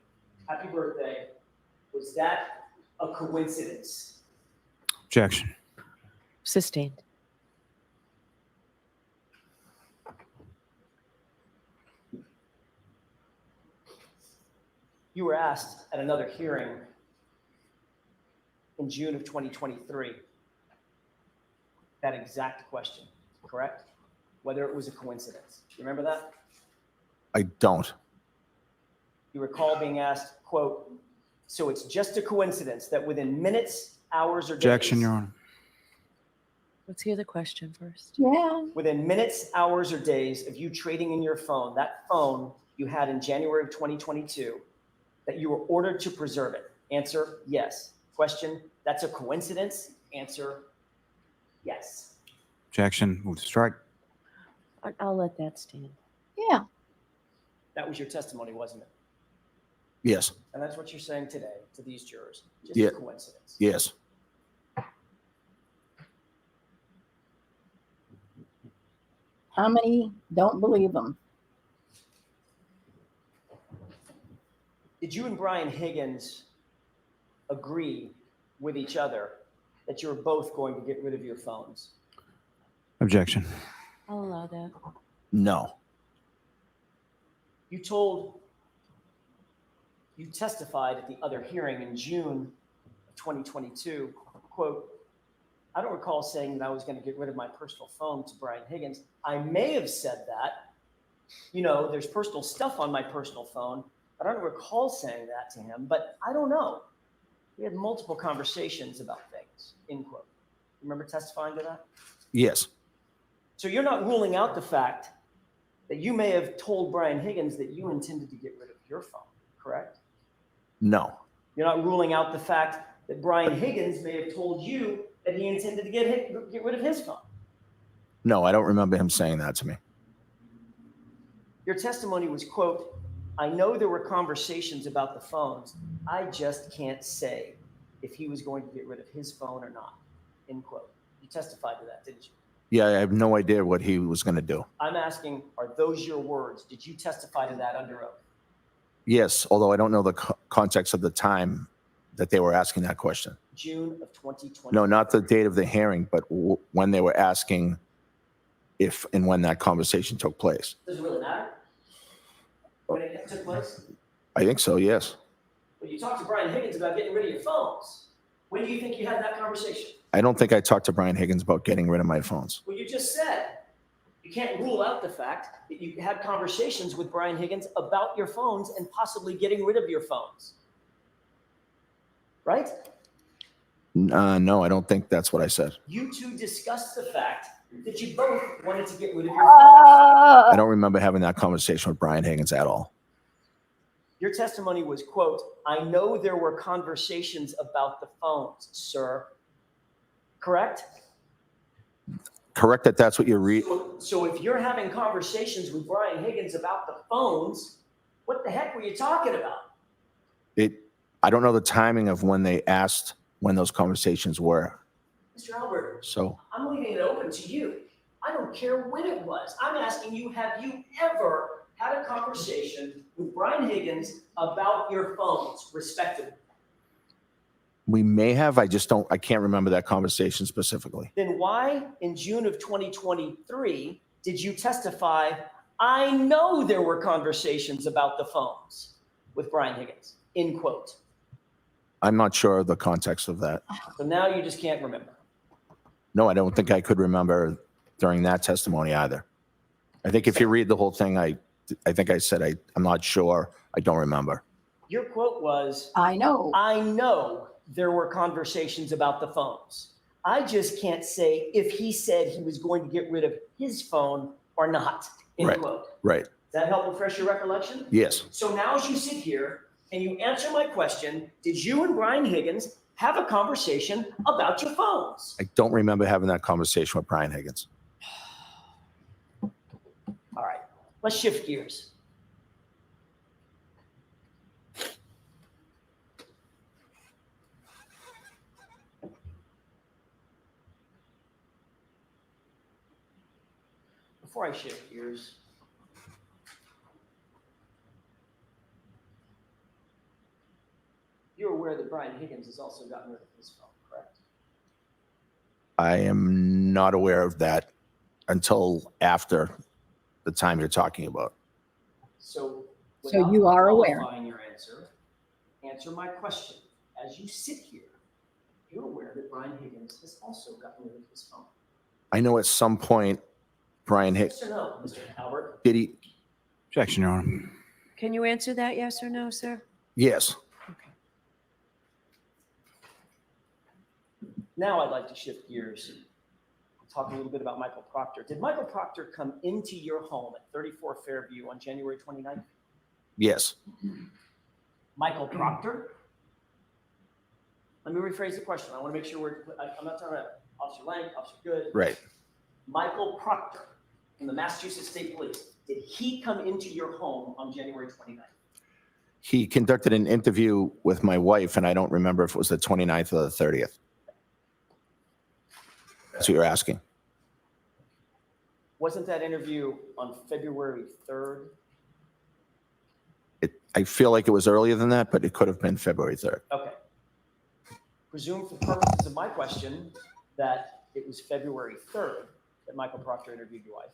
Happy birthday. Was that a coincidence? Objection. Sustained. You were asked at another hearing in June of 2023 that exact question, correct? Whether it was a coincidence. You remember that? I don't. You recall being asked, quote, "So it's just a coincidence that within minutes, hours, or days, Objection, Your Honor. Let's hear the question first. Yeah. within minutes, hours, or days of you trading in your phone, that phone you had in January of 2022, that you were ordered to preserve it? Answer, yes. Question, that's a coincidence? Answer, yes. Objection. Move to strike. I'll let that stand. Yeah. That was your testimony, wasn't it? Yes, And that's what you're saying today to these jurors. Just Yeah. a coincidence. yes. How many don't believe him? Did you and Brian Higgins agree with each other that you were both going to get rid of your phones? Objection. I'll allow that. No. You testified at the other hearing in June of 2022, quote, I don't recall saying that I was going to get rid of my personal phone to Brian Higgins. I may have said that. You know, there's personal stuff on my personal phone, but I don't recall saying that to him. But I don't know. We had multiple conversations about things, end quote. Remember testifying to that? Yes. So you're not ruling out the fact that you may have told Brian Higgins that you intended to get rid of your phone, correct? No. You're not ruling out the fact that Brian Higgins may have told you that he intended to get rid of his phone. No, I don't remember him saying that to me. Your testimony was, quote, I know there were conversations about the phones. I just can't say if he was going to get rid of his phone or not, end quote. You testified to that, didn't you? Yeah, I have no idea what he was going to do. I'm asking, are those your words? Did you testify to that under oath? Yes, although I don't know the context of the time that they were asking that question. June of 2020. No, not the date of the hearing, but when they were asking if and when that conversation took place. Does it really matter when it took place? I think so, yes. Well, you talked to Brian Higgins about getting rid of your phones. When do you think you had that conversation? I don't think I talked to Brian Higgins about getting rid of my phones. Well, you just said you can't rule out the fact that you had conversations with Brian Higgins about your phones and possibly getting rid of your phones. Right? No, I don't think that's what I said. You two discussed the fact that you both wanted to get rid of your phones. I don't remember having that conversation with Brian Higgins at all. Your testimony was, quote, I know there were conversations about the phones, sir. Correct? Correct that that's what you're So if you're having conversations with Brian Higgins about the phones, what the heck were you talking about? I don't know the timing of when they asked when those conversations were. Mr. Albert, So I'm leaving it open to you. I don't care when it was. I'm asking you, have you ever had a conversation with Brian Higgins about your phones, respectively? we may have, I can't remember that conversation specifically. Then why in June of 2023 did you testify, I know there were conversations about the phones with Brian Higgins, end quote. I'm not sure of the context of that. So now you just can't remember. No, I don't think I could remember during that testimony either. I think if you read the whole thing, I think I said, I'm not sure. I don't remember. Your quote was, I know. I know there were conversations about the phones. I just can't say if he said he was going to get rid of his phone or not, end Right. quote. Right. Does that help refresh your recollection? Yes. So now as you sit here and you answer my question, did you and Brian Higgins have a conversation about your phones? I don't remember having that conversation with Brian Higgins. All right, let's shift gears. Before I shift gears, you're aware that Brian Higgins has also gotten rid of his phone, correct? I am not aware of that until after the time you're talking about. So So you are aware. qualifying your answer my question. As you sit here, you're aware that Brian Higgins has also gotten rid of his phone. I know at some point, Brian Higgins, Yes or no, Mr. Albert? did he? Objection, Your Honor. Can you answer that, yes or no, sir? Yes. Now I'd like to shift gears. Talk a little bit about Michael Proctor. Did Michael Proctor come into your home at 34 Fairview on January 29th? Yes. Michael Proctor? Let me rephrase the question. I want to make sure I'm not talking about Officer Lang, Officer Good. Right. Michael Proctor from the Massachusetts State Police. Did he come into your home on January 29th? He conducted an interview with my wife, and I don't remember if it was the 29th or the 30th. That's what you're asking. Wasn't that interview on February 3rd? I feel like it was earlier than that, but it could have been February 3rd. Okay. presume for purposes of my question that it was February 3rd that Michael Proctor interviewed your wife,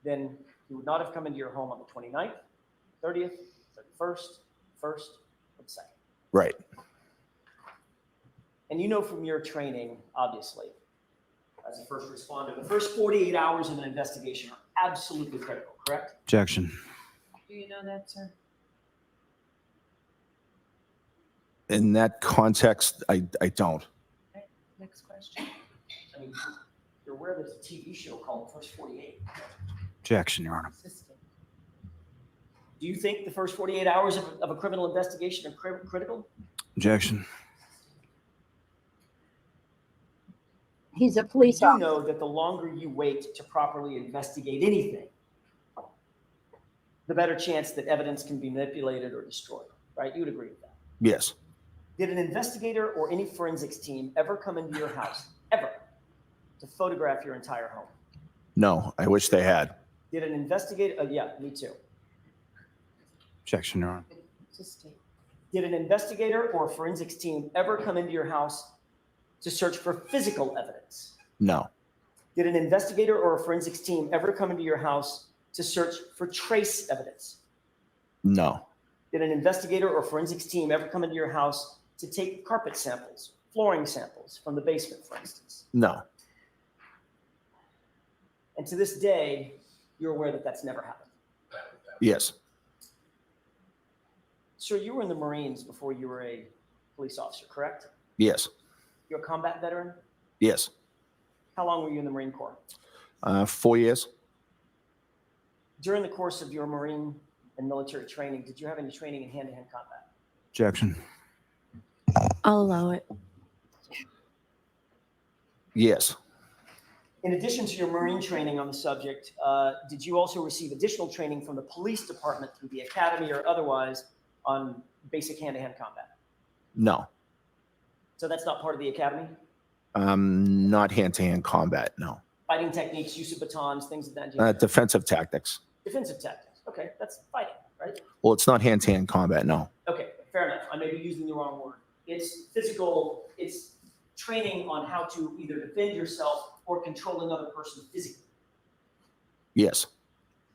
then he would not have come into your home on the 29th, 30th, 31st, 1st, or the 2nd. Right. And you know from your training, obviously, as a first responder, the first 48 hours of an investigation are absolutely critical, correct? Objection. Do you know that, sir? In that context, I don't. Next question. I mean, you're aware there's a TV show called The First 48. Objection, Your Honor. Do you think the first 48 hours of a criminal investigation are critical? Objection. He's a police You officer. know that the longer you wait to properly investigate anything, the better chance that evidence can be manipulated or destroyed, right? You would agree with that. Yes. Did an investigator or any forensics team ever come into your house, ever, to photograph your entire home? No, I wish they had. Did an investigator, yeah, me too. Objection, Your Honor. Did an investigator or a forensics team ever come into your house to search for physical evidence? No. Did an investigator or a forensics team ever come into your house to search for trace evidence? No. Did an investigator or forensics team ever come into your house to take carpet samples, flooring samples from the basement, for instance? No. And to this day, you're aware that that's never happened. Yes. Sir, you were in the Marines before you were a police officer, correct? Yes. You're a combat veteran? Yes. How long were you in the Marine Corps? 4 years. During the course of your Marine and military training, did you have any training in hand-to-hand combat? Objection. I'll allow it. Yes. In addition to your Marine training on the subject, did you also receive additional training from the police department through the academy or otherwise on basic hand-to-hand combat? No. So that's not part of the academy? Not hand-to-hand combat. No. Fighting techniques, use of batons, things of that nature? Defensive tactics. Defensive tactics. Okay, that's fighting, right? Well, it's not hand-to-hand combat. No. Okay, fair enough. I may be using the wrong word. It's physical, it's training on how to either defend yourself or control another person physically. Yes.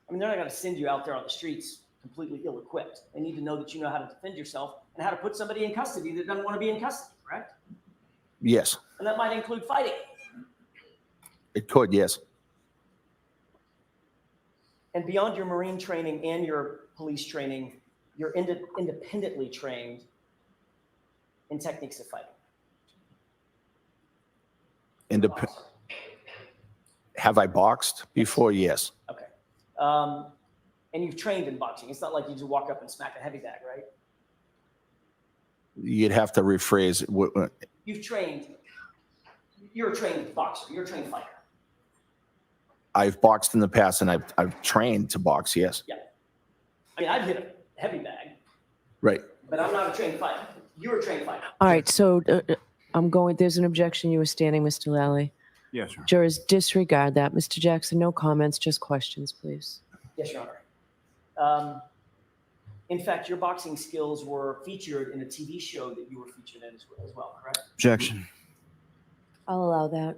I mean, they're not going to send you out there on the streets completely ill-equipped. They need to know that you know how to defend yourself and how to put somebody in custody that doesn't want to be in custody, correct? Yes. And that might include fighting. It could. Yes. And beyond your Marine training and your police training, you're independently trained in techniques of fighting. Have I boxed before? Yes. Okay. And you've trained in boxing. It's not like you just walk up and smack a heavy bag, right? You'd have to rephrase. You've trained. You're a trained boxer. You're a trained fighter. I've boxed in the past, and I've trained to box. Yes. Yeah. I mean, I've hit a heavy bag, Right. but I'm not a trained fighter. You're a trained fighter. All right, so there's an objection. You were standing, Mr. Lally. Yes, Your Honor. Jurors, disregard that. Mr. Jackson, no comments, just questions, please. Yes, Your Honor. In fact, your boxing skills were featured in a TV show that you were featured in as well, correct? Objection. I'll allow that.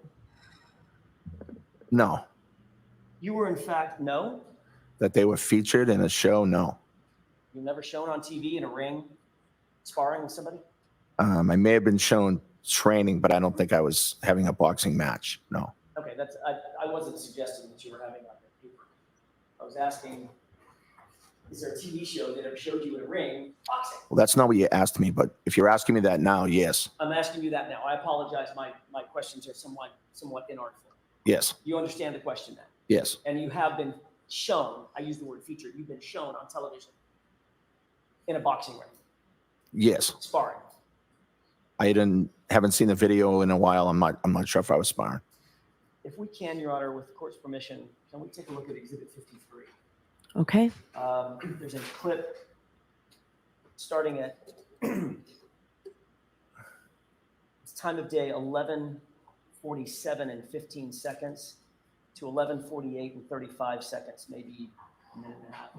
No. You were, in fact, no. That they were featured in a show. No. You've never shown on TV in a ring sparring with somebody? I may have been shown training, but I don't think I was having a boxing match. No. Okay, I wasn't suggesting that you were having like a paper. I was asking, is there a TV show that ever showed you in a ring boxing? Well, that's not what you asked me, but if you're asking me that now, yes. I'm asking you that now. I apologize. My questions are somewhat inartful. Yes. You understand the question now? Yes. And you have been shown, I use the word featured, you've been shown on television in a boxing ring, Yes. sparring. I haven't seen the video in a while. I'm not sure if I was sparring. If we can, Your Honor, with the court's permission, can we take a look at Exhibit 53? Okay. There's a clip starting at it's time of day 11:47 and 15 seconds to 11:48 and 35 seconds, maybe a minute and a half.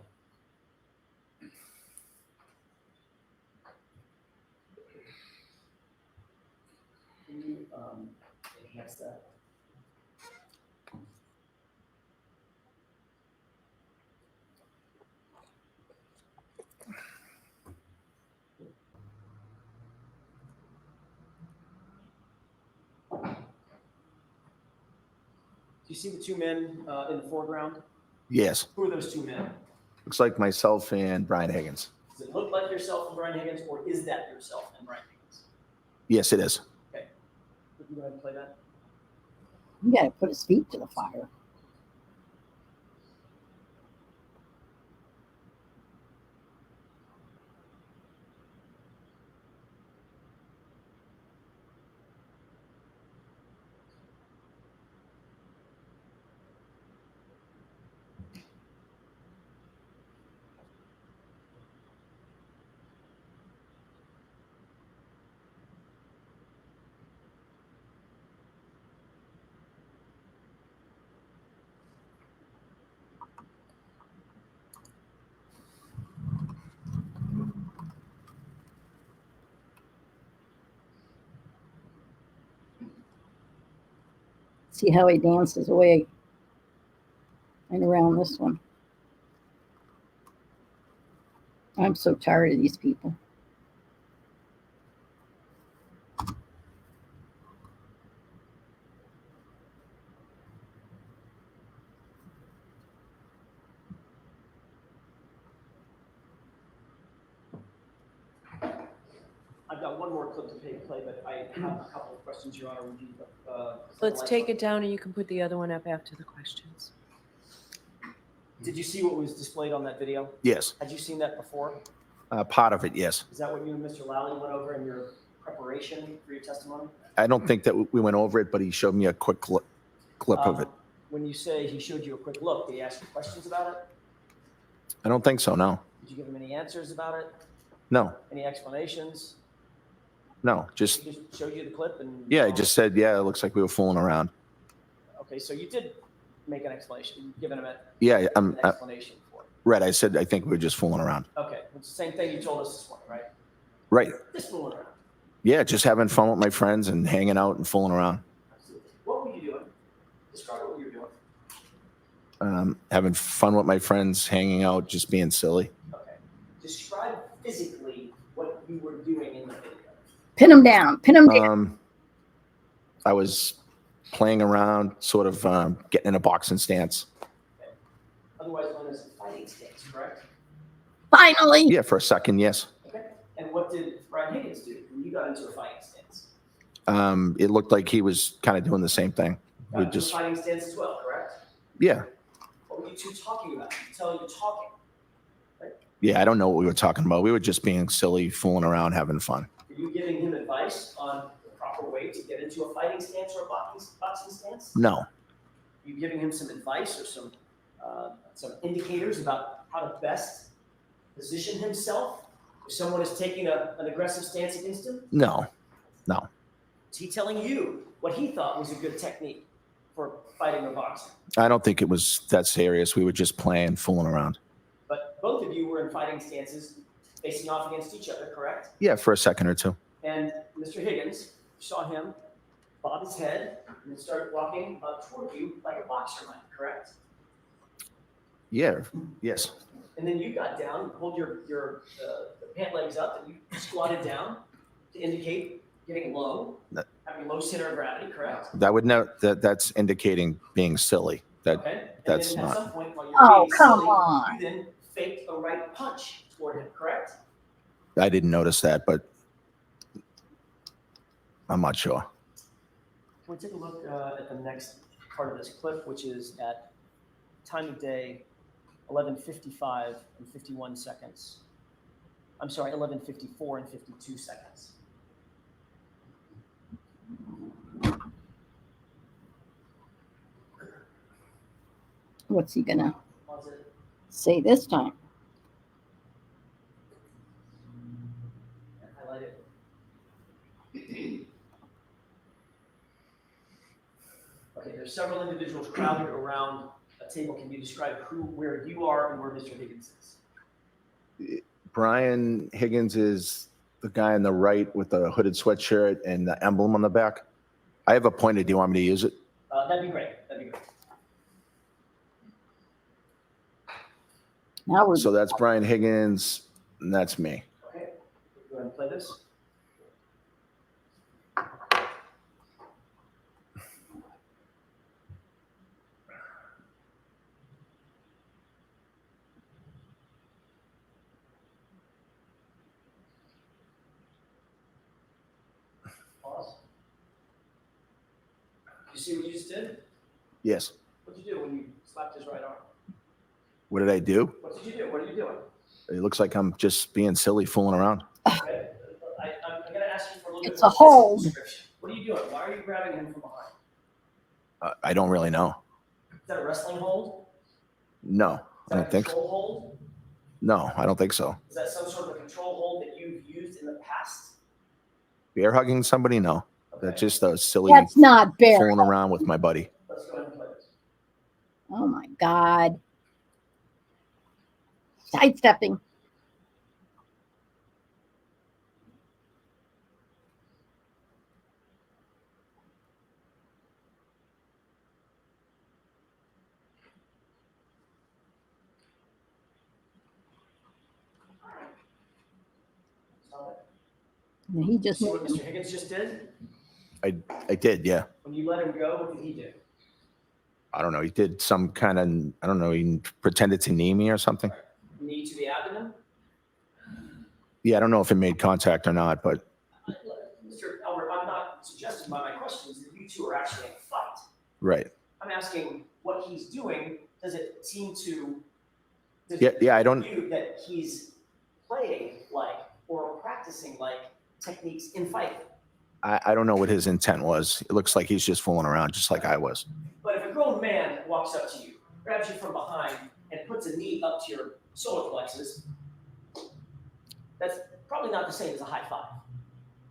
you see the two men in the foreground? Yes. Who are those two men? Looks like myself and Brian Higgins. Does it look like yourself and Brian Higgins, or is that yourself and Brian Higgins? Yes, it is. Okay. You can go ahead and play that. You got to put his feet to the fire. See how he dances away and around this one. I'm so tired of these people. I've got one more clip to play, but I have a couple of questions, Your Honor. Would you, Let's take it down and you can put the other one up after the questions. Did you see what was displayed on that video? Yes. Had you seen that before? Part of it, yes. Is that what you and Mr. Lally went over in your preparation for your testimony? I don't think that we went over it, but he showed me a quick clip of it. When you say he showed you a quick look, did he ask you questions about it? I don't think so, no. Did you give him any answers about it? No, Any explanations? no, just, He just showed you the clip and? yeah, he just said, yeah, it looks like we were fooling around. Okay, so you did make an explanation, you've given him Yeah, an explanation for it. right, I said, I think we were just fooling around. Okay, it's the same thing you told us this morning, right? Right, Just fooling around. yeah, just having fun with my friends and hanging out and fooling around. Absolutely. What were you doing? Describe what you were doing. Having fun with my friends, hanging out, just being silly. Okay. Describe physically what you were doing in the video. Pin him down. Pin him down. I was playing around, sort of getting in a boxing stance. Otherwise known as a fighting stance, correct? Finally. Yeah, for a second, yes. Okay. And what did Brian Higgins do when you got into a fighting stance? It looked like he was kind of doing the same thing. Got We into just, a fighting stance as well, correct? yeah, What were you two talking about? You tell you talking. yeah, I don't know what we were talking about. We were just being silly, fooling around, having fun. Were you giving him advice on the proper way to get into a fighting stance or a boxing stance? No, Were you giving him some advice or some indicators about how to best position himself if someone is taking an aggressive stance against him? no. Is he telling you what he thought was a good technique for fighting or boxing? I don't think it was that serious. We were just playing, fooling around. But both of you were in fighting stances facing off against each other, correct? Yeah, for a second or two. And Mr. Higgins, you saw him bob his head and then start walking toward you like a boxer might, correct? Yeah, yes. And then you got down, pulled your pant legs up, and you squatted down to indicate getting low, having low center of gravity, correct? That would know that's indicating being silly. That Okay. And that's then at not. some point while you're Oh, being come silly, on. you then faked a right punch toward him, correct? I didn't notice that, but I'm not sure. Can we take a look at the next part of this clip, which is at time of day 11:55 and 51 seconds. I'm sorry, 11:54 and 52 seconds. What's he gonna Pause it. say this time? And highlight it. Okay, there's several individuals crowded around a table. Can you describe where you are and where Mr. Higgins is? Brian Higgins is the guy on the right with the hooded sweatshirt and the emblem on the back. I have a pointer. Do you want me to use it? That'd be great. That'd be great. Now we're So that's Brian Higgins, and that's me. Okay, go ahead and play this. see what you just did? Yes. What'd you do when you slapped his right arm? What did I do? What did you do? What are you doing? It looks like I'm just being silly, fooling around. Okay. I'm gonna ask you for a little bit It's more a hold. physical description. What are you doing? Why are you grabbing him from behind? I don't really know. Is that a wrestling hold? No, Is I that don't a think so. control hold? No, I don't think so. Is that some sort of a control hold that you've used in the past? Bear hugging somebody? No. That's Okay. just a silly That's not fair. fooling around with my buddy. Let's go ahead and play this. Oh my God. Sidestepping. Stop it. And he just See what Mr. Higgins just did? I did, yeah. When you let him go, what did he do? I don't know. He did some kind of, I don't know, he pretended to knee me or something. Knee to the abdomen? Yeah, I don't know if it made contact or not, but Mr. Albert, I'm not suggesting by my questions that you two are actually in a fight. right. I'm asking what he's doing. Does it seem to? Does Yeah, it yeah, I don't- you that he's playing like or practicing like techniques in fighting. I don't know what his intent was. It looks like he's just fooling around, just like I was. But if a grown man walks up to you, grabs you from behind, and puts a knee up to your solar plexus, that's probably not the same as a high five,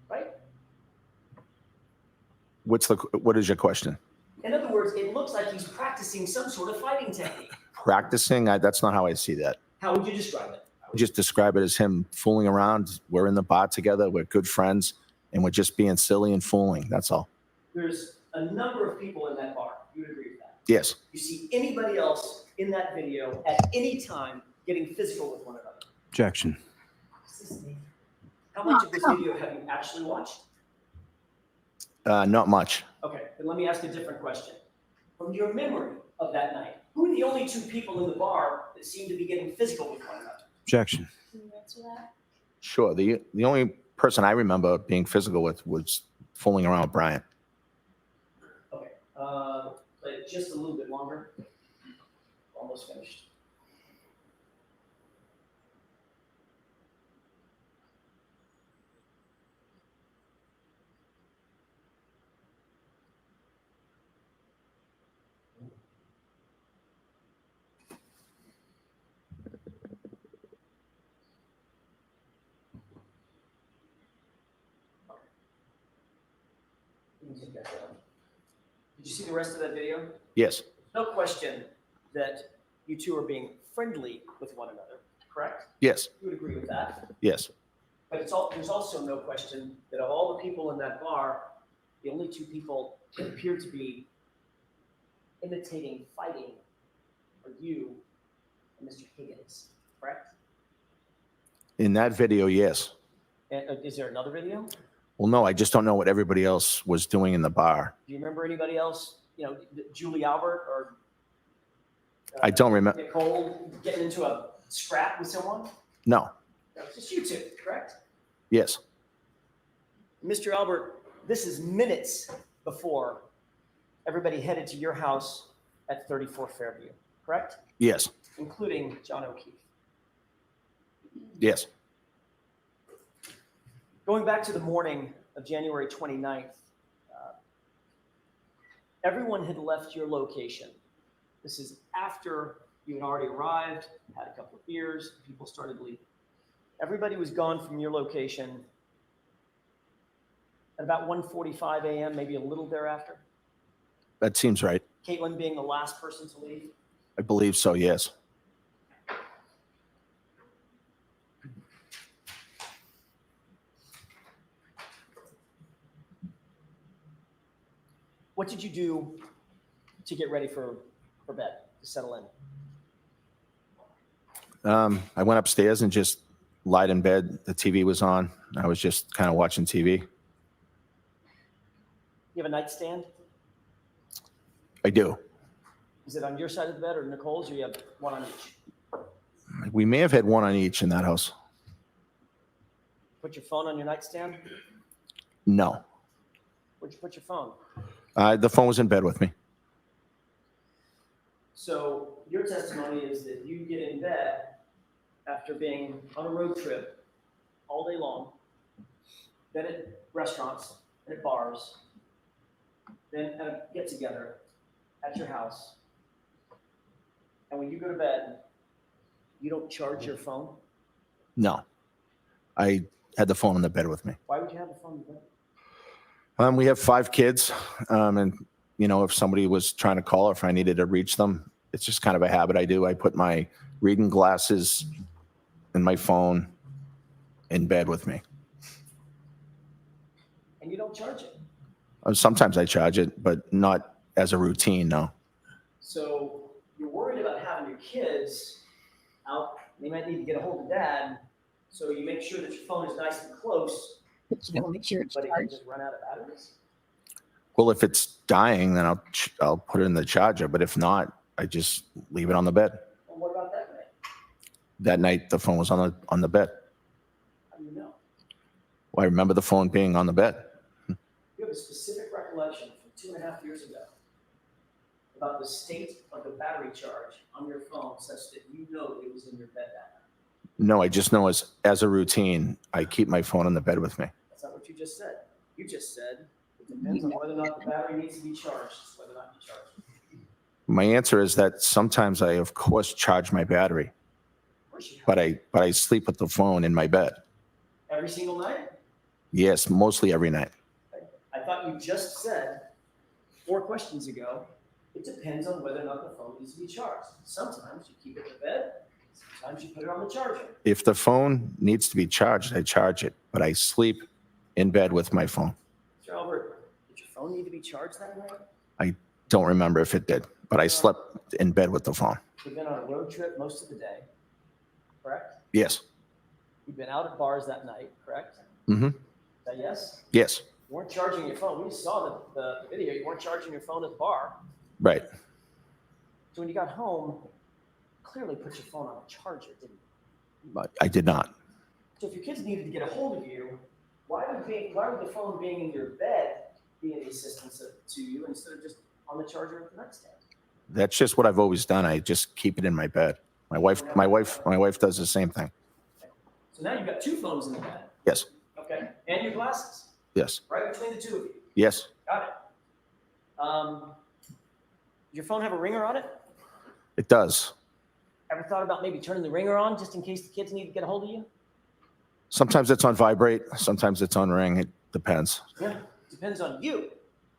right? What is your question? In other words, it looks like he's practicing some sort of fighting technique. Practicing? That's not how I see that. How would you describe it? I would just describe it as him fooling around. We're in the bar together. We're good friends, and we're just being silly and fooling. That's all. There's a number of people in that bar. You would agree with that? Yes. You see anybody else in that video at any time getting physical with one another? Objection. How much of this video have you actually watched? Not much. Okay, then let me ask a different question. From your memory of that night, who are the only two people in the bar that seem to be getting physical with one another? Objection. Can you answer that? Sure. The only person I remember being physical with was fooling around with Brian. Okay, play it just a little bit longer. Almost finished. You can take that down. Did you see the rest of that video? Yes. No question that you two are being friendly with one another, correct? Yes. You would agree with that? Yes. But there's also no question that of all the people in that bar, the only two people that appear to be imitating fighting are you and Mr. Higgins, correct? In that video, yes. And is there another video? Well, no, I just don't know what everybody else was doing in the bar. Do you remember anybody else? You know, Julie Albert or I don't remember. Nicole getting into a scrap with someone? No. That was just you two, correct? Yes. Mr. Albert, this is minutes before everybody headed to your house at 34 Fairview, correct? Yes. Including John O'Keefe. Yes. Going back to the morning of January 29th, everyone had left your location. This is after you had already arrived, had a couple of beers, people started leaving. Everybody was gone from your location at about 1:45 a.m., maybe a little thereafter. That seems right. Caitlin being the last person to leave. I believe so, yes. What did you do to get ready for bed, to settle in? I went upstairs and just lied in bed. The TV was on. I was just kind of watching TV. You have a nightstand? I do. Is it on your side of the bed or Nicole's, or you have one on each? We may have had one on each in that house. Put your phone on your nightstand? No. Where'd you put your phone? The phone was in bed with me. So your testimony is that you get in bed after being on a road trip all day long, then at restaurants, and at bars, then at a get-together at your house. And when you go to bed, you don't charge your phone? No, I had the phone in the bed with me. Why would you have the phone in bed? We have 5 kids, and if somebody was trying to call or if I needed to reach them, it's just kind of a habit I do. I put my reading glasses and my phone in bed with me. And you don't charge it. Sometimes I charge it, but not as a routine, no. So you're worried about having your kids out. They might need to get a hold of dad. So you make sure that your phone is nice and close, But you don't make sure it's but it can charged. just run out of batteries. Well, if it's dying, then I'll put it in the charger. But if not, I just leave it on the bed. And what about that night? That night, the phone was on the bed. How do you know? Well, I remember the phone being on the bed. You have a specific recollection from 2.5 years ago about the state of the battery charge on your phone such that you know it was in your bed that night. No, I just know as a routine, I keep my phone in the bed with me. That's not what you just said. You just said it depends on whether or not the battery needs to be charged, it's whether or not you charge it. My answer is that sometimes I, of course, charge my battery, Of course you have. but I sleep with the phone in my bed. Every single night? Yes, mostly every night. I thought you just said 4 questions ago, it depends on whether or not the phone needs to be charged. Sometimes you keep it in the bed, sometimes you put it on the charger. If the phone needs to be charged, I charge it, but I sleep in bed with my phone. Mr. Albert, did your phone need to be charged that night? Don't remember if it did, but I slept in bed with the phone. You've been on a road trip most of the day, correct? Yes. You've been out at bars that night, correct? Mm-hmm. Is that yes? Yes. You weren't charging your phone. We saw the video. You weren't charging your phone at the bar. Right. So when you got home, clearly put your phone on a charger, didn't you? But I did not. So if your kids needed to get a hold of you, why would the phone being in your bed be any assistance to you instead of just on the charger at the nightstand? That's just what I've always done. I just keep it in my bed. My wife does the same thing. So now you've got 2 phones in the bed. Yes. Okay. And your glasses, Yes. right between the 2 of you. Yes. Got it. Does your phone have a ringer on it? It does. Ever thought about maybe turning the ringer on just in case the kids need to get a hold of you? Sometimes it's on vibrate. Sometimes it's on ring. It depends. Yeah. Depends on you.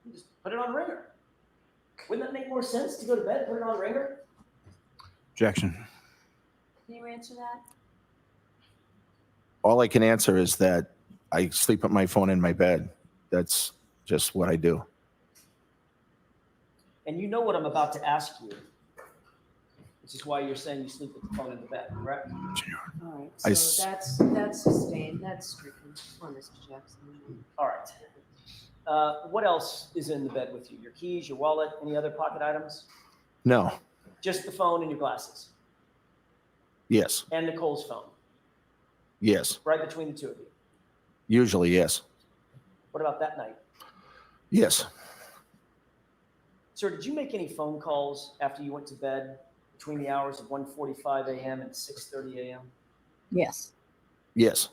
You just put it on ringer. Wouldn't that make more sense to go to bed, put it on ringer? Objection. Can you answer that? All I can answer is that I sleep with my phone in my bed. That's just what I do. And you know what I'm about to ask you, which is why you're saying you sleep with the phone in the bed, correct? All right, I so s- that's sustained, that's stricken. Come on, Mr. Jackson. All right. What else is in the bed with you? Your keys, your wallet, any other pocket items? No. Just the phone and your glasses Yes. and Nicole's phone, Yes. right between the 2 of you. Usually, yes. What about that night? Yes. Sir, did you make any phone calls after you went to bed between the hours of 1:45 a.m. and 6:30 a.m.? Yes. Yes.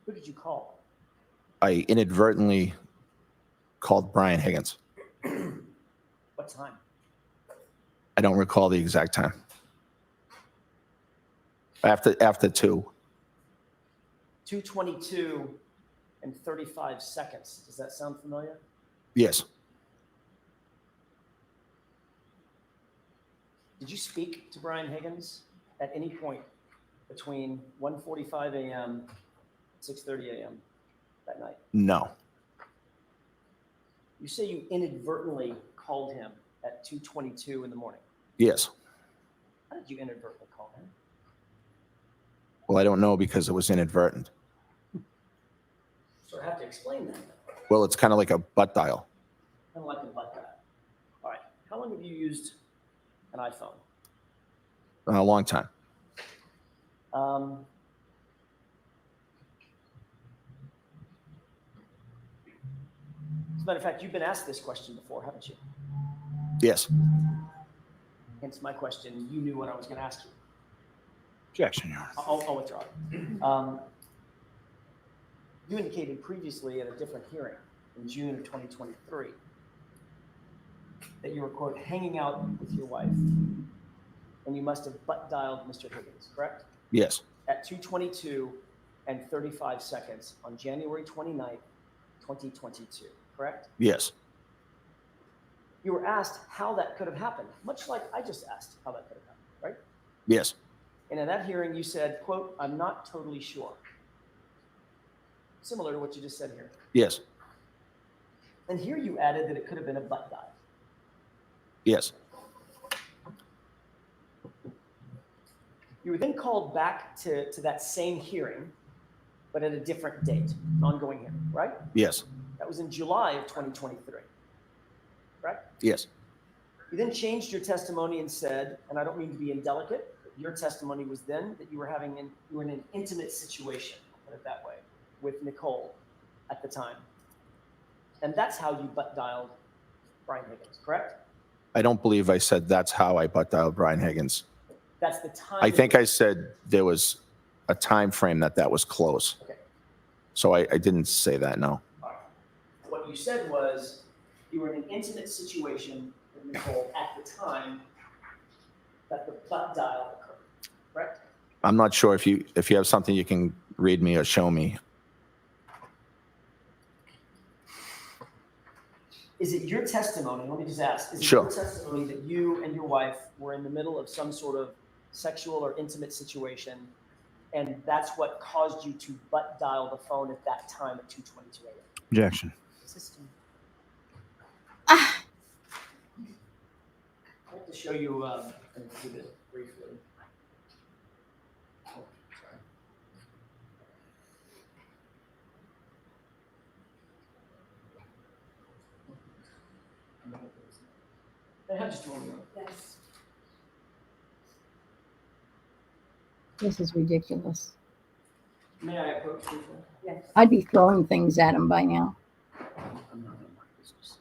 Who did you call? I inadvertently called Brian Higgins. What time? I don't recall the exact time. After 2. 2:22 and 35 seconds. Does that sound familiar? Yes. Did you speak to Brian Higgins at any point between 1:45 a.m. and 6:30 a.m. that night? No. You say you inadvertently called him at 2:22 in the morning. Yes. How did you inadvertently call him? Well, I don't know because it was inadvertent. So I have to explain that. Well, it's kind of like a butt dial. Kind of like a butt dial. All right. How long have you used an iPhone? A long time. a matter of fact, you've been asked this question before, haven't you? Yes. Hence my question, you knew what I was going to ask you. Objection, Your Honor. I'll withdraw it. You indicated previously at a different hearing in June of 2023 that you were, quote, hanging out with your wife, and you must have butt dialed Mr. Higgins, correct? Yes. At 2:22 and 35 seconds on January 29th, 2022, correct? Yes. You were asked how that could have happened, much like I just asked how that could have happened, right? Yes. And in that hearing, you said, quote, I'm not totally sure. Similar to what you just said here. Yes. And here you added that it could have been a butt dial. Yes. You were then called back to that same hearing, but at a different date, an ongoing hearing, right? Yes. That was in July of 2023, correct? Yes. You then changed your testimony and said, and I don't mean to be indelicate, but your testimony was then that you were in an intimate situation, I'll put it that way, with Nicole at the time. And that's how you butt dialed Brian Higgins, correct? I don't believe I said that's how I butt dialed Brian Higgins. That's the time. I think I said there was a time frame that was close. Okay. So I didn't say that, no. All right. What you said was you were in an intimate situation with Nicole at the time that the butt dial occurred, correct? I'm not sure if you have something you can read me or show me. Is it your testimony, let me just ask, is it Sure. your testimony that you and your wife were in the middle of some sort of sexual or intimate situation, and that's what caused you to butt dial the phone at that time at 2:22 a.m.? Objection. System. Ah, I'd like to show you an exhibit briefly. Oh, sorry. They have just one more. Yes. this is ridiculous. May I approach briefly? Yes. I'd be throwing things at him by now. I'm not in my business.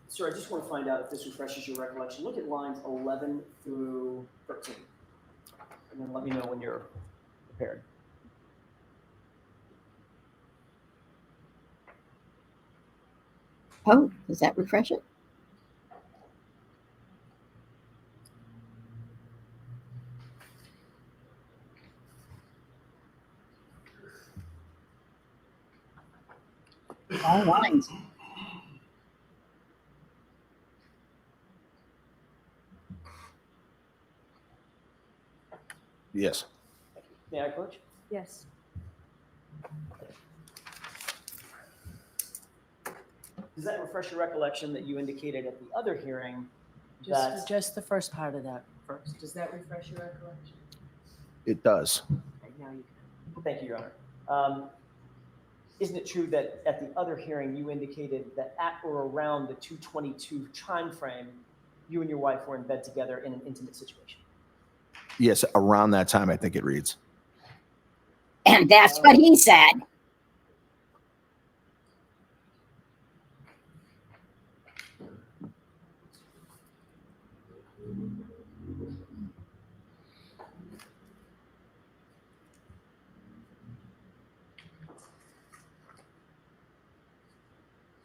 Sir, I just want to find out if this refreshes your recollection. Look at lines 11 through 13. And then let me know when you're prepared. Oh, does that refresh it? All lines. Yes. May I approach? Yes. Does that refresh your recollection that you indicated at the other hearing that Just the first part of that first. Does that refresh your recollection? It does. Okay, now you can. Thank you, Your Honor. Isn't it true that at the other hearing, you indicated that at or around the 2:22 time frame, you and your wife were in bed together in an intimate situation? Yes, around that time, I think it reads. And that's what he said.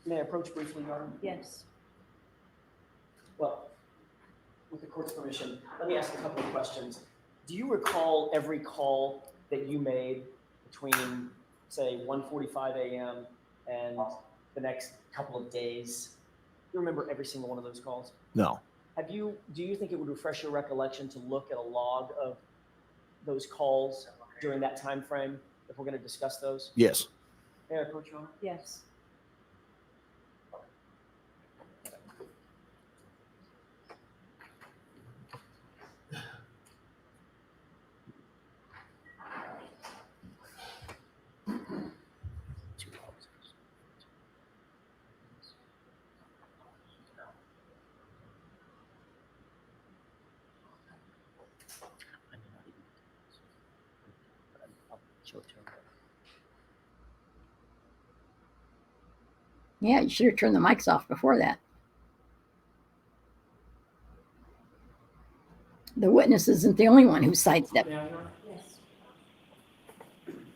May I approach briefly, Your Honor? Yes. Well, with the court's permission, let me ask a couple of questions. Do you recall every call that you made between, say, 1:45 a.m. and the next couple of days? Do you remember every single one of those calls? No. Do you think it would refresh your recollection to look at a log of those calls during that time frame if we're going to discuss those? Yes. May I approach, Your Honor? Yes. Yeah, you should have turned the mics off before that. The witness isn't the only one who sidestepped. Yes.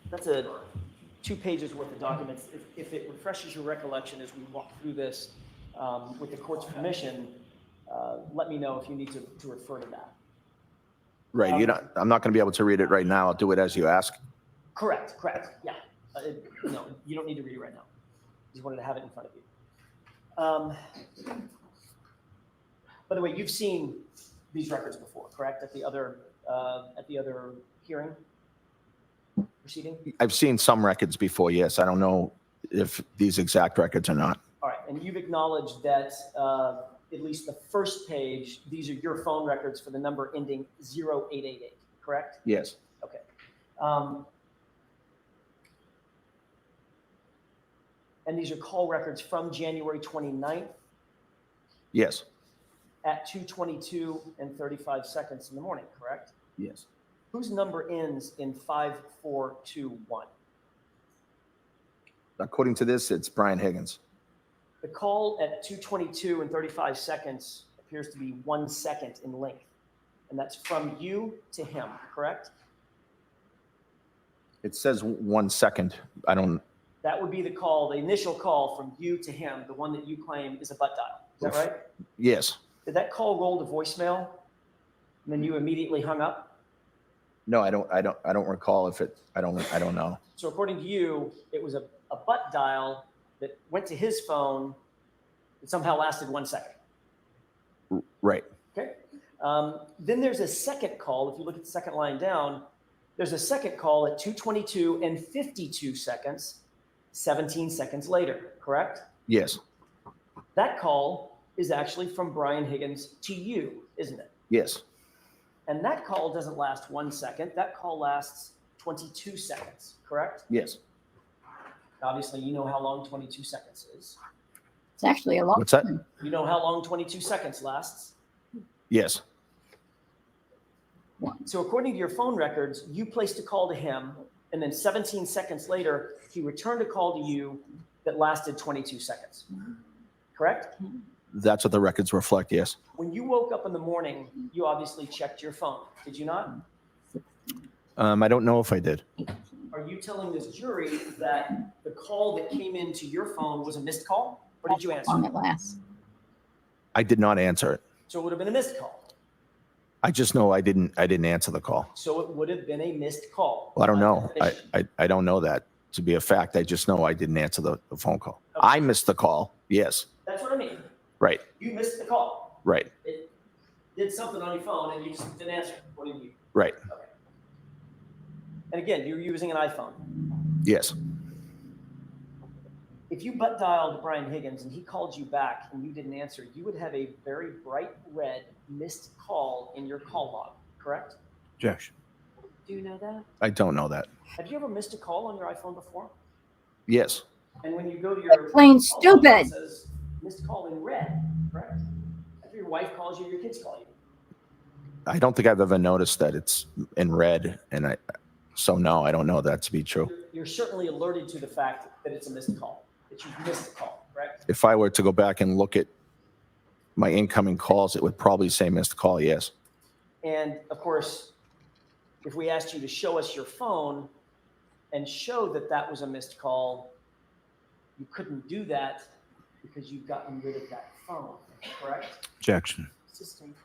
That's a 2 pages worth of documents. If it refreshes your recollection as we walk through this, with the court's permission, let me know if you need to refer to that. Right, I'm not going to be able to read it right now. I'll do it as you ask. Correct, yeah. No, you don't need to read it right now. Just wanted to have it in front of you. By the way, you've seen these records before, correct? At the other hearing proceeding? I've seen some records before, yes. I don't know if these exact records or not. All right, and you've acknowledged that at least the first page, these are your phone records for the number ending 0888, correct? Yes. Okay. And these are call records from January 29th Yes. at 2:22 and 35 seconds in the morning, correct? Yes. Whose number ends in 5421? According to this, it's Brian Higgins. The call at 2:22 and 35 seconds appears to be 1 second in length, and that's from you to him, correct? It says 1 second. I don't, That would be the call, the initial call from you to him, the one that you claim is a butt dial. Is that right? yes. Did that call roll to voicemail, and then you immediately hung up? No, I don't recall if it, I don't know. So according to you, it was a butt dial that went to his phone that somehow lasted 1 second. Right. Okay. Then there's a second call. If you look at the second line down, there's a second call at 2:22 and 52 seconds, 17 seconds later, correct? Yes. That call is actually from Brian Higgins to you, isn't it? Yes. And that call doesn't last 1 second. That call lasts 22 seconds, correct? Yes. Obviously, you know how long 22 seconds is. It's actually a long What's that? time. You know how long 22 seconds lasts. Yes. So according to your phone records, you placed a call to him, and then 17 seconds later, he returned a call to you that lasted 22 seconds. Correct? That's what the records reflect. Yes. When you woke up in the morning, you obviously checked your phone. Did you not? I don't know if I did. Are you telling this jury that the call that came into your phone was a missed call, or did you answer? How long it lasts. I did not answer it. So it would have been a missed call. I just know I didn't answer the call. So it would have been a missed call. Well, I don't know. By definition. I don't know that to be a fact. I just know I didn't answer the phone call. I missed the call. Yes. That's what I mean. Right. You missed the call. Right. It did something on your phone and you just didn't answer. What do you mean? Right. Okay. And again, you're using an iPhone. Yes. If you butt dialed Brian Higgins and he called you back and you didn't answer, you would have a very bright red missed call in your call log, correct? Objection. Do you know that? I don't know that. Have you ever missed a call on your iPhone before? Yes. And when you go to your Plain call log, stupid. it says missed call in red, correct? After your wife calls you, your kids call you. I don't think I've ever noticed that it's in red, and so no, I don't know that to be true. You're certainly alerted to the fact that it's a missed call, that you've missed a call, correct? If I were to go back and look at my incoming calls, it would probably say missed call. Yes. And of course, if we asked you to show us your phone and show that that was a missed call, you couldn't do that because you've gotten rid of that phone, correct? Objection. System.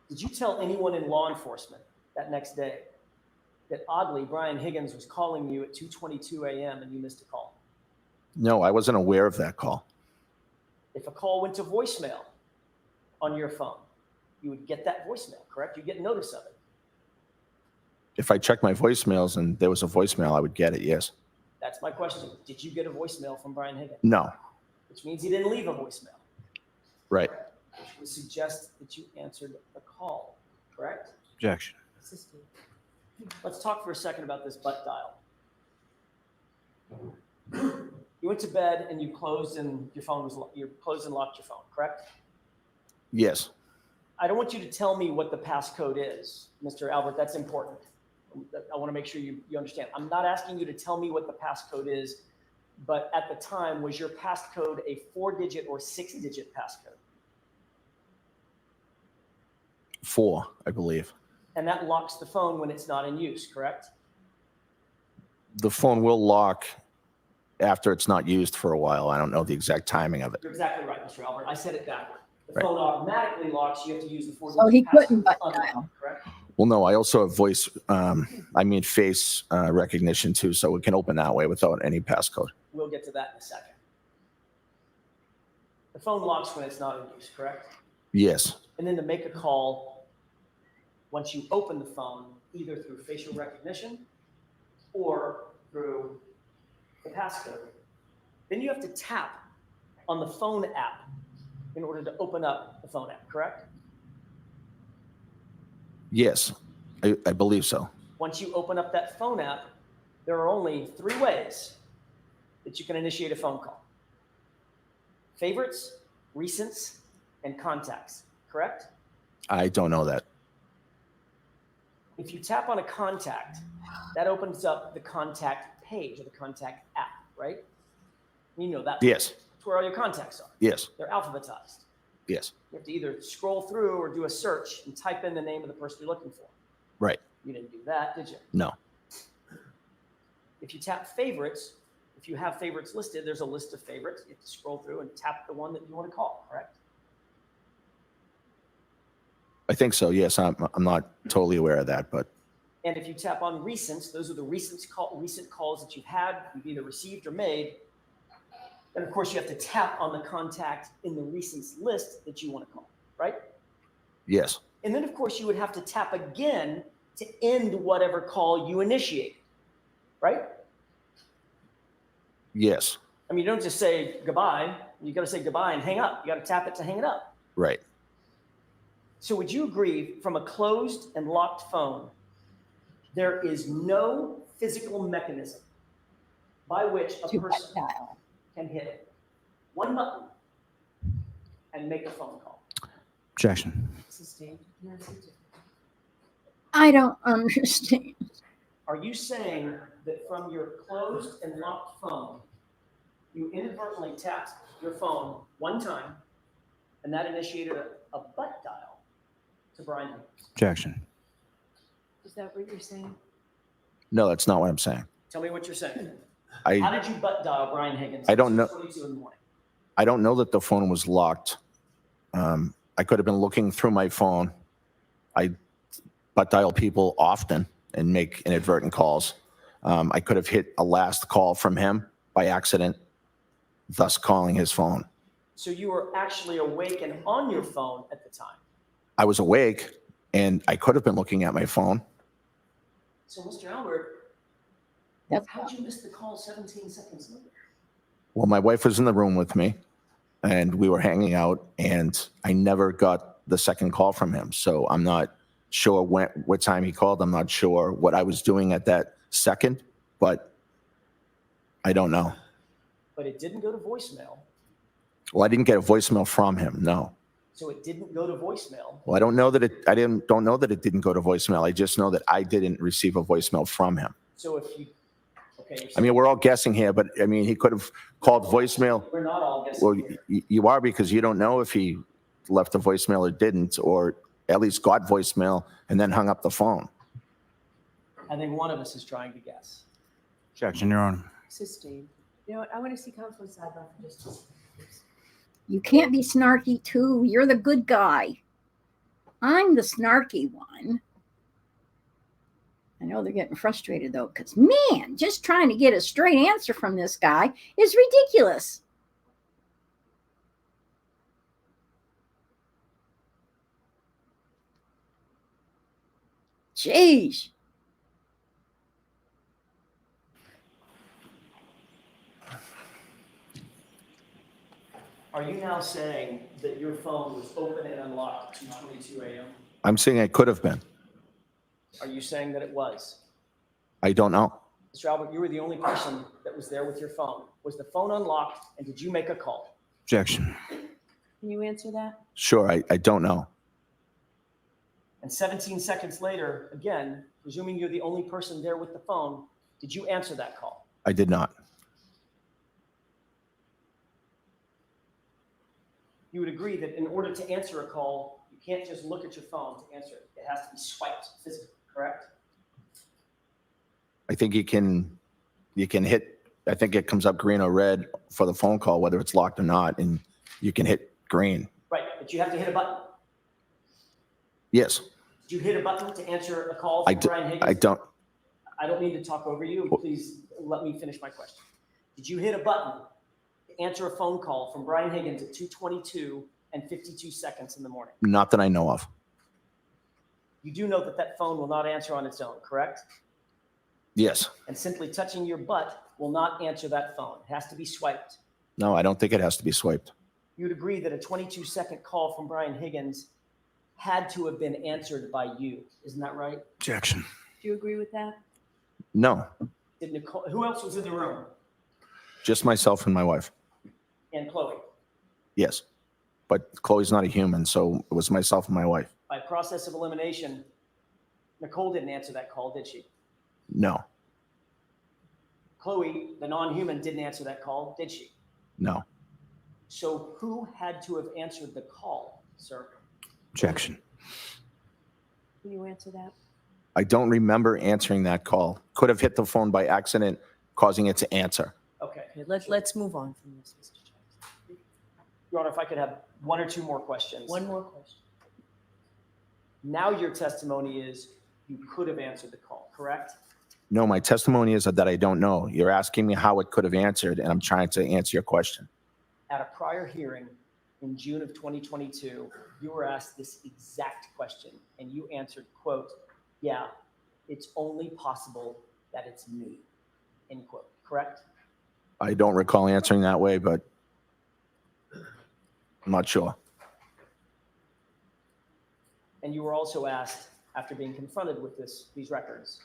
Did you tell anyone in law enforcement that next day that oddly Brian Higgins was calling you at 2:22 a.m. and you missed a call? No, I wasn't aware of that call. If a call went to voicemail on your phone, you would get that voicemail, correct? You get notice of it. If I checked my voicemails and there was a voicemail, I would get it. Yes. That's my question. Did you get a voicemail from Brian Higgins? No. Which means he didn't leave a voicemail. Right. Which would suggest that you answered the call, correct? Objection. System. Let's talk for a second about this butt dial. You went to bed and you closed and your phone was you closed and locked your phone, correct? Yes. I don't want you to tell me what the passcode is, Mr. Albert. That's important. I want to make sure you understand. I'm not asking you to tell me what the passcode is, but at the time, was your passcode a 4-digit or 6-digit passcode? 4, I believe. And that locks the phone when it's not in use, correct? The phone will lock after it's not used for a while. I don't know the exact timing of it. You're exactly right, Mr. Albert. I said it backward. The Right. phone automatically locks. You have to use the 4-digit So he couldn't passcode butt to unlock, dial. correct? Well, no, I also have face recognition too, so it can open that way without any passcode. We'll get to that in a second. The phone locks when it's not in use, correct? Yes, And then to make a call, once you open the phone, either through facial recognition or through the passcode, then you have to tap on the phone app in order to open up the phone app, correct? yes, I believe so. Once you open up that phone app, there are only 3 ways that you can initiate a phone call: favorites, recents, and contacts, correct? I don't know that. If you tap on a contact, that opens up the contact page or the contact app, right? You know that. Yes, That's where all your contacts are. yes, They're alphabetized. yes, You have to either scroll through or do a search and type in the name of the person you're looking for. right. You didn't do that, did you? No, If you tap favorites, if you have favorites listed, there's a list of favorites. You have to scroll through and tap the one that you want to call, correct? I think so. Yes, I'm not totally aware of that, but And if you tap on recents, those are the recent calls that you've had, you've either received or made. And of course, you have to tap on the contact in the recents list that you want to call, right? yes, And then, of course, you would have to tap again to end whatever call you initiated, right? yes, I mean, you don't just say goodbye. You got to say goodbye and hang up. You got to tap it to hang it up. right. So would you agree, from a closed and locked phone, there is no physical mechanism by which a To butt person dial. can hit one button and make a phone call? Objection. Sustained. I don't understand. Are you saying that from your closed and locked phone, you inadvertently tapped your phone one time and that initiated a butt dial to Brian Higgins? Objection. Is that what you're saying? No, that's not what I'm saying. Tell me what you're saying. How I did you butt dial Brian Higgins? I don't know. at 6:22 in the morning. I don't know that the phone was locked. I could have been looking through my phone. I butt dial people often and make inadvertent calls. I could have hit a last call from him by accident, thus calling his phone. So you were actually awake and on your phone at the time. I was awake and I could have been looking at my phone. So, Mr. Albert, That's how'd you miss the call 17 seconds later? Well, my wife was in the room with me and we were hanging out and I never got the second call from him. So I'm not sure what time he called. I'm not sure what I was doing at that second, but I don't know. But it didn't go to voicemail. Well, I didn't get a voicemail from him. No. So it didn't go to voicemail. Well, I don't know that don't know that it didn't go to voicemail. I just know that I didn't receive a voicemail from him. So if you, okay. you're I mean, we're all guessing here, but I mean, he could have called voicemail. We're not all guessing Well, here. you are because you don't know if he left a voicemail or didn't, or at least got voicemail and then hung up the phone. I think one of us is trying to guess. Objection, Your Honor. Sustained. You know what? I want to see Councilman Seibach for just a second, please. You can't be snarky too. You're the good guy. I'm the snarky one. I know they're getting frustrated though, because man, just trying to get a straight answer from this guy is ridiculous. Jeez. Are you now saying that your phone was open and unlocked at 2:22 a.m.? I'm saying I could have been. Are you saying that it was? I don't know. Mr. Albert, you were the only person that was there with your phone. Was the phone unlocked and did you make a call? Objection. Can you answer that? Sure, I don't know. And 17 seconds later, again, presuming you're the only person there with the phone, did you answer that call? I did not. You would agree that in order to answer a call, you can't just look at your phone to answer it. It has to be swiped physically, correct? I think you can hit, I think it comes up green or red for the phone call, whether it's locked or not, and you can hit green. Right, but you have to hit a button. Yes, Did you hit a button to answer a call I from d- Brian Higgins? I don't, I don't mean to talk over you. Please let me finish my question. Did you hit a button to answer a phone call from Brian Higgins at 2:22 and 52 seconds in the morning? not that I know of. You do know that that phone will not answer on its own, correct? Yes. And simply touching your butt will not answer that phone. It has to be swiped. No, I don't think it has to be swiped. You'd agree that a 22-second call from Brian Higgins had to have been answered by you. Isn't that right? Objection. Do you agree with that? No, Did Nicole, who else was in the room? just myself and my wife. And Chloe. Yes. But Chloe's not a human, so it was myself and my wife. By process of elimination, Nicole didn't answer that call, did she? No, Chloe, the non-human, didn't answer that call, did she? no. So who had to have answered the call, sir? Objection. Can you answer that? I don't remember answering that call. Could have hit the phone by accident, causing it to answer. Okay. Okay, let's move on from this, Mr. Jackson. Your Honor, if I could have one or two more questions. One more question. Now your testimony is you could have answered the call, correct? No, my testimony is that I don't know. You're asking me how it could have answered, and I'm trying to answer your question. At a prior hearing in June of 2022, you were asked this exact question and you answered, quote, "Yeah, it's only possible that it's me," end quote, correct? I don't recall answering that way, but I'm not sure. And you were also asked, after being confronted with these records,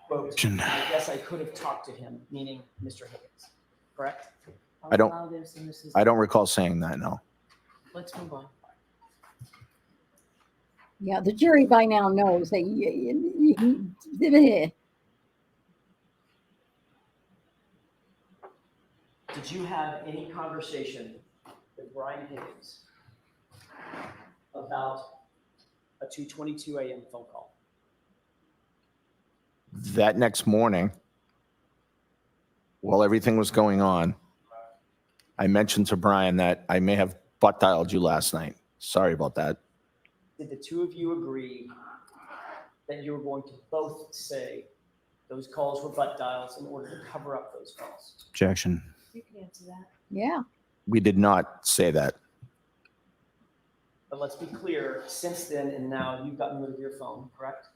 quote, Objection. "I guess I could have talked to him," meaning Mr. Higgins, correct? I'll I don't- allow this, and this is- I don't recall saying that, no. Let's move on. Yeah, the jury by now knows that Did you have any conversation with Brian Higgins about a 2:22 a.m. phone call? That next morning, while everything was going on, I mentioned to Brian that I may have butt dialed you last night. Sorry about that. Did the two of you agree that you were going to both say those calls were butt dials in order to cover up those calls? Objection. You can answer that. yeah, We did not say that. But let's be clear, since then and now, you've gotten rid of your phone, correct?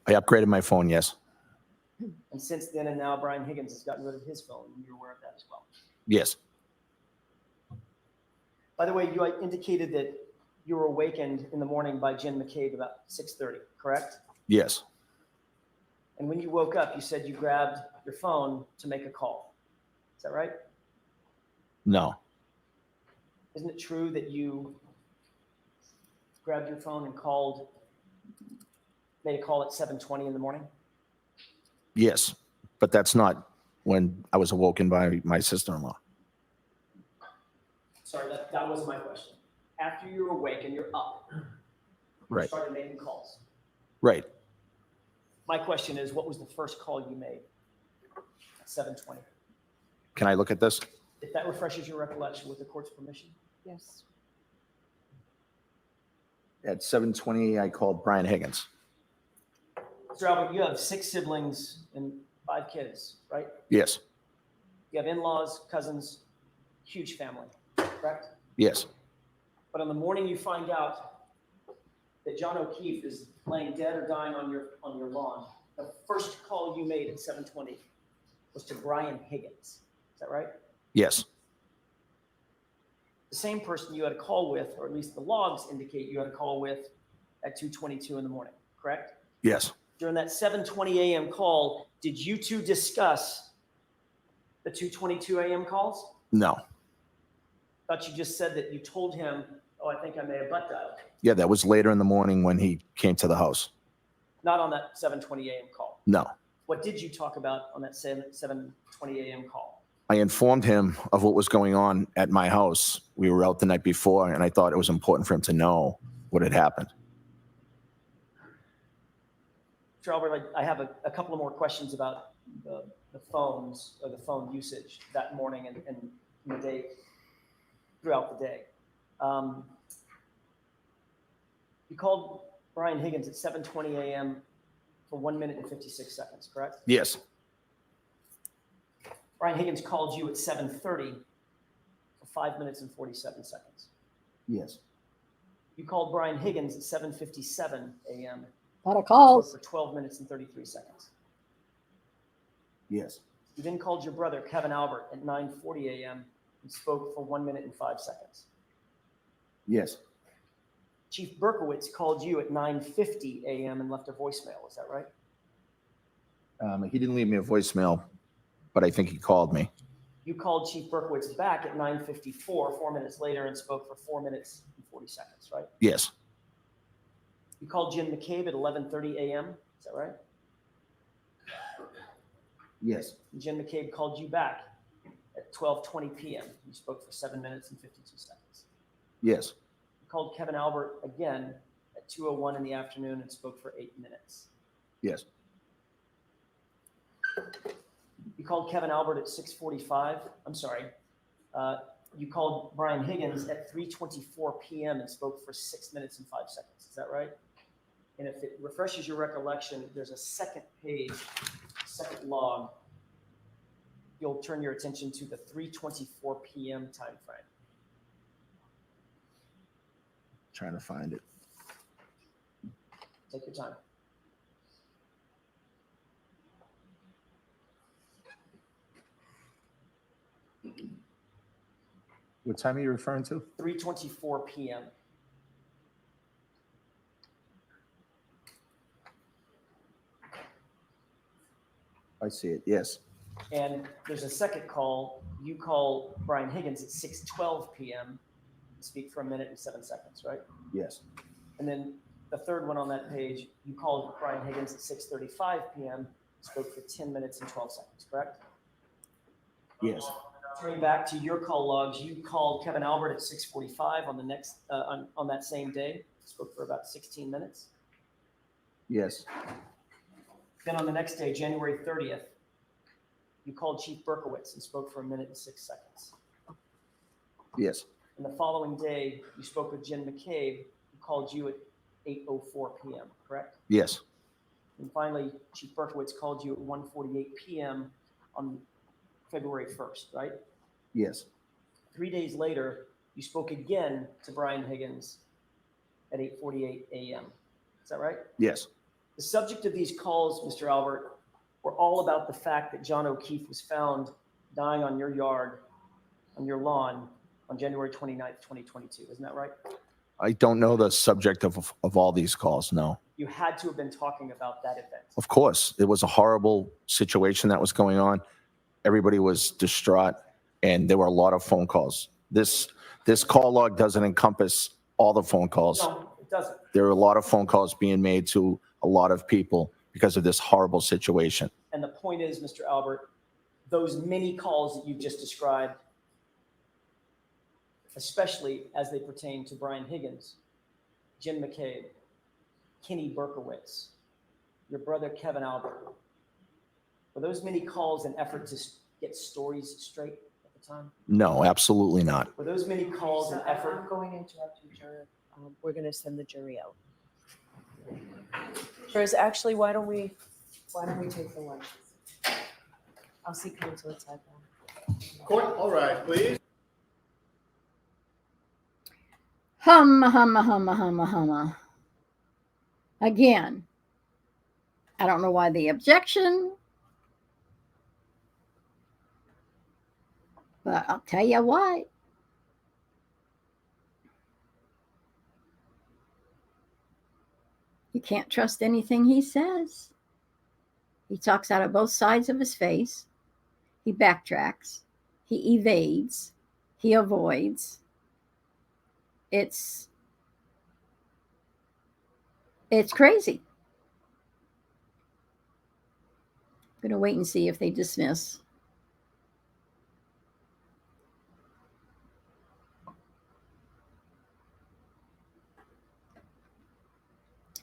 I upgraded my phone, yes. And since then and now, Brian Higgins has gotten rid of his phone, and you're aware of that as well. Yes. By the way, you indicated that you were awakened in the morning by Jen McCabe about 6:30, correct? Yes. And when you woke up, you said you grabbed your phone to make a call. Is that right? No. Isn't it true that you grabbed your phone and made a call at 7:20 in the morning? Yes. But that's not when I was awoken by my sister-in-law. Sorry, that wasn't my question. After you're awake and you're up, you Right. started making calls. Right. My question is, what was the first call you made at 7:20? Can I look at this? If that refreshes your recollection with the court's permission. Yes. At 7:20, I called Brian Higgins. Mr. Albert, you have 6 siblings and 5 kids, right? Yes. You have in-laws, cousins, huge family, correct? Yes. But on the morning you find out that John O'Keefe is laying dead or dying on your lawn, the first call you made at 7:20 was to Brian Higgins. Is that right? Yes. The same person you had a call with, or at least the logs indicate you had a call with at 2:22 in the morning, correct? Yes. During that 7:20 a.m. call, did you two discuss the 2:22 a.m. calls? No. Thought you just said that you told him, "Oh, I think I may have butt dialed." Yeah, that was later in the morning when he came to the house. Not on that 7:20 a.m. call. No. What did you talk about on that 7:20 a.m. call? I informed him of what was going on at my house. We were out the night before, and I thought it was important for him to know what had happened. Mr. Albert, I have a couple of more questions about the phones or the phone usage that morning and the day throughout the day. You called Brian Higgins at 7:20 a.m. for 1 minute and 56 seconds, correct? Yes. Brian Higgins called you at 7:30 for 5 minutes and 47 seconds. Yes. You called Brian Higgins at 7:57 a.m. Lot of calls. for 12 minutes and 33 seconds. Yes. You then called your brother, Kevin Albert, at 9:40 a.m. and spoke for 1 minute and 5 seconds. Yes. Chief Berkowitz called you at 9:50 a.m. and left a voicemail. Is that right? He didn't leave me a voicemail, but I think he called me. You called Chief Berkowitz back at 9:54, 4 minutes later, and spoke for 4 minutes and 40 seconds, right? Yes. You called Jim McCabe at 11:30 a.m. Is that right? Yes. Jim McCabe called you back at 12:20 p.m. You spoke for 7 minutes and 52 seconds. Yes. You called Kevin Albert again at 2:01 in the afternoon and spoke for 8 minutes. Yes. You called Kevin Albert at 6:45. I'm sorry. You called Brian Higgins at 3:24 p.m. and spoke for 6 minutes and 5 seconds. Is that right? And if it refreshes your recollection, there's a second page, second log. You'll turn your attention to the 3:24 p.m. time frame. Trying to find it. Take your time. What time are you referring to? 3:24 p.m. I see it. Yes. And there's a second call. You call Brian Higgins at 6:12 p.m. and speak for 1 minute and 7 seconds, right? Yes. And then the third one on that page, you called Brian Higgins at 6:35 p.m. spoke for 10 minutes and 12 seconds, correct? Yes. Turning back to your call logs, you called Kevin Albert at 6:45 on the next on that same day, spoke for about 16 minutes. Yes. Then on the next day, January 30th, you called Chief Berkowitz and spoke for 1 minute and 6 seconds. Yes. And the following day, you spoke with Jim McCabe, who called you at 8:04 p.m., correct? Yes. And finally, Chief Berkowitz called you at 1:48 p.m. on February 1st, right? Yes. 3 days later, you spoke again to Brian Higgins at 8:48 a.m. Is that right? Yes. The subject of these calls, Mr. Albert, were all about the fact that John O'Keefe was found dying on your yard, on your lawn, on January 29th, 2022. Isn't that right? I don't know the subject of all these calls. No. You had to have been talking about that event. Of course, it was a horrible situation that was going on. Everybody was distraught, and there were a lot of phone calls. This call log doesn't encompass all the phone calls. No, it doesn't. There are a lot of phone calls being made to a lot of people because of this horrible situation. And the point is, Mr. Albert, those many calls that you've just described, especially as they pertain to Brian Higgins, Jim McCabe, Kenny Berkowitz, your brother Kevin Albert, were those many calls an effort to get stories straight at the time? No, absolutely not. Were those many calls an effort? I'm going to interrupt you, jury. We're going to send the jury out. Jurors, actually, why don't we take the lunch? I'll see counsel at sidebar. Court, all right, please. Hum. Again, I don't know why the objection, but I'll tell you what. You can't trust anything he says. He talks out of both sides of his face. He backtracks. He evades. He avoids. It's crazy. Gonna wait and see if they dismiss.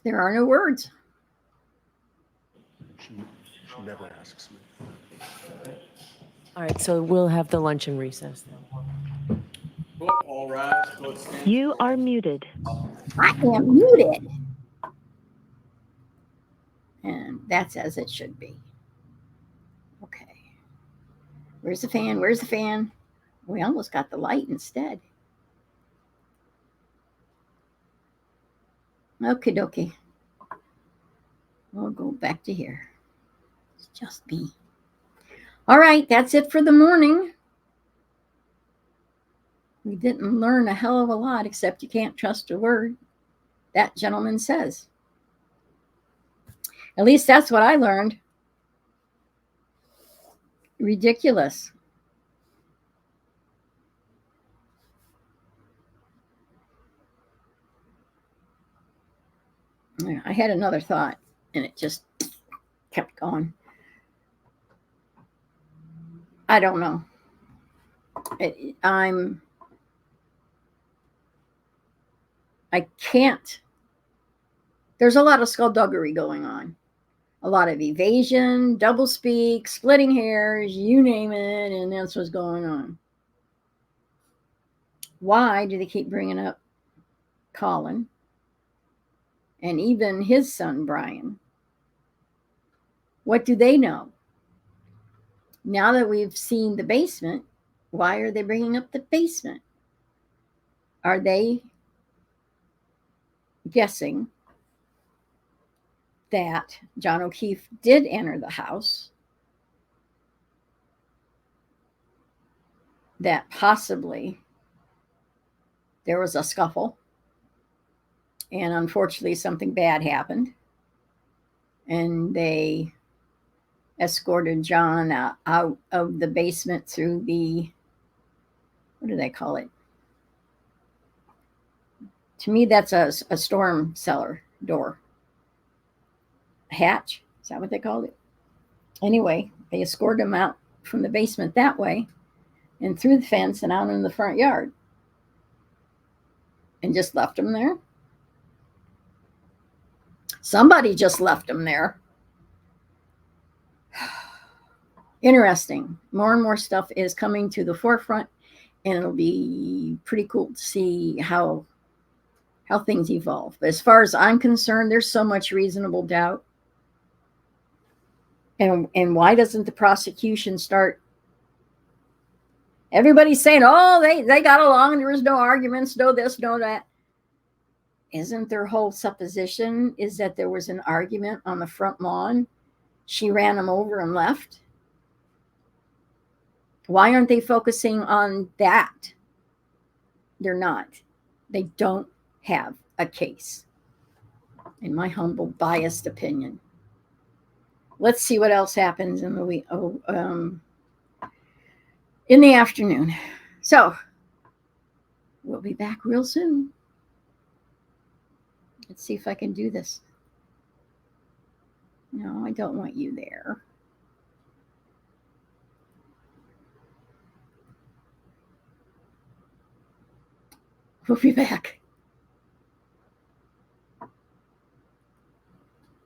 There are no words. She never asks me. All right, so we'll have the luncheon recess then. All rise. Let's stand. You are muted. I am muted. And that's as it should be. Okay. Where's the fan? Where's the fan? We almost got the light instead. Okie dokie. We'll go back to here. It's just me. All right, that's it for the morning. We didn't learn a hell of a lot, except you can't trust a word that gentleman says. At least that's what I learned. Ridiculous. I had another thought, and it just kept going. I don't know. I can't. There's a lot of skullduggery going on. A lot of evasion, doublespeak, splitting hairs, you name it, and that's what's going on. Why do they keep bringing up Colin and even his son, Brian? What do they know? Now that we've seen the basement, why are they bringing up the basement? Are they guessing that John O'Keefe did enter the house, that possibly there was a scuffle, and unfortunately something bad happened, and they escorted John out of the basement through the, what do they call it? To me, that's a storm cellar door. Hatch, is that what they called it? Anyway, they escorted him out from the basement that way and through the fence and out in the front yard and just left him there. Somebody just left him there. Interesting. More and more stuff is coming to the forefront, and it'll be pretty cool to see how things evolve. But as far as I'm concerned, there's so much reasonable doubt. And why doesn't the prosecution start? Everybody's saying, oh, they got along, there was no arguments, no this, no that. Isn't their whole supposition is that there was an argument on the front lawn? She ran him over and left. Why aren't they focusing on that? They're not. They don't have a case, in my humble, biased opinion. Let's see what else happens in the week. In the afternoon. So we'll be back real soon. Let's see if I can do this. No, I don't want you there. We'll be back.